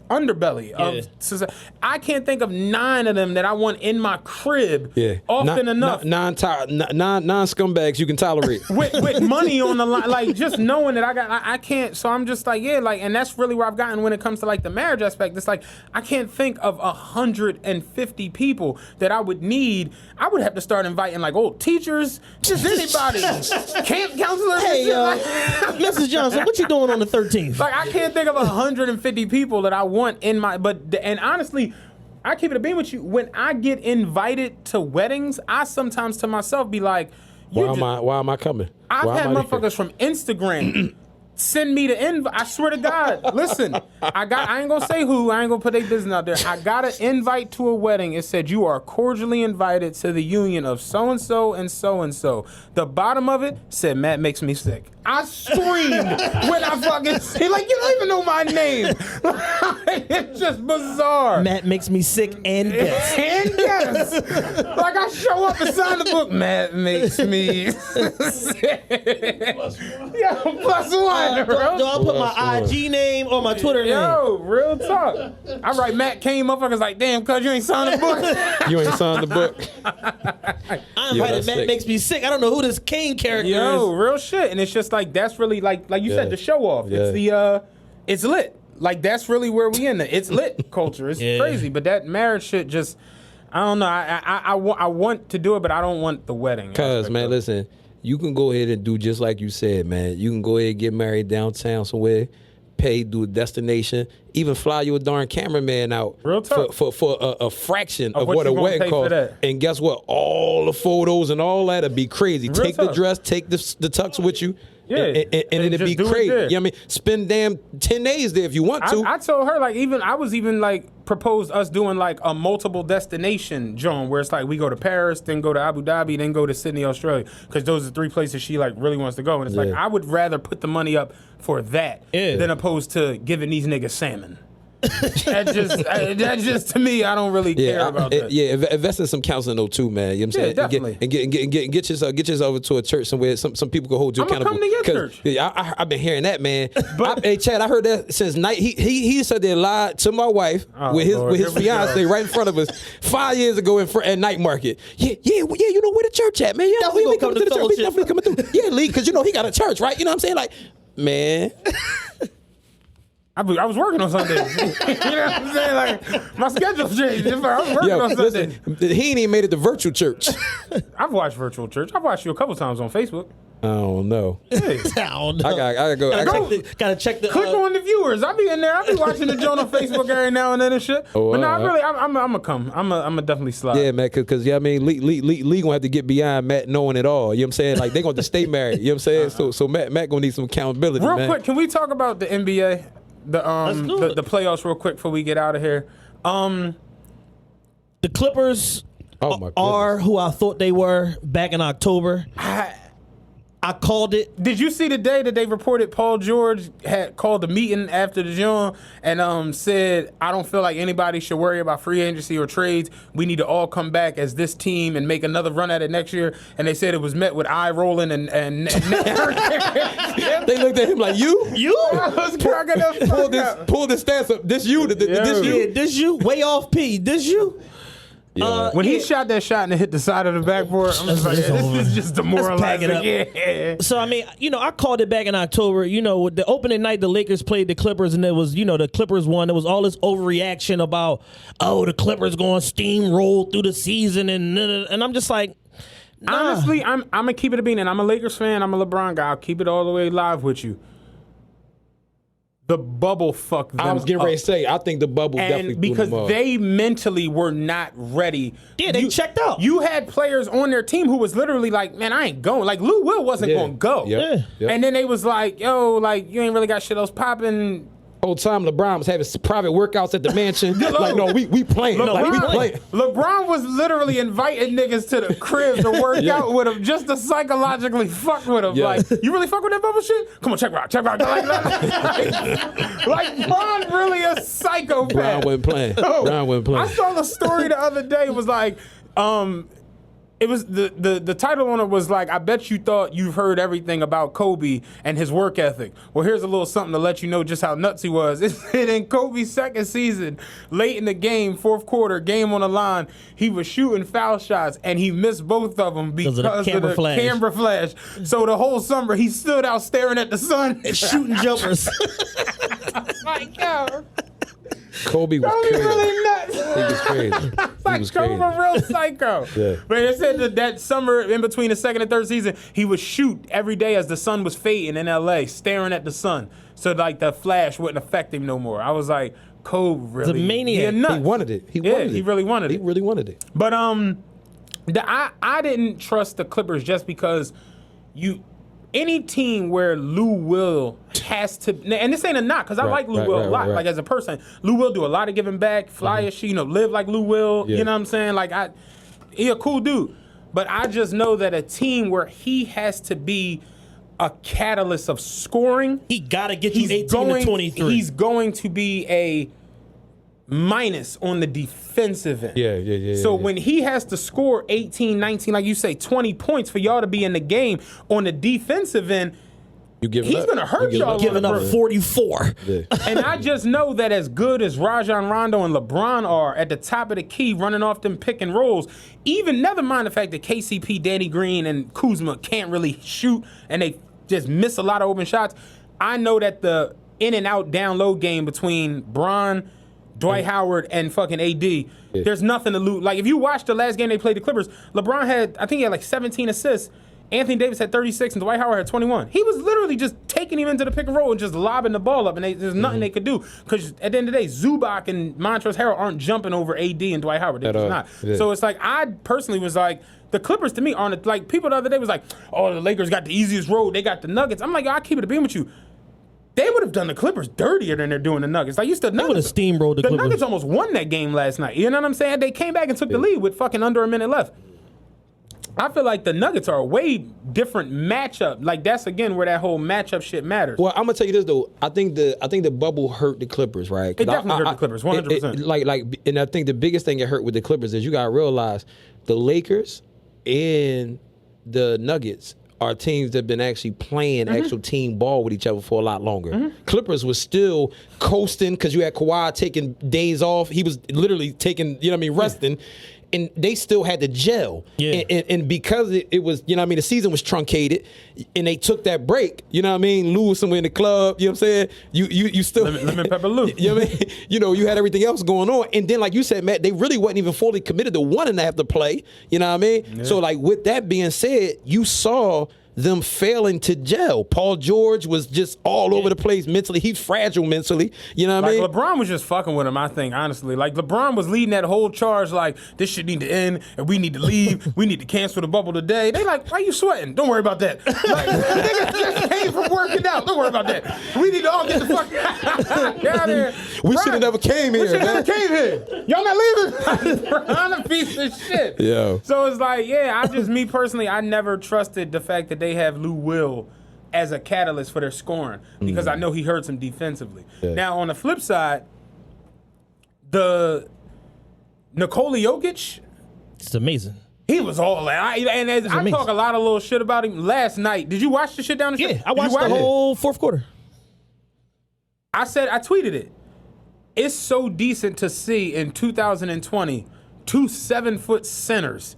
underbelly of society. I can't think of 9 of them that I want in my crib often enough. 9 scumbags you can tolerate with money on the line. Like, just knowing that I can't. So I'm just like, and that's really where I've gotten when it comes to like the marriage aspect. It's like, I can't think of 150 people that I would need. I would have to start inviting like old teachers, just anybody. everybody. Camp counselors. Hey, and shit. Mrs. Johnson, what you doing on the 13th? Like I can't think of 150 people that I want in my. And honestly, I keep it a beam with you. When I get invited to weddings, I sometimes to myself be like, Why am I coming? I've Why had am I motherfuckers from Instagram send me the invite. I swear to God. Listen, I ain't gonna say who. I ain't gonna put their business out there. I got an invite to a wedding. It said you are cordially invited to the union of so and so and so and so. The bottom of it said Matt makes me sick. I screamed when I fucking see, like, you don't even know my name. It's just bizarre. Matt makes me sick and guess. And yes, like I show up and sign the book. Matt makes me sick. Yeah, plus one. Do I put my IG name or my Twitter name? Yo, real talk. I write Matt Kane, motherfuckers like, damn, cuz you ain't signed the book. You ain't signed the book. I invited Matt sick. makes me sick. I don't know who this Kane character Yo, is. real shit. And it's just like, that's really like you said, Yeah. the show off. Yeah. It's the, it's lit. Like, that's really where we in the it's lit culture. It's Yeah. crazy. But that marriage shit just, I don't know. I want to do it, but I don't want the wedding. Cause aspect man, of it. listen, you can go ahead and do just like you said, man. You can go ahead and get married downtown somewhere, pay, do a destination, even fly you a darn cameraman out Real talk. for a fraction Of of what what a you gonna wedding pay for costs. that. And guess what? All the photos and all that'll be crazy. Real Take the talk. dress, take the tux with you. Yeah. and And it'll just be do it crazy. there. You know what I mean? Spend damn 10 days there if you want to. I told her, like, I was even like proposed us doing like a multiple destination joint where it's like we go to Paris, then go to Abu Dhabi, then go to Sydney, Australia, because those are 3 places she like really wants to go. And it's like Yeah. I would rather put the money up for that Yeah. than opposed to giving these niggas salmon. that just to me, I don't really care about that. Invest in some counseling though too, man. You know what I'm Yeah, saying? definitely. And get yourself over to a church somewhere. Some people can hold you I'ma accountable. come to your 'Cause, church. yeah, I've been hearing that, man. Hey, Chad, I heard that since night. He said they lied to my wife Oh, with his Lord, here we fiance go. right in front of us 5 years ago at night market. Yeah. You know where the church at, man? Yeah, Definitely we gonna come coming to the church. We fellowship. definitely coming through. Yeah, Lee, because you know he got a church, right? You know what I'm saying? Like, man. I was working on Sundays. You know what I'm saying? Like my schedule changed. I was working Yo, on Sundays. listen, he ain't even made it to virtual church. I've watched virtual church. I've watched you a couple times on Facebook. I don't know. Hey. I don't know. I gotta go. I gotta- Gotta check the. Click on the viewers. I be in there. I be watching the joint on Facebook every now and then and shit. Oh, but no, wow. I'm gonna come. I'm gonna definitely slide. Yeah, man, because yeah, I mean, Lee gonna have to get beyond Matt knowing it all. You know what I'm saying? Like they gonna have to stay married. You know what I'm saying? So Matt gonna need some accountability, Real man. quick, can we talk about the NBA, do it. the playoffs, real quick before we get out of here? The Clippers Oh my are goodness. who I thought they were back in October. I called it. Did you see the day that they reported Paul George had called a meeting after the joint and said, I don't feel like anybody should worry about free agency or trades. We need to all come back as this team and make another run at it next year. And they said it was met with eye rolling and They looked at him like you. I was cracking up. Pull this stance up. This you. This Yeah. you. Yeah, this you way off P. This you. When he shot that shot and it hit the side of the backboard, I'm just like, It's this over. is just pack demoralizing. it Yeah. So I mean, I called it back in October. The opening night, the Lakers played the Clippers, and it was, the Clippers won. There was all this overreaction about, the Clippers going steamroll through the season, and I'm just like, nah. Honestly, I'm gonna keep it a bean, and I'm a Lakers fan. I'm a LeBron guy. I'll keep it all the way live with you. The bubble fucked them I was getting ready to up. say. I think the bubble definitely And because threw them off. they mentally were not ready. Yeah, they checked out. You had players on their team who was literally like, man, I ain't going. Like, Lou Will wasn't Yeah. going to go. Yep. Yep. And then they was like, yo, like, you ain't really got shit else popping. Old time LeBron was having private workouts at the mansion. Like, no, we playing. Like, we playing. LeBron was literally inviting niggas to the crib to work out with him just to psychologically fuck with him. Yeah. Like, you really fuck with that bubble shit? Come on, check rock. Like Bron really a psychopath. Brown wasn't playing. Oh, Brown wasn't playing. I saw the story the other day. It was like, it was the title on it was like, I bet you thought you've heard everything about Kobe and his work ethic. Well, here's a little something to let you know just how nuts he was. It said in Kobe's second season, late in the game, fourth quarter, game on the line, he was shooting foul shots and he missed both of them because of the camera flash. camera flash. So the whole summer he stood out staring at the sun. shooting jumpers. Like, yo. Kobe was Kobe crazy. really nuts. He was crazy. Like was Kobe crazy. was real psycho. Yeah. But they said that summer in between the second and third season, he would shoot every day as the sun was fading in LA, staring at the sun. So like the flash wouldn't affect him no more. I was like, Kobe really. The maniac. Nuts. He wanted it. He really wanted it. He really wanted it. But I didn't trust the Clippers just because any team where Lou Will has to, and this ain't a knock because I like Lou Will a lot. Right. Like as a person, Lou Will do a lot of giving back, fly as shit, live like Lou Will. Yeah. You know what I'm saying? Like he a cool dude. But I just know that a team where he has to be a catalyst of scoring, He got to get you 18 to 23. he's going to be a minus on the defensive end. Yeah. So when he has to score 18, 19, like you say, 20 points for y'all to be in the game on the defensive end, He's he's going to hurt y'all. giving up 44. Yeah. And I just know that as good as Rajon Rondo and LeBron are at the top of the key running off them pick and rolls, even never mind the fact that KCP, Danny Green, and Kuzma can't really shoot and they just miss a lot of open shots, I know that the in and out down low game between Bron, Dwight Howard, and fucking AD, there's nothing to lose. Like if you watch the last game they played the Clippers, LeBron he had like 17 assists. Anthony Davis had 36 and Dwight Howard had 21. He was literally just taking him into the pick and roll and just lobbing the ball up, and there's nothing they could do. Because at the end of the day, Zubac and Montrezl Harrell aren't jumping over AD and Dwight Howard. They're just not. Yeah. So it's like, I personally was like, the Clippers to me aren't, like, people the other day was like, oh, the Lakers got the easiest road. They got the Nuggets. I'm like, I keep it a beam with you. They would have done the Clippers dirtier than they're doing the Nuggets. Like, you still They would have steamrolled the The Clippers. Nuggets almost won that game last night. You know what I'm saying? They came back and took the lead with fucking under a minute left. I feel like the Nuggets are a way different matchup. Like that's again where that whole matchup shit matters. Well, I'm gonna tell you this though. I think the bubble hurt the Clippers, right? It definitely hurt the Clippers, 100%. And I think the biggest thing that hurt with the Clippers is you gotta realize the Lakers and the Nuggets are teams that have been actually playing actual team ball with each other for a lot longer. Clippers was still coasting because you had Kawhi taking days off. He was literally taking, resting. And they still had to gel. Yeah. And because it was, the season was truncated and they took that break, Lou was somewhere in the club, you know what I'm saying? You still Lemon Pepper Lou. You know what I mean? You had everything else going on. And then like you said, Matt, they really wasn't even fully committed to wanting to have to play. You know what I mean? Yeah. So like with that being said, you saw them failing to gel. Paul George was just all over the place mentally. He's fragile mentally. You know what I mean? LeBron was just fucking with him, I think, honestly. Like, LeBron was leading that whole charge like, this shit need to end, and we need to leave. We need to cancel the bubble today. They like, why you sweating? Don't worry about that. Like, niggas just came from working out. Don't worry about that. We need to all get the fuck out of here. We should have never came here, We should man. have never came here. Y'all not leaving? LeBron a piece of shit. Yeah. So it's like, me personally, I never trusted the fact that they have Lou Will as a catalyst for their scoring because I know he hurts them defensively. Yeah. Now, on the flip side, the Nikola Jokic, It's amazing. he was all that. I amazing. talk a lot of little shit about him last night. Did you watch the shit down the street? Yeah, I watched the whole fourth quarter. I tweeted it. It's so decent to see in 2020 two 7-foot centers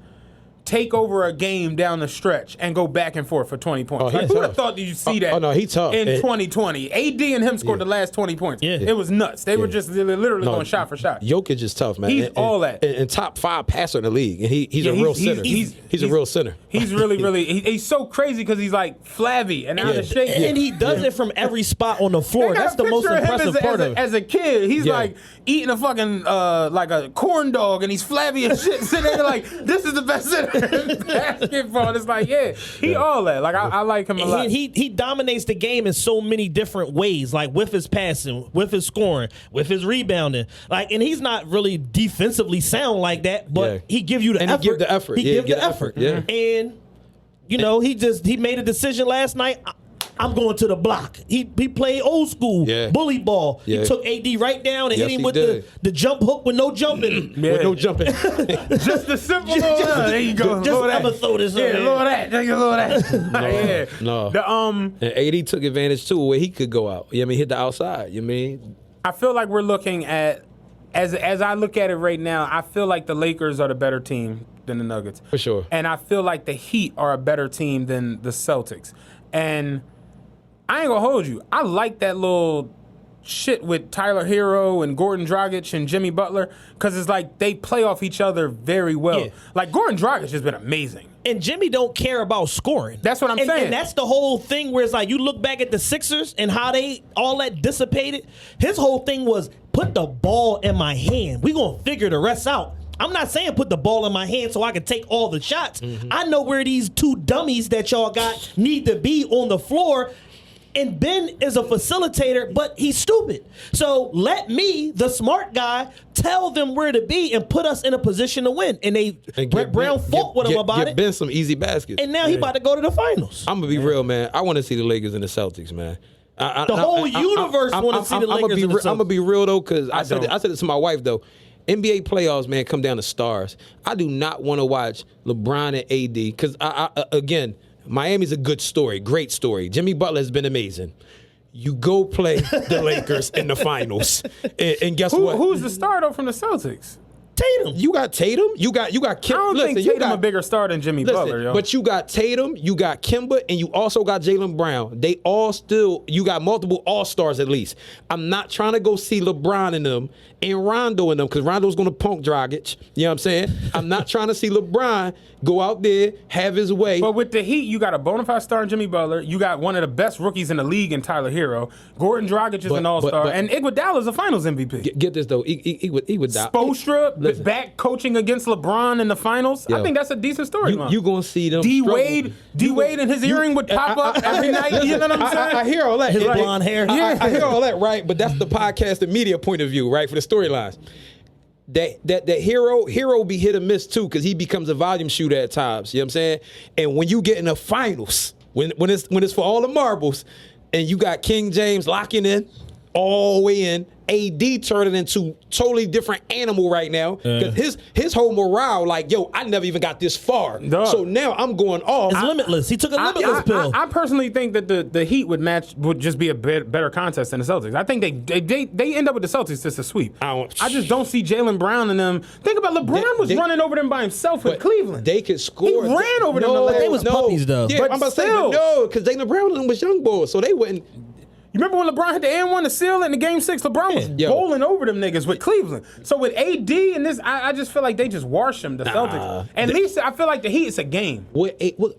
take over a game down the stretch and go back and forth for 20 points. Oh, Like, he's who would have tough. thought that you see that Oh, no, he tough. in 2020? AD and him scored the last 20 points. Yeah. It was nuts. They were just literally going shot for shot. Jokic is tough, man. He's all that. And top 5 passer in the league. And he's a Yeah, real center. he's a real center. He's really, he's so crazy because he's like flabby and out of shape. And he does it from every spot on the They floor. got That's a the most picture of him impressive part of it. as a kid. He's Yeah. like eating a fucking like a corn dog, and he's flabby and shit. Sitting there like, this is the best center in basketball. And it's like, he all that. Like I like him a lot. He dominates the game in so many different ways, like with his passing, with his scoring, with his rebounding. Like, and he's not really defensively sound like that, but Yeah. he give you the And he effort. give the effort. He Yeah, give give the the effort. effort. Yeah. And he made a decision last night. I'm going to the block. He played old school bully ball. Yeah. He took AD right down and Yes, hit him he with did. the jump hook with no jumping. With no jumping. Just the simple little, there you go. Just Lord I'ma that. throw this Yeah, on there. Lord that. Nigga, Lord that. Yeah. No. The, And AD took advantage too where he could go out. Hit the outside. I feel like we're looking at, as I look at it right now, I feel like the Lakers are the better team than the Nuggets. For sure. And I feel like the Heat are a better team than the Celtics. And I ain't gonna hold you. I like that little shit with Tyler Hero and Gordon Dragic and Jimmy Butler because it's like they play off each other very well. Yeah. Like Gordon Dragic has been amazing. And Jimmy don't care about scoring. That's what I'm saying. And that's the whole thing where it's like you look back at the Sixers and how they all that dissipated. His whole thing was put the ball in my hand. We gonna figure the rest out. I'm not saying put the ball in my hand so I can take all the shots. I know where these two dummies that y'all got need to be on the floor. And Ben is a facilitator, but he's stupid. So let me, the smart guy, tell them where to be and put us in a position to win. And Brett Brown fought with him about get it. Ben some easy baskets. And now he about to go to the finals. I'm gonna be real, man. I want to see the Lakers and the Celtics, man. The whole universe want to see the Lakers and the Celtics. I'm gonna be real though, because I said don't. it to my wife though. NBA playoffs, man, come down to stars. I do not want to watch LeBron and AD because again, Miami's a good story, great story. Jimmy Butler has been amazing. You go play the Lakers in the finals, and guess what? Who's the star though from the Celtics? Tatum. You got Tatum. You got Kim. I don't think you Tatum got a bigger star than Jimmy Butler, yo. But you got Tatum, you got Kimba, and you also got Jaylen Brown. They all still, you got multiple All-Stars at least. I'm not trying to go see LeBron in them and Rondo in them because Rondo's going to punk Dragic. You know what I'm saying? I'm not trying to see LeBron go out there, have his way. But with the Heat, you got a bona fide star in Jimmy Butler. You got one of the best rookies in the league in Tyler Hero. Gordon Dragic is an all-star. And Iguodala's a finals MVP. Get this, though. He would die. Spoelstra back coaching against LeBron in the finals. Yo, I think that's a decent storyline. You going to see them D-Wade and his earring would pop up every night. You know what I'm saying? I hear all that. His blonde hair. I hear all that, right? But that's the podcast and media point of view, right, for the storylines. That hero be hit or miss too, because he becomes a volume shooter at times. You know what I'm saying? And when you get in the finals, when it's for all the marbles, and you got King James locking in all the way in, AD turning into totally different animal right now because his whole morale, like, yo, I never even got this far. Duh. So now I'm going off. It's limitless. He took a limitless pill. I personally think that the Heat would just be a better contest than the Celtics. I think they end up with the Celtics just a sweep. I just don't see Jaylen Brown in them. Think about LeBron was running over them by himself with Cleveland. They could score. He ran over them. They was puppies though. Yeah, But I'm about to say, still. no, because Jaylen Brown and them was young boys, so they wouldn't. You remember when LeBron hit the N1 to seal it in the Game 6? LeBron was bowling over them niggas with Cleveland. So with AD and this, I just feel like they just wash them, the Celtics. And at least I feel like the Heat, it's a game. What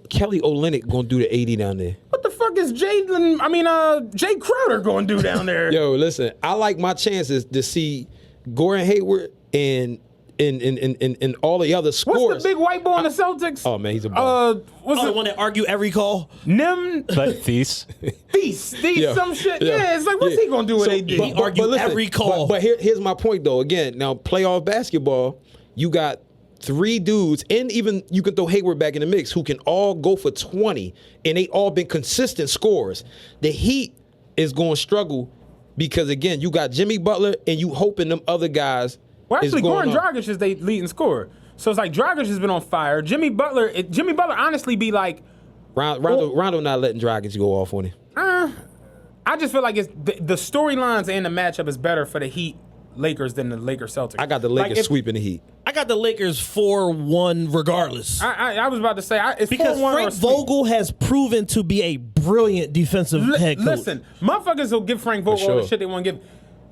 Kelly Olynyk gonna do to AD down there? What the fuck is Jay Crowder going to do down there? Yo, listen, I like my chances to see Gordon Hayward and all the other scores. What's the big white boy in the Celtics? Oh man, he's a bum. What's the the one that argue every call? But Thies. Feast, Yeah. some shit. Yeah. Yeah, it's like, what's he gonna do with AD? He argue every call. But here's my point though. Again, now playoff basketball, you got three dudes, and even you can throw Hayward back in the mix, who can all go for 20, and they all been consistent scorers. The Heat is going to struggle because again, you got Jimmy Butler, and you hoping them other guys. Well, actually, is going Gordon on. Dragic is their leading scorer. So it's like Dragic has been on fire. Jimmy Butler honestly be like, Rondo not letting Dragic go off on him. I just feel like it's the storylines and the matchup is better for the Heat Lakers than the Lakers Celtics. I got the Lakers sweeping the Heat. I got the Lakers 4-1 regardless. I was about to say it's because 4-1 or Frank sweep. Vogel has proven to be a brilliant defensive head coach. Listen, motherfuckers will give Frank Vogel all the shit they want to give.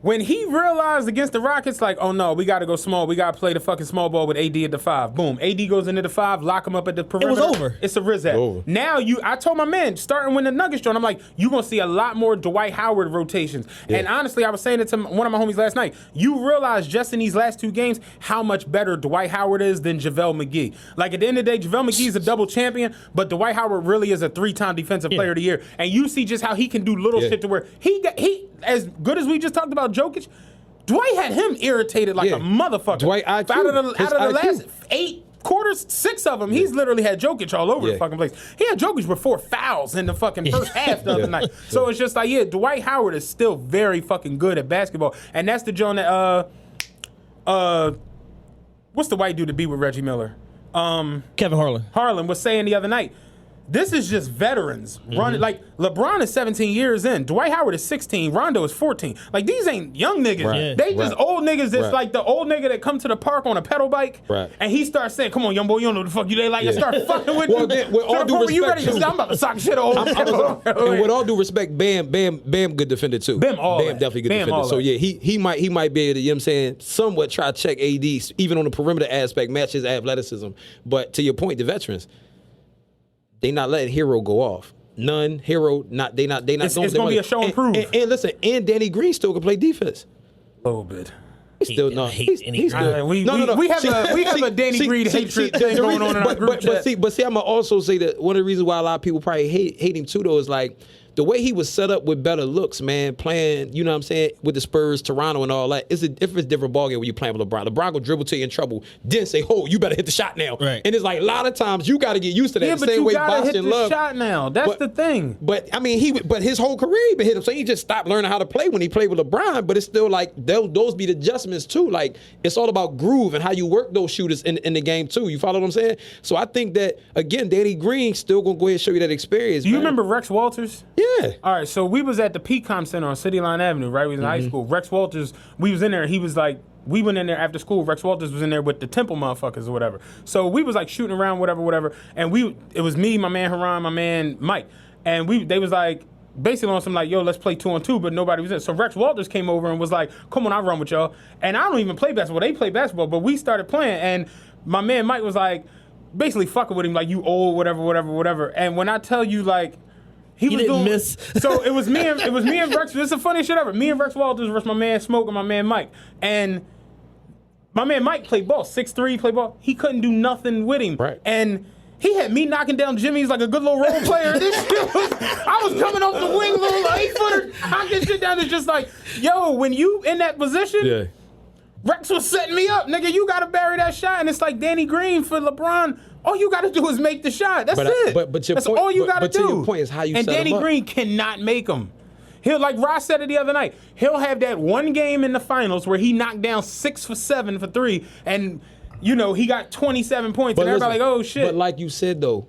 When he realized against the Rockets, like, oh no, we got to go small. We got to play the fucking small ball with AD at the 5. Boom. AD goes into the 5, lock him up at the perimeter. It was over. It's a Rizat. Over. Now I told my man, starting when the Nuggets joined, I'm like, you're going to see a lot more Dwight Howard rotations. Yeah. And honestly, I was saying it to one of my homies last night. You realize just in these last 2 games how much better Dwight Howard is than JaVale McGee. Like, at the end of the day, JaVale McGee is a double champion, but Dwight Howard really is a 3-time defensive player of the year. And you see just how he can do little shit to where he as good as we just talked about Jokic, Dwight had him irritated like a motherfucker. Dwight IQ. Out of the last 8 quarters, 6 of them, he's literally had Jokic all over the fucking place. He had Jokic with 4 fouls in the fucking first half the other night. So it's just like, Dwight Howard is still very fucking good at basketball. And that's the joint that, what's the white dude to be with Reggie Miller? Kevin Harlan. Harlan was saying the other night. This is just veterans running. Like, LeBron is 17 years in. Dwight Howard is 16. Rondo is 14. Like, these ain't young niggas. Right. They just old niggas that's Right. like the old nigga that come to the park on a pedal bike. Right. And he starts saying, come on, young boy, you don't know what the fuck you they like. And start fucking with Well, you. then, with all To the due point where you respect, ready? too. I'm about to sock shit old. And with all due respect, Bam, good defender too. Bam, all that. Definitely good Bam, defender. all So that. yeah, he might be able to, you know what I'm saying, somewhat try to check AD, even on the perimeter aspect, match his athleticism. But to your point, the veterans, they not letting Hero go off. None, Hero, not they not It's going gonna be a show and prove. And listen, and Danny Green still can play defense. A little bit. He's still I no. hate He's Danny still Green. We have a Danny Green hatred thing going on in our group chat. But see, I'm gonna also say that one of the reasons why a lot of people probably hate him too, though, is like the way he was set up with better looks, man, playing, you know what I'm saying, with the Spurs, Toronto, and all that. It's a different ballgame when you playing with LeBron. LeBron will dribble till you're in trouble, then say, "Oh, you better hit the shot now." Right. And it's like a lot of times you got to get used to that. Yeah, the but same you way gotta Bosh hit and the Love. shot now. That's the thing. But I mean, but his whole career he been hit him, so he just stopped learning how to play when he played with LeBron. But it's still like those be the adjustments too. Like it's all about groove and how you work those shooters in the game too. You follow what I'm saying? So I think that again, Danny Green still gonna go ahead and show you that experience. Do you man. remember Rex Walters? Yeah. All right, so we was at the PCOM Center on City Line Avenue, right? We was in high school. Rex Walters, we was in there. He was like, we went in there after school. Rex Walters was in there with the Temple motherfuckers or whatever. So we was like shooting around, whatever. And it was me, my man Haran, my man Mike. And they was like, basically on some like, yo, let's play 2-on-2, but nobody was in. So Rex Walters came over and was like, come on, I'll run with y'all. And I don't even play basketball. They play basketball, but we started playing. And my man Mike was like, basically fucking with him, like, you old, whatever. And when I tell you, like, he was didn't doing, miss. So it was me and Rex. This is the funniest shit ever. Me and Rex Walters versus my man Smoke and my man Mike. And my man Mike played ball, 6'3", played ball. He couldn't do nothing with him. Right. And he had me knocking down Jimmy's like a good little role player. This shit was, I was coming off the wing, little 8-footer, knocking shit down. It's just like, yo, when you in that position, Yeah. Rex was setting me up, nigga. You gotta bury that shot, and it's like Danny Green for LeBron. All you gotta do is make the shot. That's it. But your that's point, all you gotta but do. to your point is how you and set Danny him up. Green cannot make them. He'll, like Ross said it the other night, he'll have that one game in the finals where he knocked down 6 for 7 for 3, and you know he got 27 points, and everybody listen, like, oh shit. But like you said though,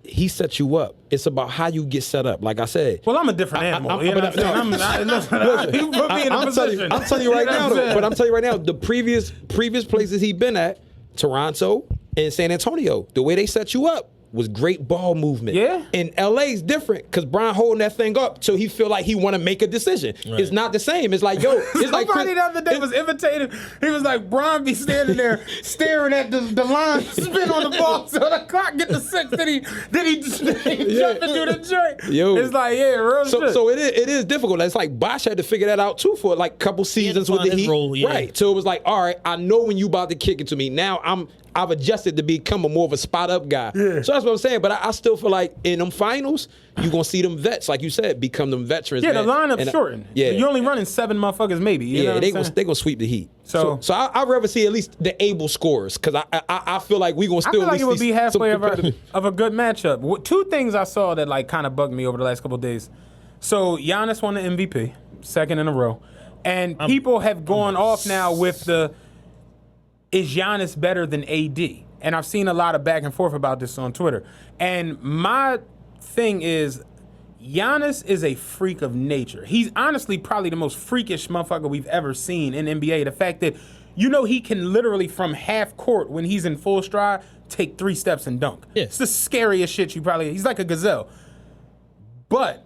he set you up. It's about how you get set up. Like I said. Well, I'm a different animal. You know what I'm saying? Listen, You put me in a position. I'm telling you right know now, what I'm though, saying? but I'm telling you right now, the previous places he been at, Toronto and San Antonio, the way they set you up was great ball movement. Yeah. And LA's different because Brian holding that thing up till he feel like he want to make a decision. Right. It's not the same. It's like, yo, it's like Somebody the other day was imitating. He was like, Bron be standing there staring at the line spin on the ball so the clock get to 6. Then he jump into the joint. Yo. It's like, yeah, real shit. So it is difficult. It's like Bosh had to figure that out too for like a couple seasons with find the his Heat. role, yeah. Right. So it was like, all right, I know when you about to kick it to me. Now I've adjusted to become a more of a spot up guy. Yeah. So that's what I'm saying. But I still feel like in them finals, you're gonna see them vets, like you said, become them veterans. Yeah, man. the lineup And shortened. Yeah. You're only running 7 motherfuckers, maybe. You know Yeah, what I'm saying? they gonna sweep the Heat. So I'd rather see at least the able scorers because I feel like we gonna I still feel at like least it would see be halfway some competitive- of a good matchup. 2 things I saw that like kind of bugged me over the last couple of days. So Giannis won the MVP, 2nd in a row, and people have gone off now with the is Giannis better than AD? And I've seen a lot of back and forth about this on Twitter. And my thing is, Giannis is a freak of nature. He's honestly probably the most freakish motherfucker we've ever seen in NBA. The fact that, you know, he can literally from half court when he's in full stride take 3 steps and dunk. Yeah. It's the scariest shit he's like a gazelle. But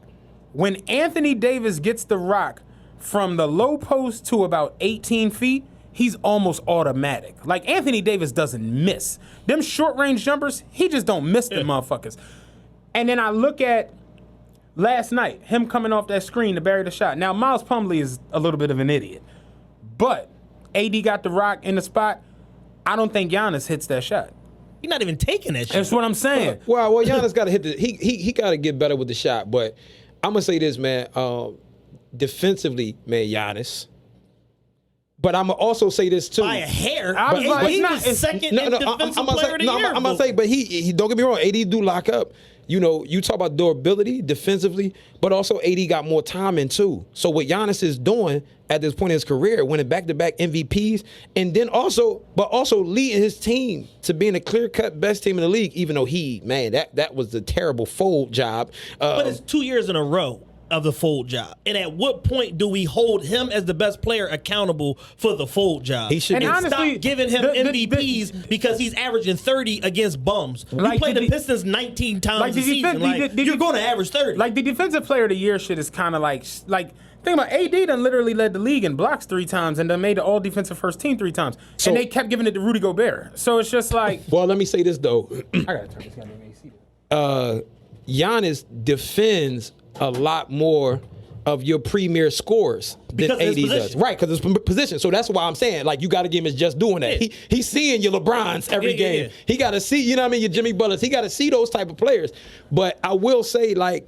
when Anthony Davis gets the rock from the low post to about 18 feet, he's almost automatic. Like, Anthony Davis doesn't miss. Them short-range jumpers, he just don't miss them motherfuckers. And then I look at last night, him coming off that screen to bury the shot. Now, Miles Plumlee is a little bit of an idiot. But AD got the rock in the spot. I don't think Giannis hits that shot. He's not even taking that shit. That's what I'm saying. Well, Giannis got to hit he got to get better with the shot. But I'm gonna say this, man. Defensively, man, Giannis. But I'm gonna also say this too. By a hair. I was But like, he it's not- was it's- second in defensive player of the year. I'm gonna say, but he don't get me wrong, AD do lock up. You know, you talk about durability defensively, but also AD got more time in too. So what Giannis is doing at this point in his career, winning back-to-back MVPs, and then also leading his team to being a clear-cut best team in the league, even though that was a terrible fold job. But it's 2 years in a row of the fold job. And at what point do we hold him as the best player accountable for the fold job? He should And be. honestly, Stop giving him MVPs because he's averaging 30 against bums. Like, You play the did he- Pistons 19 times Like, a did he season. fit- did You're he- going to average 30. Like the defensive player of the year shit is kind of like think about AD done literally led the league in blocks 3 times and then made the all defensive first team 3 times. So- And they kept giving it to Rudy Gobert. So it's just like Well, let me say this though. I gotta turn this goddamn AC. Giannis defends a lot more of your premier scores than Because of his AD does. position. Right, because it's position. So that's why I'm saying, like, you got to give him his just doing that. Yeah. He's seeing your LeBrons every Yeah, game. yeah. He got to see, you know what I mean, your Jimmy Butlers. He got to see those type of players. But I will say, like,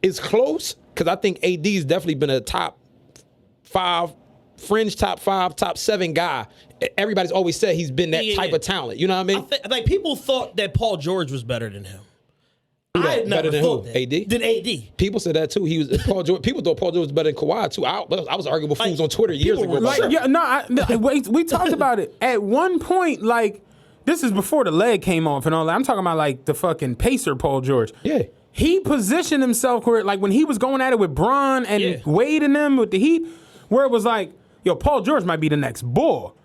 it's close because I think AD's definitely been a top 5, fringe top 5, top 7 guy. Everybody's always said he's been that Yeah, type yeah. of talent. You know what I mean? Like people thought that Paul George was better than him. Who that? I had never Better than thought who? that. AD? Than AD. People said that too. He was Paul George. People thought Paul George was better than Kawhi too. I was arguing with fools on Twitter years people ago. were about Like, that. yeah, no, we talked about it. At one point, like, this is before the leg came off and all that. I'm talking about, like, the fucking pacer Paul George. Yeah. He positioned himself where, like, when he was going at it with Bron and Yeah. Wade and them with the Heat, where it was like, yo, Paul George might be the next bull.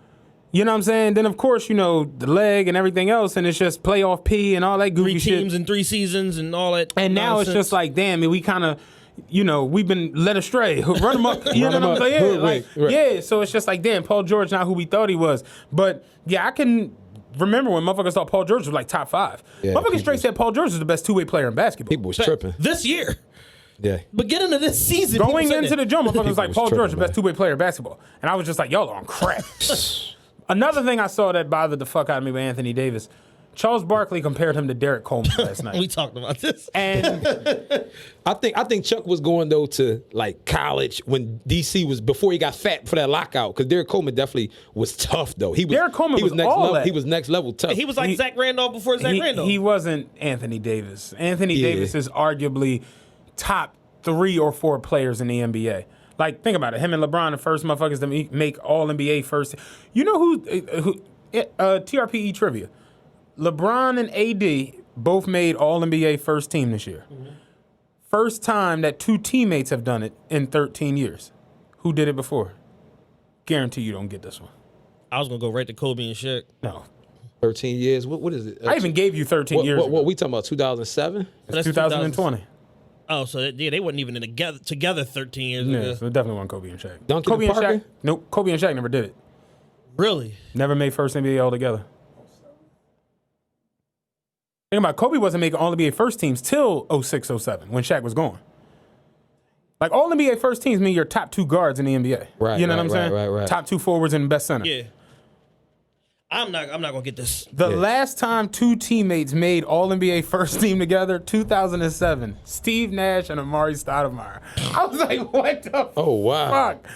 You know what I'm saying? Then, of course, you know, the leg and everything else, and it's just playoff P and all that goofy 3 shit. teams in 3 seasons and all that. And now it's nonsense. just like, damn, we kind of, you know, we've been led astray. Run them up. You know Run 'em what I'm up. saying? Yeah, Hoodwink, like, right. yeah, so it's just like, damn, Paul George not who we thought he was. But, yeah, I can remember when motherfuckers thought Paul George was like top 5. Yeah, Motherfuckers people- straight said Paul George was the best two-way player in basketball. People was tripping. This year. Yeah. Beginning of this season. Going people said into that. the jump, motherfuckers was People like, was Paul George, tripping, the best two-way player in basketball. And I was just like, y'all are on crack. Another thing I saw that bothered the fuck out of me with Anthony Davis, Charles Barkley compared him to Derek Coleman last night. We talked about this. And I think Chuck was going though to like college when DC was before he got fat for that lockout because Derek Coleman definitely was tough though. Derek Coleman was next all level. that. He was next level tough. He was like Zach Randolph before Zach Randolph. he wasn't Anthony Davis. Anthony Yeah. Davis is arguably top 3 or 4 players in the NBA. Like, think about it. Him and LeBron, the first motherfuckers to make All NBA first. You know who TRPE trivia. LeBron and AD both made All NBA first team this year. Mm-hmm. First time that 2 teammates have done it in 13 years. Who did it before? Guarantee you don't get this one. I was going to go right to Kobe and Shaq. No. 13 years. What is it? I even gave you 13 years ago. What we talking about? 2007. That's 2020. Oh, so they wasn't even together 13 years Yeah, ago. so it definitely wasn't Kobe and Shaq. Duncan Kobe and and Parker? Shaq. Nope. Kobe and Shaq never did it. Really? Never made first NBA all together. Think about it, Kobe wasn't making all NBA first teams till 06, 07 when Shaq was gone. Like all NBA first teams mean your top 2 guards in the NBA. Right, You know right, what I'm saying? right. Top 2 forwards and best center. Yeah. I'm not gonna get this. The Yeah. last time 2 teammates made all NBA first team together, 2007, Steve Nash and Amari Stoudemire. I was like, what the Oh wow. fuck?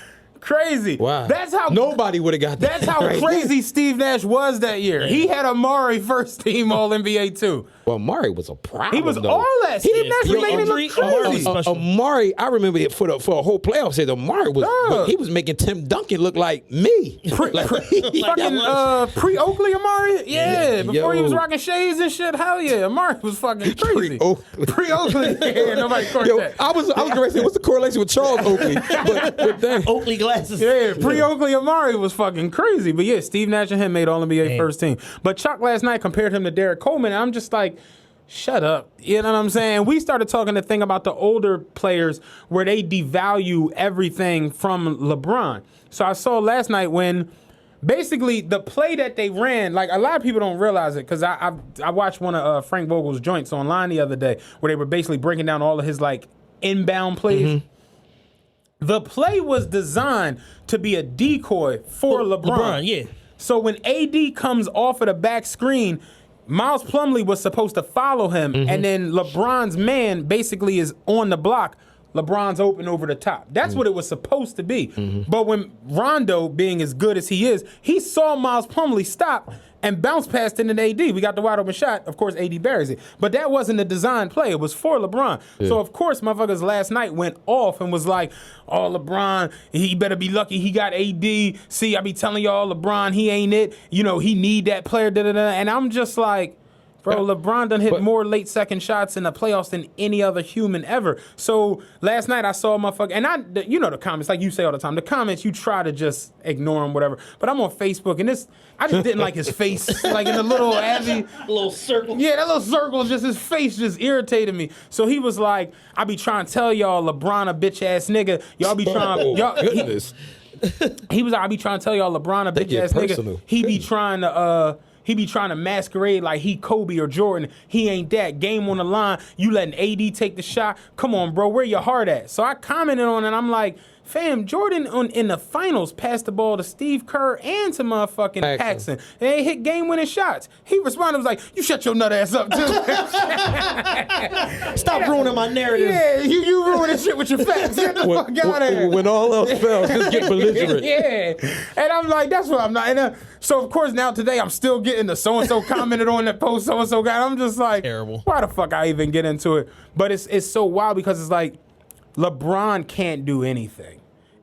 Crazy. Wow. That's how nobody would have got that. That's how right. crazy Steve Nash was that year. He had Amari first team All NBA too. Well, Amari was a problem. He was though. all that. Steve Yeah. Nash Yo, was making Amari- it look Amari crazy. was special. Amari, I remember it for a whole playoff series. Amari was Dog. he was making Tim Duncan look like me. Like, Fucking pre-Oakley Amari? Yeah, before he was Yo. rocking shades and shit. Hell yeah, Amari was fucking crazy. Pre-Oakley. Pre-Oakley. Yeah, nobody caught Yo, that. I was going to say, what's the correlation with Charles Oakley? But then, Oakley glasses. Yeah, pre-Oakley Amari was fucking crazy. But yeah, Steve Nash and him made All NBA first team. But Chuck last night compared him to Derek Coleman, and I'm just like, shut up. You know what I'm saying? We started talking the thing about the older players where they devalue everything from LeBron. So I saw last night when basically the play that they ran, like a lot of people don't realize it because I watched one of Frank Vogel's joints online the other day where they were basically breaking down all of his like inbound plays. The play was designed to be a decoy for LeBron. Yeah. So when AD comes off of the back screen, Miles Plumlee was supposed to follow him, and then LeBron's man basically is on the block LeBron's open over the top. That's what it was supposed to be. But when Rondo, being as good as he is, he saw Miles Plumlee stop and bounce past it in AD. We got the wide open shot. Of course, AD buries it. But that wasn't a design play. It was for LeBron. So, of course, motherfuckers last night went off and was like, oh, LeBron, he better be lucky he got AD. See, I be telling y'all, LeBron, he ain't it. You know, he need that player. Da-da-da. And I'm just like, bro, LeBron done hit more late second shots in the playoffs than any other human ever. So last night I saw a motherfucker, and you know the comments, like you say all the time, the comments, you try to just ignore them, whatever. But I'm on Facebook, and I just didn't like his face, like in the little Abby. little circle. Yeah, that little circle, just his face just irritated me. So he was like, I be trying to tell y'all, LeBron a bitch ass nigga. Y'all be trying, Goodness. he was like, I be trying to tell y'all, LeBron a bitch ass nigga. He be trying to masquerade like he Kobe or Jordan. He ain't that. Game on the line. You letting AD take the shot. Come on, bro. Where your heart at? So I commented on it. I'm like, fam, Jordan in the finals passed the ball to Steve Kerr and to motherfucking Paxson. They hit game-winning shots. He responded, was like, you shut your nut ass up, too. Stop ruining my narrative. Yeah, you ruining shit with your facts. Get the fuck out of here. When all else fails, just get belligerent. Yeah. And I'm like, that's what I'm not. And, so, of course, now today I'm still getting the so-and-so commented on that post, so-and-so guy. I'm just like, terrible. Why the fuck I even get into it? But it's so wild because it's like LeBron can't do anything.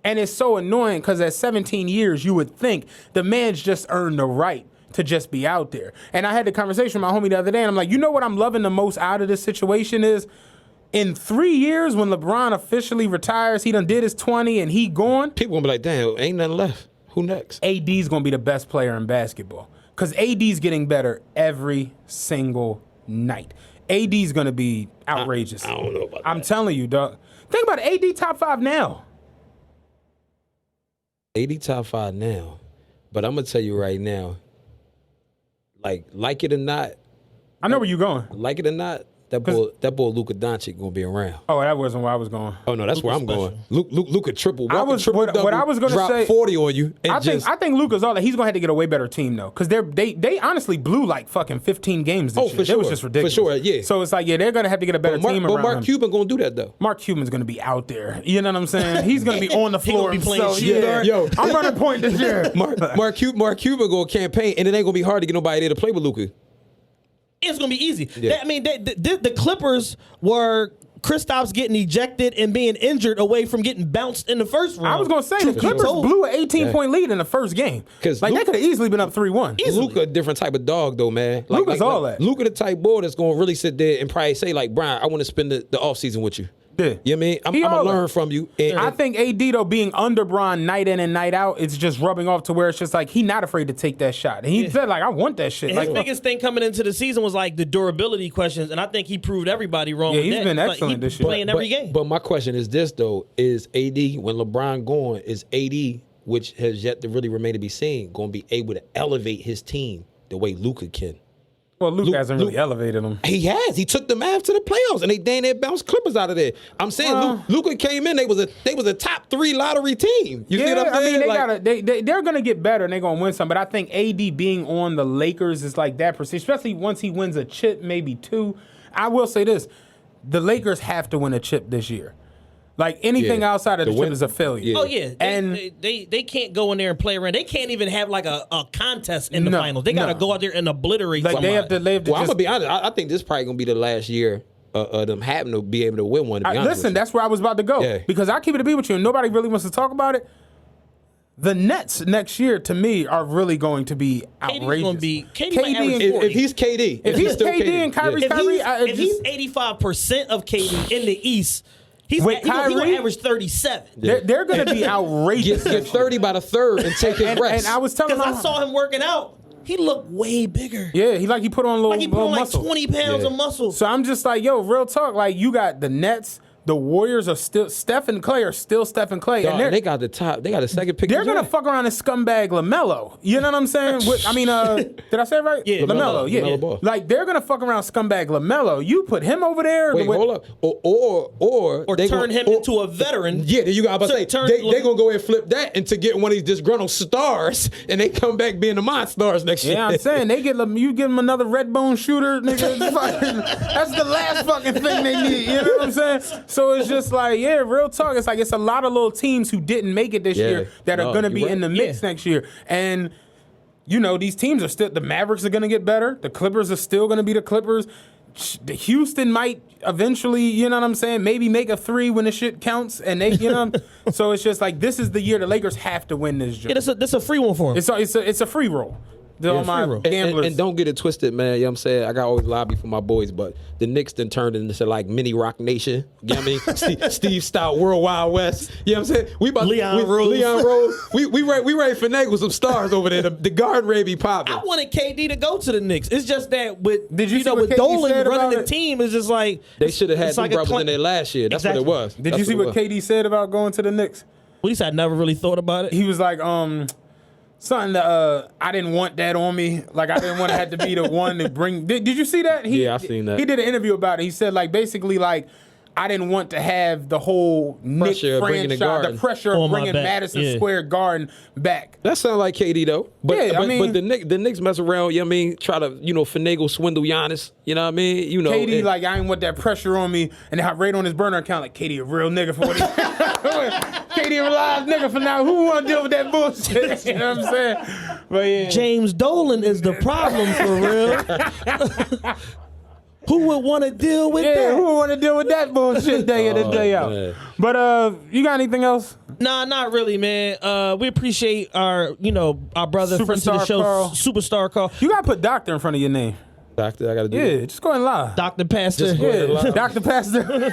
And it's so annoying because at 17 years, you would think the man's just earned the right to just be out there. And I had the conversation with my homie the other day, and I'm like, you know what I'm loving the most out of this situation is? In 3 years, when LeBron officially retires, he done did his 20 and he gone. People gonna be like, damn, ain't nothing left. Who next? AD's gonna be the best player in basketball because AD's getting better every single night. AD's gonna be outrageous. I don't know about that. I'm telling you, dog. Think about it, AD top 5 now. AD top 5 now. But I'm gonna tell you right now, like it or not, I know where you're going. like it or not, that boy Luka Doncic gonna be around. Oh, that wasn't where I was going. Oh no, that's where I'm going. Luka triple. I was what I was going to drop say. 40 on you. And I think Luka's all that. He's going to have to get a way better team though, because they honestly blew like fucking 15 games this year. for sure. It was just ridiculous. For sure, yeah. So it's like, yeah, they're going to have to get a better team But around Mark him. Cuban gonna do that though. Mark Cuban's going to be out there. You know what I'm saying? He's going to be on the floor. He gonna be playing himself. shooting Yeah. guard. Yo, I'm running point this year. Mark Cuban gonna campaign, and it ain't gonna be hard to get nobody there to play with Luka. It's gonna be easy. Yeah. The Clippers were Kristaps getting ejected and being injured away from getting bounced in the first round. I was going to say, the Clippers blew an 18-point lead in the first game. Because they could have easily been up 3-1. Luka a different type of dog though, man. Luka's all that. Luka the type boy that's gonna really sit there and probably say like, Brian, I want to spend the offseason with you. Yeah. You know what I mean? I'm gonna learn from you. And I think AD though being under Bron night in and night out, it's just rubbing off to where it's just like he not afraid to take that shot. And he said like, I want that shit. His biggest thing coming into the season was like the durability questions, and I think he proved everybody wrong. Yeah, with he's that. been Like, excellent he this year. playing every game. But my question is this though: is AD when LeBron gone, is AD, which has yet to really remain to be seen, going to be able to elevate his team the way Luka can? Well, Luka hasn't really elevated him. He has. He took the Mavs to the playoffs, and they damn near bounced Clippers out of there. I'm saying Luka came in. They was a top 3 lottery team. You see what I'm saying? I mean, they're gonna get better and they're gonna win some. But I think AD being on the Lakers is like that percentage, especially once he wins a chip, maybe 2. I will say this: the Lakers have to win a chip this year. Like anything outside of the chip is a failure. Yeah. Oh yeah, they can't go in there and play around. They can't even have like a contest in the finals. They got to go out there and obliterate. Like somebody. they have to. Well, I'm gonna be honest. I think this probably gonna be the last year of them having to be able to win one. To be honest Listen, with you. that's where I was about to go. Yeah. Because I keep it to be with you, and nobody really wants to talk about it. The Nets next year, to me, are really going to be outrageous. Gonna be KD might average and 40. if he's KD, If he's still KD and Kyrie's Kyrie, if he's 85% of KD in the East, he's With he gonna Kyrie? average 37. they're going to be outrageous. get 30 by the third and take his rest. And I was telling Because him, I saw him working out. He looked way bigger. yeah, he put on a little, Like he put little on like muscle. 20 pounds of muscle. So I'm just like, yo, real talk. Like you got the Nets, the Warriors are still Steph and Clay are still Steph and Clay, Dog, and they got the top. They got the second pick. they're gonna fuck around and scumbag LaMelo. You know what I'm saying? Did I say it right? Yeah, LaMelo. Yeah, LaMelo Ball. like they're gonna fuck around scumbag LaMelo. You put him over there. Wait, hold up. Or Or they turn him into a veteran. Yeah, you got to say Turn- they gonna go and flip that into getting one of these disgruntled stars, and they come back being the Mon stars next year. Yeah, I'm saying you give them another red bone shooter, nigga. That's the last fucking thing they need. You know what I'm saying? So it's just like, yeah, real talk. It's like it's a lot of little teams who didn't make it this year that are going to be you're in the mix next year. And, you know, these teams are still, the Mavericks are going to get better. The Clippers are still going to be the Clippers. The Houston might eventually, you know what I'm saying, maybe make a 3 when the shit counts. And they, you know, so it's just like, this is the year the Lakers have to win this job. Yeah, that's a free one for him. It's a free roll. All my gamblers. And don't get it twisted, man. You know what I'm saying? I got always lobby for my boys, but the Knicks then turned into like mini Rock Nation. You know what I mean? Steve Stout, World Wild West. You know what I'm saying? We about Leon Rose. Leon Rose. We ready to finagle some stars over there. The garden ready be popping. I wanted KD to go to the Knicks. It's just that with Did you see know what with KD Dolan said running about the it? team is just like They should have had it's two like a brothers in there last year. That's Exactly. what it was. Did you see what KD said about going to the Knicks? At least I never really thought about it. He was like, something that I didn't want that on me. Like, I didn't want to have to be the one to bring. Did you see that? Yeah, I seen that. He did an interview about it. He said, like, basically, like, I didn't want to have the whole Knicks Pressure of bringing the franchise, Garden. the pressure On of my bringing back, Madison yeah. Square Garden back. That sounds like KD though. But, Yeah, I mean- but the Knicks mess around, you know what I mean, try to, you know, finagle, swindle Giannis. You know what I mean? You know. KD, like, I didn't want that pressure on me. And then I rate on his burner account, like, KD a real nigga for what he KD a live nigga for now. Who want to deal with that bullshit? You know what I'm saying? But yeah. James Dolan is the problem for real. Who would want to deal with Yeah, that? who want to deal with that bullshit day in and day out? man. But you got anything else? Nah, not really, man. We appreciate our brother, friend to the Superstar show, Carl. Superstar Carl, You gotta put doctor in front of your name. Doctor, I got to do Yeah, it. just go ahead and lie. Dr. Pastor, Just go ahead and lie. Dr. Pastor.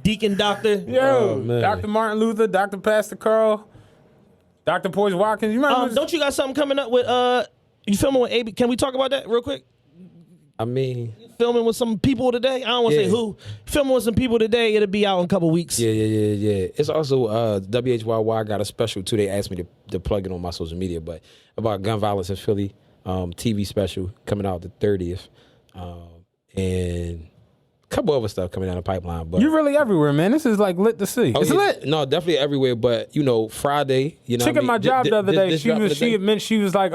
Deacon Doctor. Yo, Oh, man. Dr. Martin Luther, Dr. Pastor Carl, Dr. Poise Watkins. You remember? Don't you got something coming up with you filming with AB? Can we talk about that real quick? I mean, Filming with some people today. I don't want to say Yeah. who. Filming with some people today. It'll be out in a couple weeks. yeah. It's also WHYY got a special too. They asked me to plug it on my social media, but about gun violence in Philly, TV special coming out the 30th, and a couple other stuff coming down the pipeline. But You really everywhere, man. This is like lit to see. Oh, It's yeah. lit. No, definitely everywhere. But you know, Friday, you know, Chick what I at mean? my job the other day, This she drop of the day? admit she was like,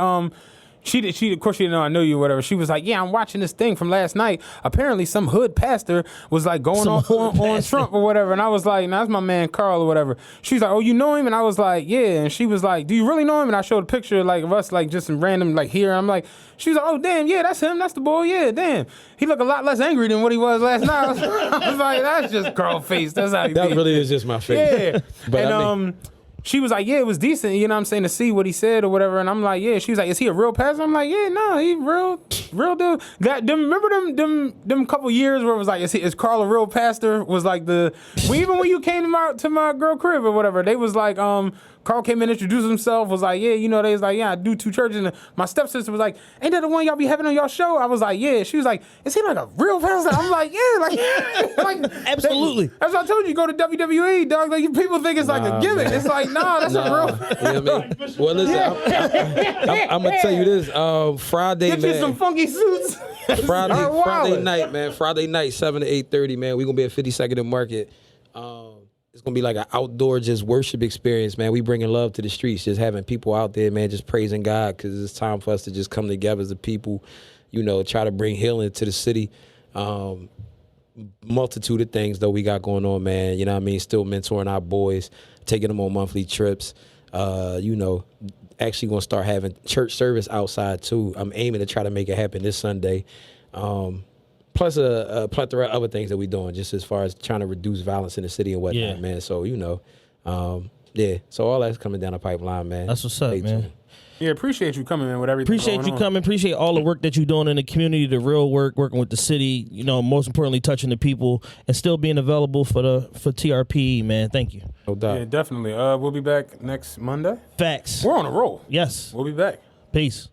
she of course she didn't know I knew you or whatever. She was like, yeah, I'm watching this thing from last night. Apparently some hood pastor was like going off on Trump or whatever. And I was like, nah, that's my man Carl or whatever. She was like, oh, you know him? And I was like, yeah. And she was like, do you really know him? And I showed a picture like of us like just some random like here. I'm like, she was like, oh damn, yeah, that's him. That's the boy. Yeah, damn. He looked a lot less angry than what he was last night. I was like, that's just Carl face. That's how he That be. really is just my favorite. Yeah. But and I mean, she was like, yeah, it was decent, you know what I'm saying, to see what he said or whatever. And I'm like, yeah. She was like, is he a real pastor? I'm like, yeah, no, he real dude. Remember them couple years where it was like, is Carl a real pastor? Was like even when you came to my girl crib or whatever, they was like, Carl came in, introduced himself, was like, yeah, you know, they was like, yeah, I do 2 churches. And my stepsister was like, ain't that the one y'all be having on y'all show? I was like, yeah. She was like, is he like a real pastor? I'm like, yeah, like Absolutely. That's what I told you. Go to WWE, dog. Like people think it's like a gimmick. man. It's like, nah, that's a real. You know what I mean? Well, listen, I'm gonna tell you this. Friday, Get you man. some funky suits. Friday wildin'. night, man. Friday night, 7 to 8:30, man. We gonna be at 52nd and Market. It's gonna be like an outdoor just worship experience, man. We bringing love to the streets, just having people out there, man, just praising God, because it's time for us to just come together as a people, you know, try to bring healing to the city. Multitude of things though we got going on, man. You know what I mean? Still mentoring our boys, taking them on monthly trips. You know, actually gonna start having church service outside too. I'm aiming to try to make it happen this Sunday. Plus a plethora of other things that we're doing, just as far as trying to reduce violence in the city and whatnot, Yeah. man. So, you know, yeah. So all that's coming down the pipeline, man. That's what's up, Stay man. tuned. Yeah, appreciate you coming, man, with everything. Appreciate going you on. coming. Appreciate all the work that you're doing in the community, the real work, working with the city. You know, most importantly, touching the people and still being available for TRPE, man. Thank you. No doubt. Yeah, definitely. We'll be back next Monday. Facts. We're on a roll. Yes. We'll be back. Peace.